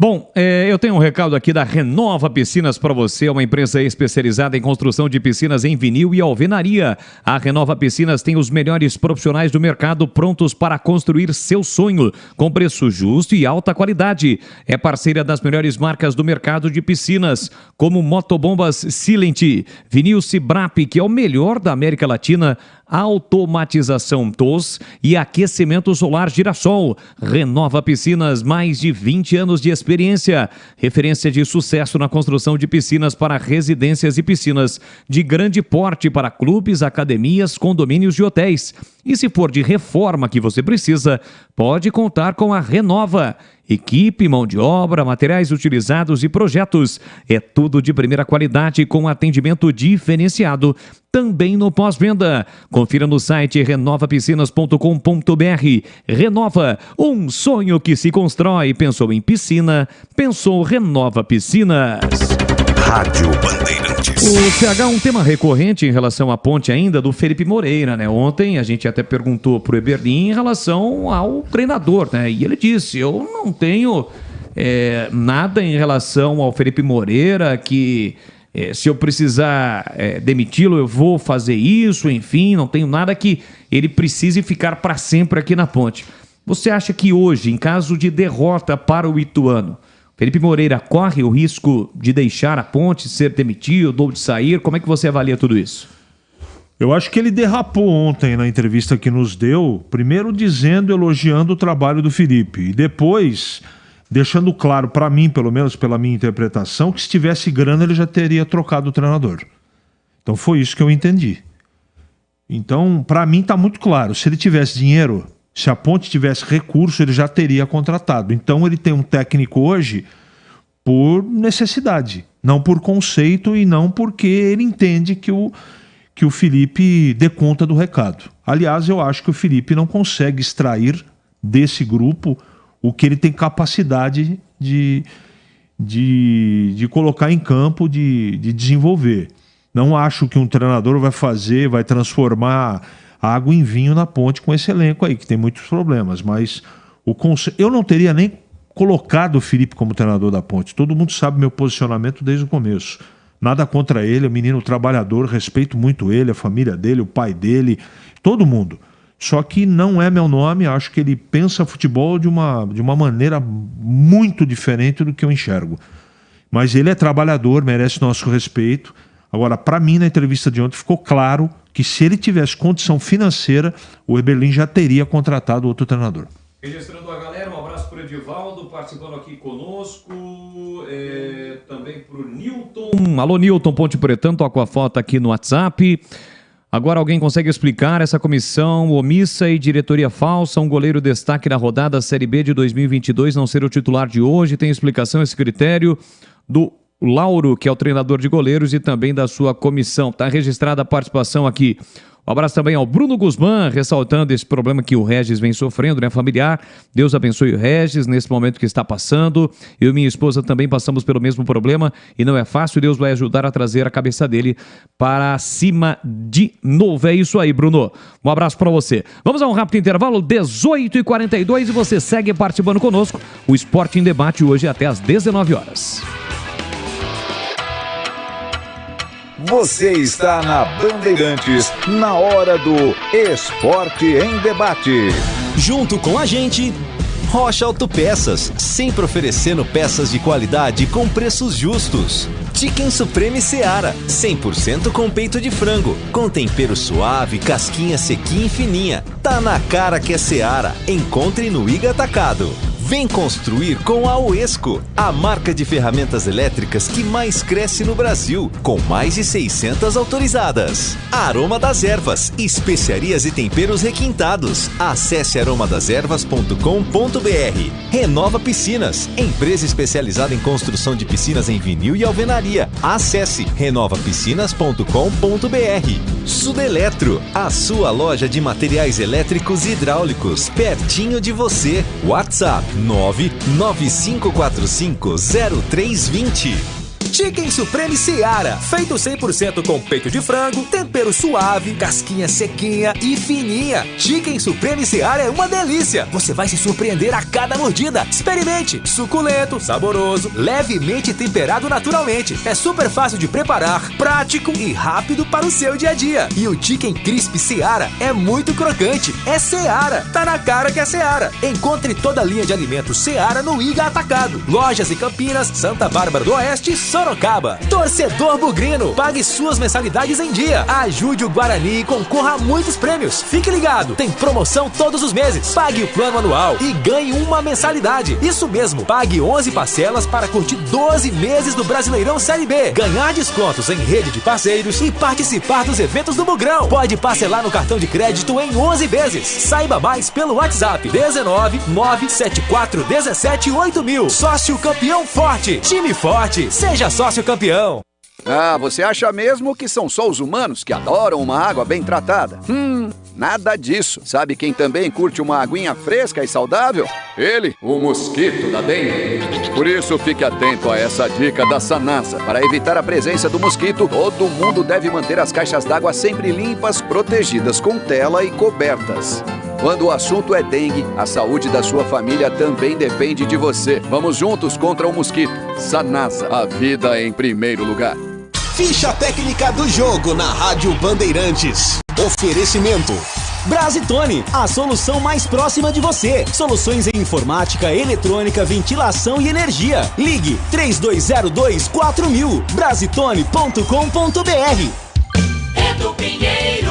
Bom, eu tenho um recado aqui da Renova Piscinas para você, uma empresa especializada em construção de piscinas em vinil e alvenaria. A Renova Piscinas tem os melhores profissionais do mercado prontos para construir seu sonho, com preço justo e alta qualidade. É parceira das melhores marcas do mercado de piscinas, como Motobombas Silent, Vinil Cibrap, que é o melhor da América Latina, automatização TOS e aquecimento solar Girassol. Renova Piscinas, mais de 20 anos de experiência. Referência de sucesso na construção de piscinas para residências e piscinas de grande porte para clubes, academias, condomínios e hotéis. E se for de reforma que você precisa, pode contar com a Renova. Equipe, mão de obra, materiais utilizados e projetos. É tudo de primeira qualidade com atendimento diferenciado. Também no pós-venda. Confira no site renovapiscinas.com.br. Renova, um sonho que se constrói. Pensou em piscina? Pensou Renova Piscinas. Rádio Bandeirantes. O CH, um tema recorrente em relação à ponte ainda do Felipe Moreira, né? Ontem a gente até perguntou pro Eberlin em relação ao treinador, né? E ele disse, eu não tenho nada em relação ao Felipe Moreira, que se eu precisar demiti-lo, eu vou fazer isso, enfim, não tenho nada que ele precise ficar para sempre aqui na ponte. Você acha que hoje, em caso de derrota para o Ituano, Felipe Moreira corre o risco de deixar a ponte, ser demitido ou de sair? Como é que você avalia tudo isso? Eu acho que ele derrapou ontem na entrevista que nos deu, primeiro elogiando o trabalho do Felipe e depois deixando claro para mim, pelo menos pela minha interpretação, que se tivesse grana ele já teria trocado o treinador. Então foi isso que eu entendi. Então, para mim está muito claro, se ele tivesse dinheiro, se a ponte tivesse recurso, ele já teria contratado. Então ele tem um técnico hoje por necessidade, não por conceito e não porque ele entende que o Felipe dê conta do recado. Aliás, eu acho que o Felipe não consegue extrair desse grupo o que ele tem capacidade de colocar em campo, de desenvolver. Não acho que um treinador vai transformar água em vinho na ponte com esse elenco aí, que tem muitos problemas, mas eu não teria nem colocado o Felipe como treinador da ponte. Todo mundo sabe meu posicionamento desde o começo. Nada contra ele, é um menino trabalhador, respeito muito ele, a família dele, o pai dele, todo mundo. Só que não é meu nome, acho que ele pensa futebol de uma maneira muito diferente do que eu enxergo. Mas ele é trabalhador, merece nosso respeito. Agora, para mim, na entrevista de ontem, ficou claro que se ele tivesse condição financeira, o Eberlin já teria contratado outro treinador. Registrando a galera, um abraço para o Edivaldo, participando aqui conosco, também para o Newton. Alô, Newton, Ponte Pretano, toca a foto aqui no WhatsApp. Agora alguém consegue explicar essa comissão omissa e diretoria falsa, um goleiro destaque na rodada Série B de 2022 não ser o titular de hoje? Tem explicação esse critério do Lauro, que é o treinador de goleiros, e também da sua comissão. Está registrada a participação aqui. Um abraço também ao Bruno Guzmán, ressaltando esse problema que o Regis vem sofrendo, né, familiar. Deus abençoe o Regis nesse momento que está passando. Eu e minha esposa também passamos pelo mesmo problema e não é fácil. Deus vai ajudar a trazer a cabeça dele para cima de novo. É isso aí, Bruno. Um abraço para você. Vamos a um rápido intervalo, 18h42, e você segue participando conosco. O Esporte em Debate hoje até às 19 horas. Você está na Bandeirantes, na hora do Esporte em Debate. Junto com a gente, Rocha Autopeças, sempre oferecendo peças de qualidade com preços justos. Chicken Supreme Seara, 100% com peito de frango, com tempero suave, casquinha sequinha e fininha. Tá na cara que é Seara. Encontre no Iga Atacado. Vem construir com a Uesco, a marca de ferramentas elétricas que mais cresce no Brasil, com mais de 600 autorizadas. Aroma das Ervas, especiarias e temperos requintados. Acesse aromadaservas.com.br. Renova Piscinas, empresa especializada em construção de piscinas em vinil e alvenaria. Acesse renovapiscinas.com.br. Sudeletro, a sua loja de materiais elétricos e hidráulicos, pertinho de você. WhatsApp 995450320. Chicken Supreme Seara, feito 100% com peito de frango, tempero suave, casquinha sequinha e fininha. Chicken Supreme Seara é uma delícia. Você vai se surpreender a cada mordida. Experimente. Suculento, saboroso, levemente temperado naturalmente. É super fácil de preparar, prático e rápido para o seu dia a dia. E o Chicken Crisp Seara é muito crocante. É Seara. Tá na cara que é Seara. Encontre toda a linha de alimentos Seara no Iga Atacado. Lojas em Campinas, Santa Bárbara do Oeste e Sorocaba. Torcedor bugrino, pague suas mensalidades em dia. Ajude o Guarani e concorra a muitos prêmios. Fique ligado, tem promoção todos os meses. Pague o plano anual e ganhe uma mensalidade. Isso mesmo, pague 11 parcelas para curtir 12 meses do Brasileirão Série B. Ganhar descontos em rede de parceiros e participar dos eventos do Bugrão. Pode parcelar no cartão de crédito em 11 vezes. Saiba mais pelo WhatsApp 19 974 17 8000. Sócio campeão forte. Time forte. Seja sócio campeão. Ah, você acha mesmo que são só os humanos que adoram uma água bem tratada? Nada disso. Sabe quem também curte uma aguinha fresca e saudável? Ele, o mosquito da dengue. Por isso, fique atento a essa dica da Sanasa. Para evitar a presença do mosquito, todo mundo deve manter as caixas d'água sempre limpas, protegidas com tela e cobertas. Quando o assunto é dengue, a saúde da sua família também depende de você. Vamos juntos contra o mosquito. Sanasa, a vida em primeiro lugar. Ficha técnica do jogo na Rádio Bandeirantes. Oferecimento Brasitone, a solução mais próxima de você. Soluções em informática, eletrônica, ventilação e energia. Ligue 3202-4000. Brasitone.com.br. Edu Pinheiro.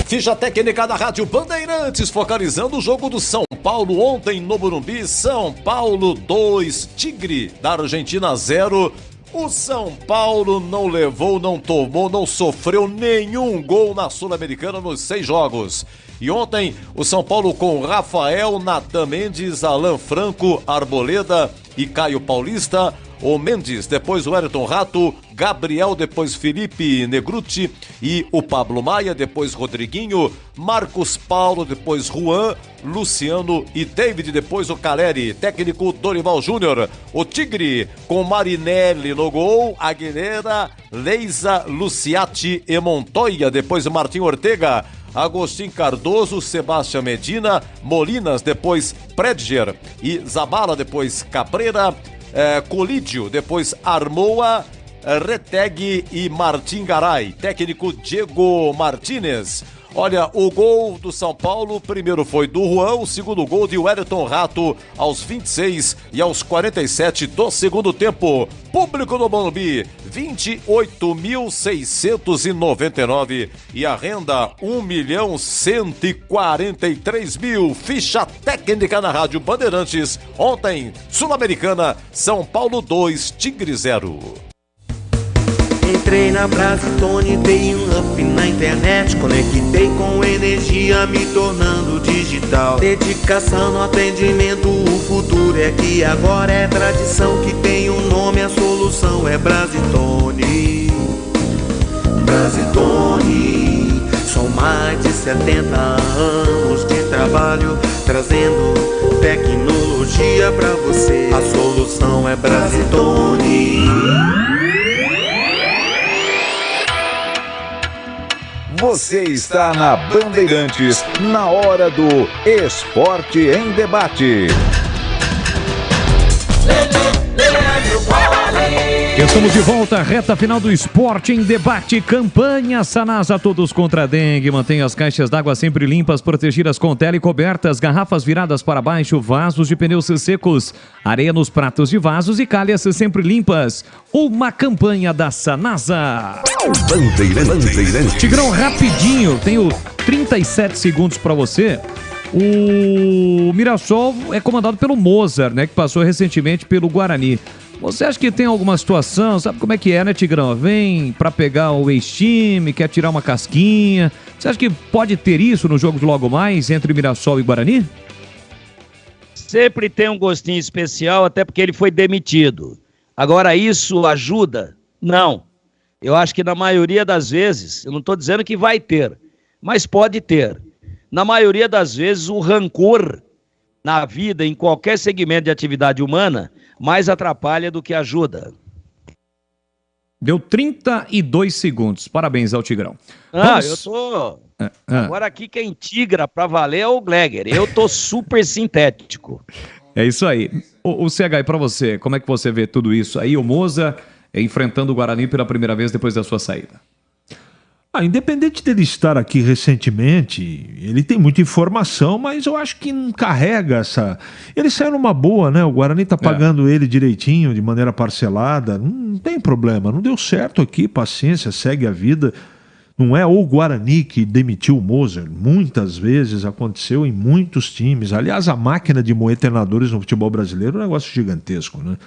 Ficha técnica da Rádio Bandeirantes, focalizando o jogo do São Paulo ontem no Morumbi. São Paulo 2, Tigre da Argentina 0. O São Paulo não levou, não tomou, não sofreu nenhum gol na Sul-Americana nos 6 jogos. E ontem, o São Paulo com Rafael, Natan Mendes, Alan Franco, Arboleda e Caio Paulista. O Mendes, depois o Wellington Rato, Gabriel, depois Felipe Negruti e o Pablo Maia, depois Rodriguinho, Marcos Paulo, depois Juan, Luciano e David, depois o Caleri, técnico Dorival Júnior. O Tigre com Marinelli no gol, Aguilera, Leisa, Luciati e Montoya, depois Martim Ortega, Agostinho Cardoso, Sebastião Medina, Molinas, depois Predger e Zabala, depois Cabreira, Colídio, depois Armoa, Reteg e Martim Garay, técnico Diego Martínez. Olha, o gol do São Paulo, primeiro foi do Juan, o segundo gol de Wellington Rato aos 26 e aos 47 do segundo tempo. Público do Morumbi, 28.699 e a renda 1.143.000. Ficha técnica na Rádio Bandeirantes. Ontem, Sul-Americana, São Paulo 2, Tigre 0. Entrei na Brasitone, dei um up na internet, conectei com energia, me tornando digital. Dedicação no atendimento, o futuro é que agora é tradição, que tem um nome, a solução é Brasitone. Brasitone, são mais de 70 anos de trabalho, trazendo tecnologia pra você. A solução é Brasitone. Você está na Bandeirantes, na hora do Esporte em Debate. Estamos de volta, reta final do Esporte em Debate. Campanha Sanasa, todos contra a dengue. Mantenha as caixas d'água sempre limpas, protegidas com tela e cobertas, garrafas viradas para baixo, vasos de pneus secos, areia nos pratos de vasos e calhas sempre limpas. Uma campanha da Sanasa. Bandeirantes. Tigrão, rapidinho, tenho 37 segundos para você. O Mirassol é comandado pelo Mozart, né, que passou recentemente pelo Guarani. Você acha que tem alguma situação, sabe como é que é, né, Tigrão? Vem pra pegar o ex-time, quer tirar uma casquinha. Você acha que pode ter isso no jogo de logo mais entre Mirassol e Guarani? Sempre tem um gostinho especial, até porque ele foi demitido. Agora, isso ajuda? Não. Eu acho que na maioria das vezes, eu não estou dizendo que vai ter, mas pode ter. Na maioria das vezes, o rancor na vida, em qualquer segmento de atividade humana, mais atrapalha do que ajuda. Deu 32 segundos. Parabéns ao Tigrão. Eu tô... Agora aqui quem tigra pra valer é o Gleger. Eu tô super sintético. É isso aí. O CH, pra você, como é que você vê tudo isso aí? O Moza enfrentando o Guarani pela primeira vez depois da sua saída. Independente dele estar aqui recentemente, ele tem muita informação, mas eu acho que não carrega essa... Ele saiu numa boa, né? O Guarani tá pagando ele direitinho, de maneira parcelada. Não tem problema, não deu certo aqui, paciência, segue a vida. Não é o Guarani que demitiu o Moser. Muitas vezes aconteceu em muitos times. Aliás, a máquina de moer treinadores no futebol brasileiro é um negócio gigantesco, né?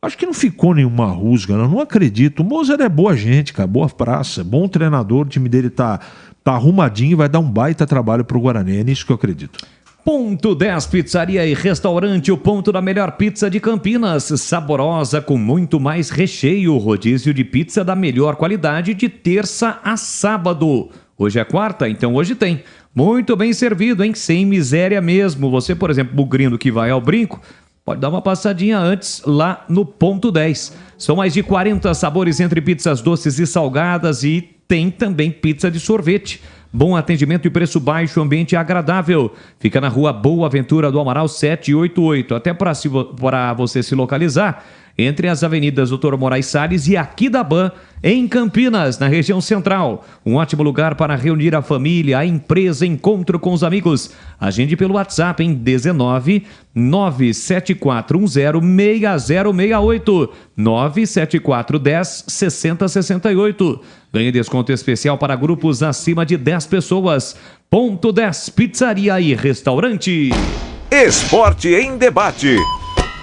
Acho que não ficou nenhuma rusga, não acredito. O Moser é boa gente, cara, boa praça, bom treinador, o time dele tá arrumadinho e vai dar um baita trabalho pro Guarani, é nisso que eu acredito. Ponto 10, pizzaria e restaurante, o ponto da melhor pizza de Campinas, saborosa com muito mais recheio, rodízio de pizza da melhor qualidade de terça a sábado. Hoje é quarta, então hoje tem. Muito bem servido, hein? Sem miséria mesmo. Você, por exemplo, bugrino que vai ao brinco, pode dar uma passadinha antes lá no Ponto 10. São mais de 40 sabores entre pizzas doces e salgadas e tem também pizza de sorvete. Bom atendimento e preço baixo, ambiente agradável. Fica na rua Boa Ventura do Amaral 788. Até para você se localizar, entre as avenidas Doutor Moraes Salles e Aquidaban, em Campinas, na região central. Um ótimo lugar para reunir a família, a empresa, encontro com os amigos. Agende pelo WhatsApp em 19 97410 6068 97410 6068. Ganhe desconto especial para grupos acima de 10 pessoas. Ponto 10, pizzaria e restaurante. Esporte em debate.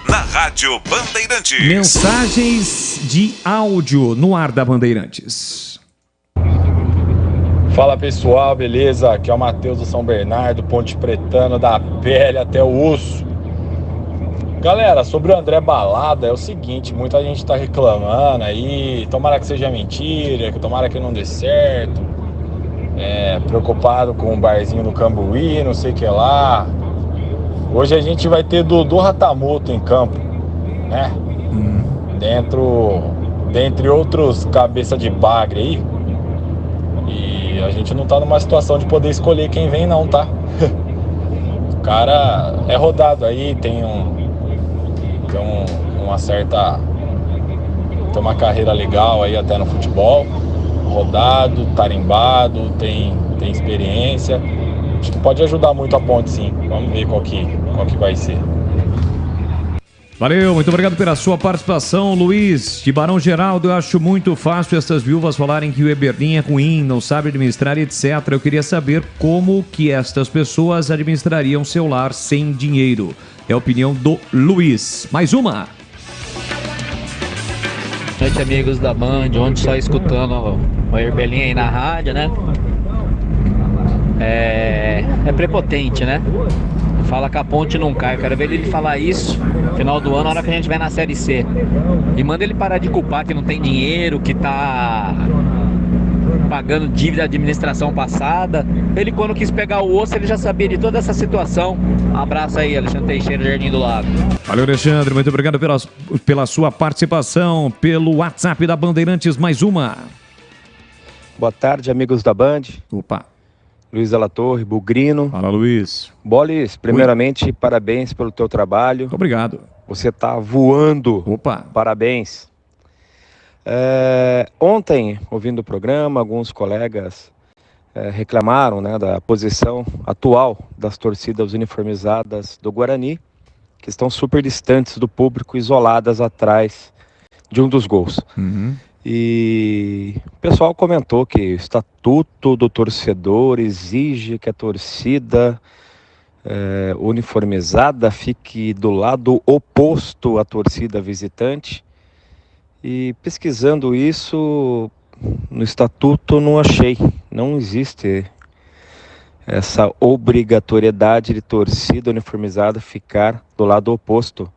Na Rádio Bandeirantes. Mensagens de áudio no ar da Bandeirantes. Fala pessoal, beleza? Aqui é o Matheus do São Bernardo, Ponte Pretano, da pele até o osso. Galera, sobre o André Balada, é o seguinte, muita gente tá reclamando aí, tomara que seja mentira, tomara que não dê certo, preocupado com o barzinho do Cambuí, não sei o que lá. Hoje a gente vai ter Dudu Ratamoto em campo, né? Dentre outros cabeça de bagre aí. E a gente não tá numa situação de poder escolher quem vem não, tá? O cara é rodado aí, tem uma carreira legal aí até no futebol. Rodado, tarimbado, tem experiência. Acho que pode ajudar muito a Ponte, sim. Vamos ver qual que vai ser. Valeu, muito obrigado pela sua participação, Luiz. De Barão Geraldo, eu acho muito fácil essas viúvas falarem que o Eberlin é ruim, não sabe administrar, etc. Eu queria saber como que estas pessoas administrariam seu lar sem dinheiro. É a opinião do Luiz. Mais uma. Boa noite, amigos da Band. Ontem só escutando o Eberlin aí na rádio, né? É prepotente, né? Fala que a Ponte não cai. Eu quero ver ele falar isso no final do ano, na hora que a gente vai na Série C. E manda ele parar de culpar que não tem dinheiro, que tá pagando dívida da administração passada. Ele, quando quis pegar o osso, ele já sabia de toda essa situação. Abraço aí, Alexandre Teixeira, Jardim do Lago. Valeu, Alexandre. Muito obrigado pela sua participação. Pelo WhatsApp da Bandeirantes, mais uma. Boa tarde, amigos da Band. Opa. Luiz Della Torre, Bugrino. Fala, Luiz. Bolis, primeiramente, parabéns pelo teu trabalho. Obrigado. Você tá voando. Opa. Parabéns. Ontem, ouvindo o programa, alguns colegas reclamaram, né, da posição atual das torcidas uniformizadas do Guarani, que estão super distantes do público, isoladas atrás de um dos gols. E o pessoal comentou que o estatuto do torcedor exige que a torcida uniformizada fique do lado oposto à torcida visitante. E pesquisando isso no estatuto não achei, não existe essa obrigatoriedade de torcida uniformizada ficar do lado oposto.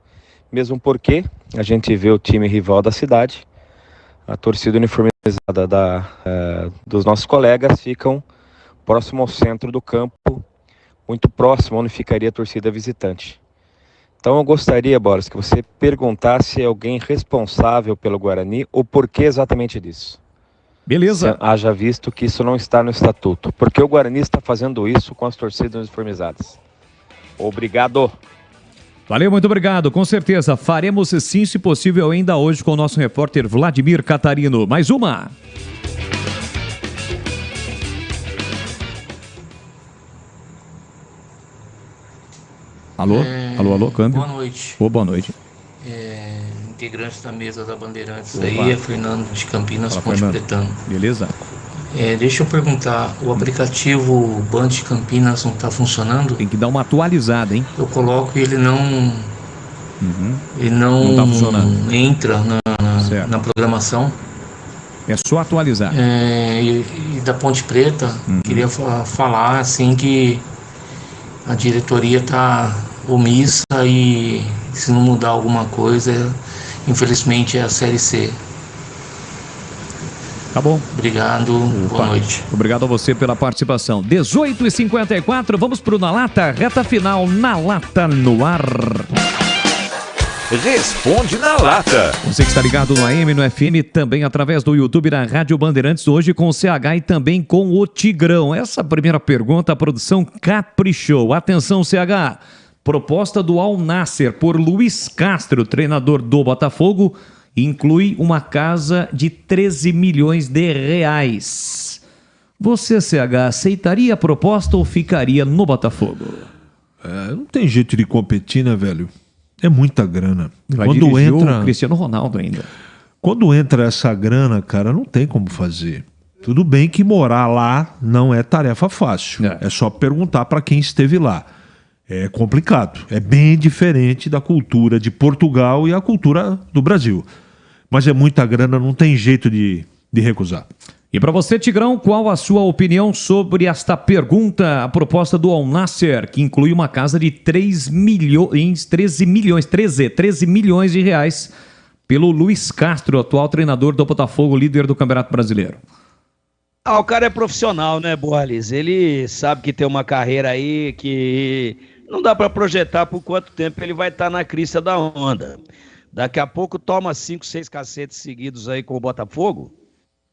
Mesmo porque a gente vê o time rival da cidade, a torcida uniformizada dos nossos colegas ficam próximo ao centro do campo, muito próximo onde ficaria a torcida visitante. Então eu gostaria, Boris, que você perguntasse a alguém responsável pelo Guarani o porquê exatamente disso. Beleza. Haja visto que isso não está no estatuto. Porque o Guarani está fazendo isso com as torcidas uniformizadas. Obrigado. Valeu, muito obrigado. Com certeza, faremos sim, se possível, ainda hoje com o nosso repórter Vladimir Catarino. Mais uma. Alô? Alô, câmbio? Boa noite. Boa noite. Integrantes da mesa da Bandeirantes. Opa. Aí é Fernando de Campinas, Ponte Pretano. Beleza? Deixa eu perguntar, o aplicativo Band de Campinas não está funcionando? Tem que dar uma atualizada, hein? Eu coloco e ele não... Ele Não tá funcionando. entra na programação. É só atualizar. E da Ponte Preta, queria falar assim que a diretoria está omissa e se não mudar alguma coisa, infelizmente é a Série C. Tá bom. Obrigado, boa noite. Obrigado a você pela participação. 18h54, vamos pro Na Lata, reta final, Na Lata no ar. Responde na Lata. Você que está ligado no AM, no FM, também através do YouTube da Rádio Bandeirantes, hoje com o CH e também com o Tigrão. Essa primeira pergunta, a produção caprichou. Atenção, CH. Proposta do Al Nassr por Luiz Castro, treinador do Botafogo, inclui uma casa de 13 milhões de reais. Você, CH, aceitaria a proposta ou ficaria no Botafogo? Não tem jeito de competir, né, velho? É muita grana. Vai dirigir o Cristiano Ronaldo ainda. Quando entra essa grana, cara, não tem como fazer. Tudo bem que morar lá não é tarefa fácil. É só perguntar para quem esteve lá. É complicado. É bem diferente da cultura de Portugal e a cultura do Brasil. Mas é muita grana, não tem jeito de recusar. E para você, Tigrão, qual a sua opinião sobre esta pergunta, a proposta do Al Nassr, que inclui uma casa de 13 milhões de reais pelo Luiz Castro, atual treinador do Botafogo, líder do Campeonato Brasileiro? O cara é profissional, né, Boales? Ele sabe que tem uma carreira aí que não dá para projetar por quanto tempo ele vai estar na crista da onda. Daqui a pouco toma 5, 6 cacetes seguidos aí com o Botafogo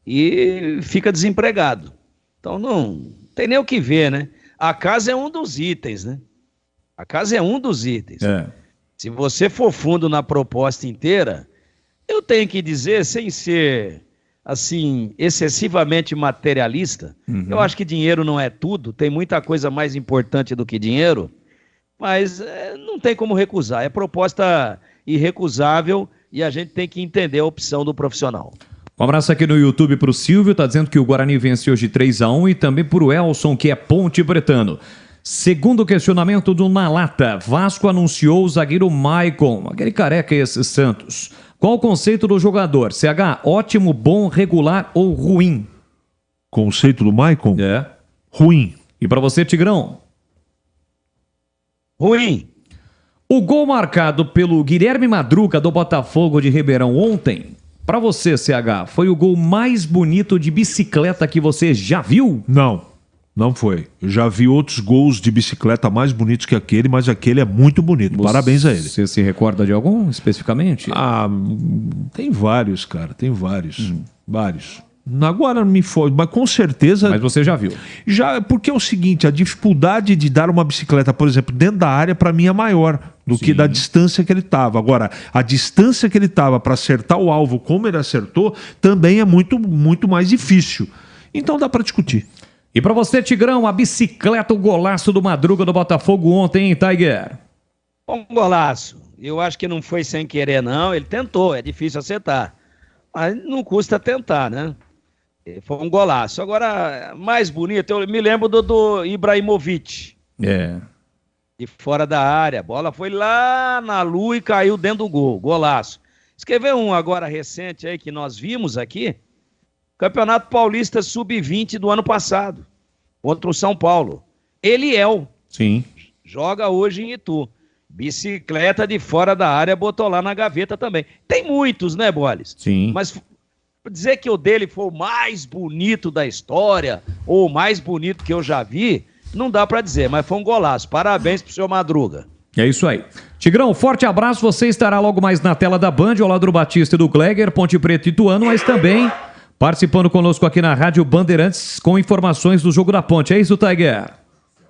e fica desempregado. Então não tem nem o que ver, né? A casa é um dos itens, né? A casa é um dos itens. Se você for fundo na proposta inteira, eu tenho que dizer, sem ser, assim, excessivamente materialista, eu acho que dinheiro não é tudo, tem muita coisa mais importante do que dinheiro, mas não tem como recusar. É proposta irrecusável e a gente tem que entender a opção do profissional. Um abraço aqui no YouTube para o Silvio, tá dizendo que o Guarani venceu hoje 3-1 e também para o Elson, que é Ponte Pretano. Segundo questionamento do Na Lata, Vasco anunciou o zagueiro Maicon, aquele careca esse Santos. Qual o conceito do jogador? CH, ótimo, bom, regular ou ruim? Conceito do Maicon? Ruim. E para você, Tigrão? Ruim. O gol marcado pelo Guilherme Madruga do Botafogo de Ribeirão ontem, para você, CH, foi o gol mais bonito de bicicleta que você já viu? Não foi. Eu já vi outros gols de bicicleta mais bonitos que aquele, mas aquele é muito bonito. Parabéns a ele. Você se recorda de algum especificamente? Tem vários, cara. Tem vários. Vários. Agora me foi, mas com certeza... Mas você já viu? Já, porque é o seguinte, a dificuldade de dar uma bicicleta, por exemplo, dentro da área, para mim é maior do que da distância que ele estava. Agora, a distância que ele estava para acertar o alvo como ele acertou, também é muito, muito mais difícil. Então dá para discutir. E para você, Tigrão, a bicicleta, o golaço do Madruga do Botafogo ontem, hein, Tiger? Um golaço. Eu acho que não foi sem querer, não. Ele tentou, é difícil acertar. Mas não custa tentar, né? Foi um golaço. Agora, mais bonito, eu me lembro do Ibrahimovic. De fora da área. A bola foi lá na lua e caiu dentro do gol. Golaço. Escreveu um agora recente aí que nós vimos aqui. Campeonato Paulista Sub-20 do ano passado. Contra o São Paulo. Eliel. Sim. Joga hoje em Itu. Bicicleta de fora da área, botou lá na gaveta também. Tem muitos, né, Boles? Sim. Mas dizer que o dele foi o mais bonito da história, ou o mais bonito que eu já vi, não dá pra dizer, mas foi um golaço. Parabéns pro seu Madruga. É isso aí. Tigrão, forte abraço. Você estará logo mais na tela da Band, ao lado do Batista e do Gleger, Ponte Preta e Ituano, mas também participando conosco aqui na Rádio Bandeirantes com informações do jogo da Ponte. É isso, Tiger?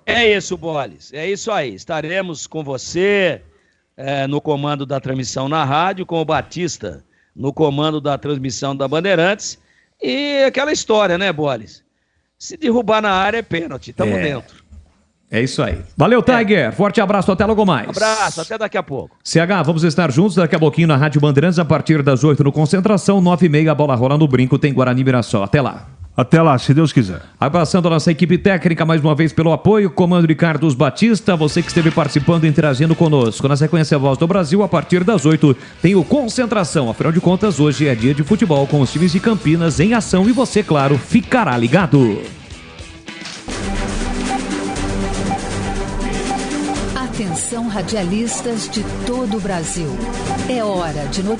É isso, Boles. É isso aí. Estaremos com você no comando da transmissão na rádio, com o Batista no comando da transmissão da Bandeirantes. E aquela história, né, Boles? Se derrubar na área é pênalti. Tamo dentro. É isso aí. Valeu, Tiger. Forte abraço. Até logo mais. Abraço. Até daqui a pouco. CH, vamos estar juntos daqui a pouquinho na Rádio Bandeirantes a partir das 8 no Concentração, 9h30, a bola rola no brinco, tem Guarani e Mirassol. Até lá. Até lá, se Deus quiser. Abraçando a nossa equipe técnica mais uma vez pelo apoio, comando de Carlos Batista, você que esteve participando e interagindo conosco. Na sequência, a Voz do Brasil, a partir das 8 tem o Concentração. Afinal de contas, hoje é dia de futebol com os times de Campinas em ação e você, claro, ficará ligado. Atenção, radialistas de todo o Brasil. É hora de noticiar.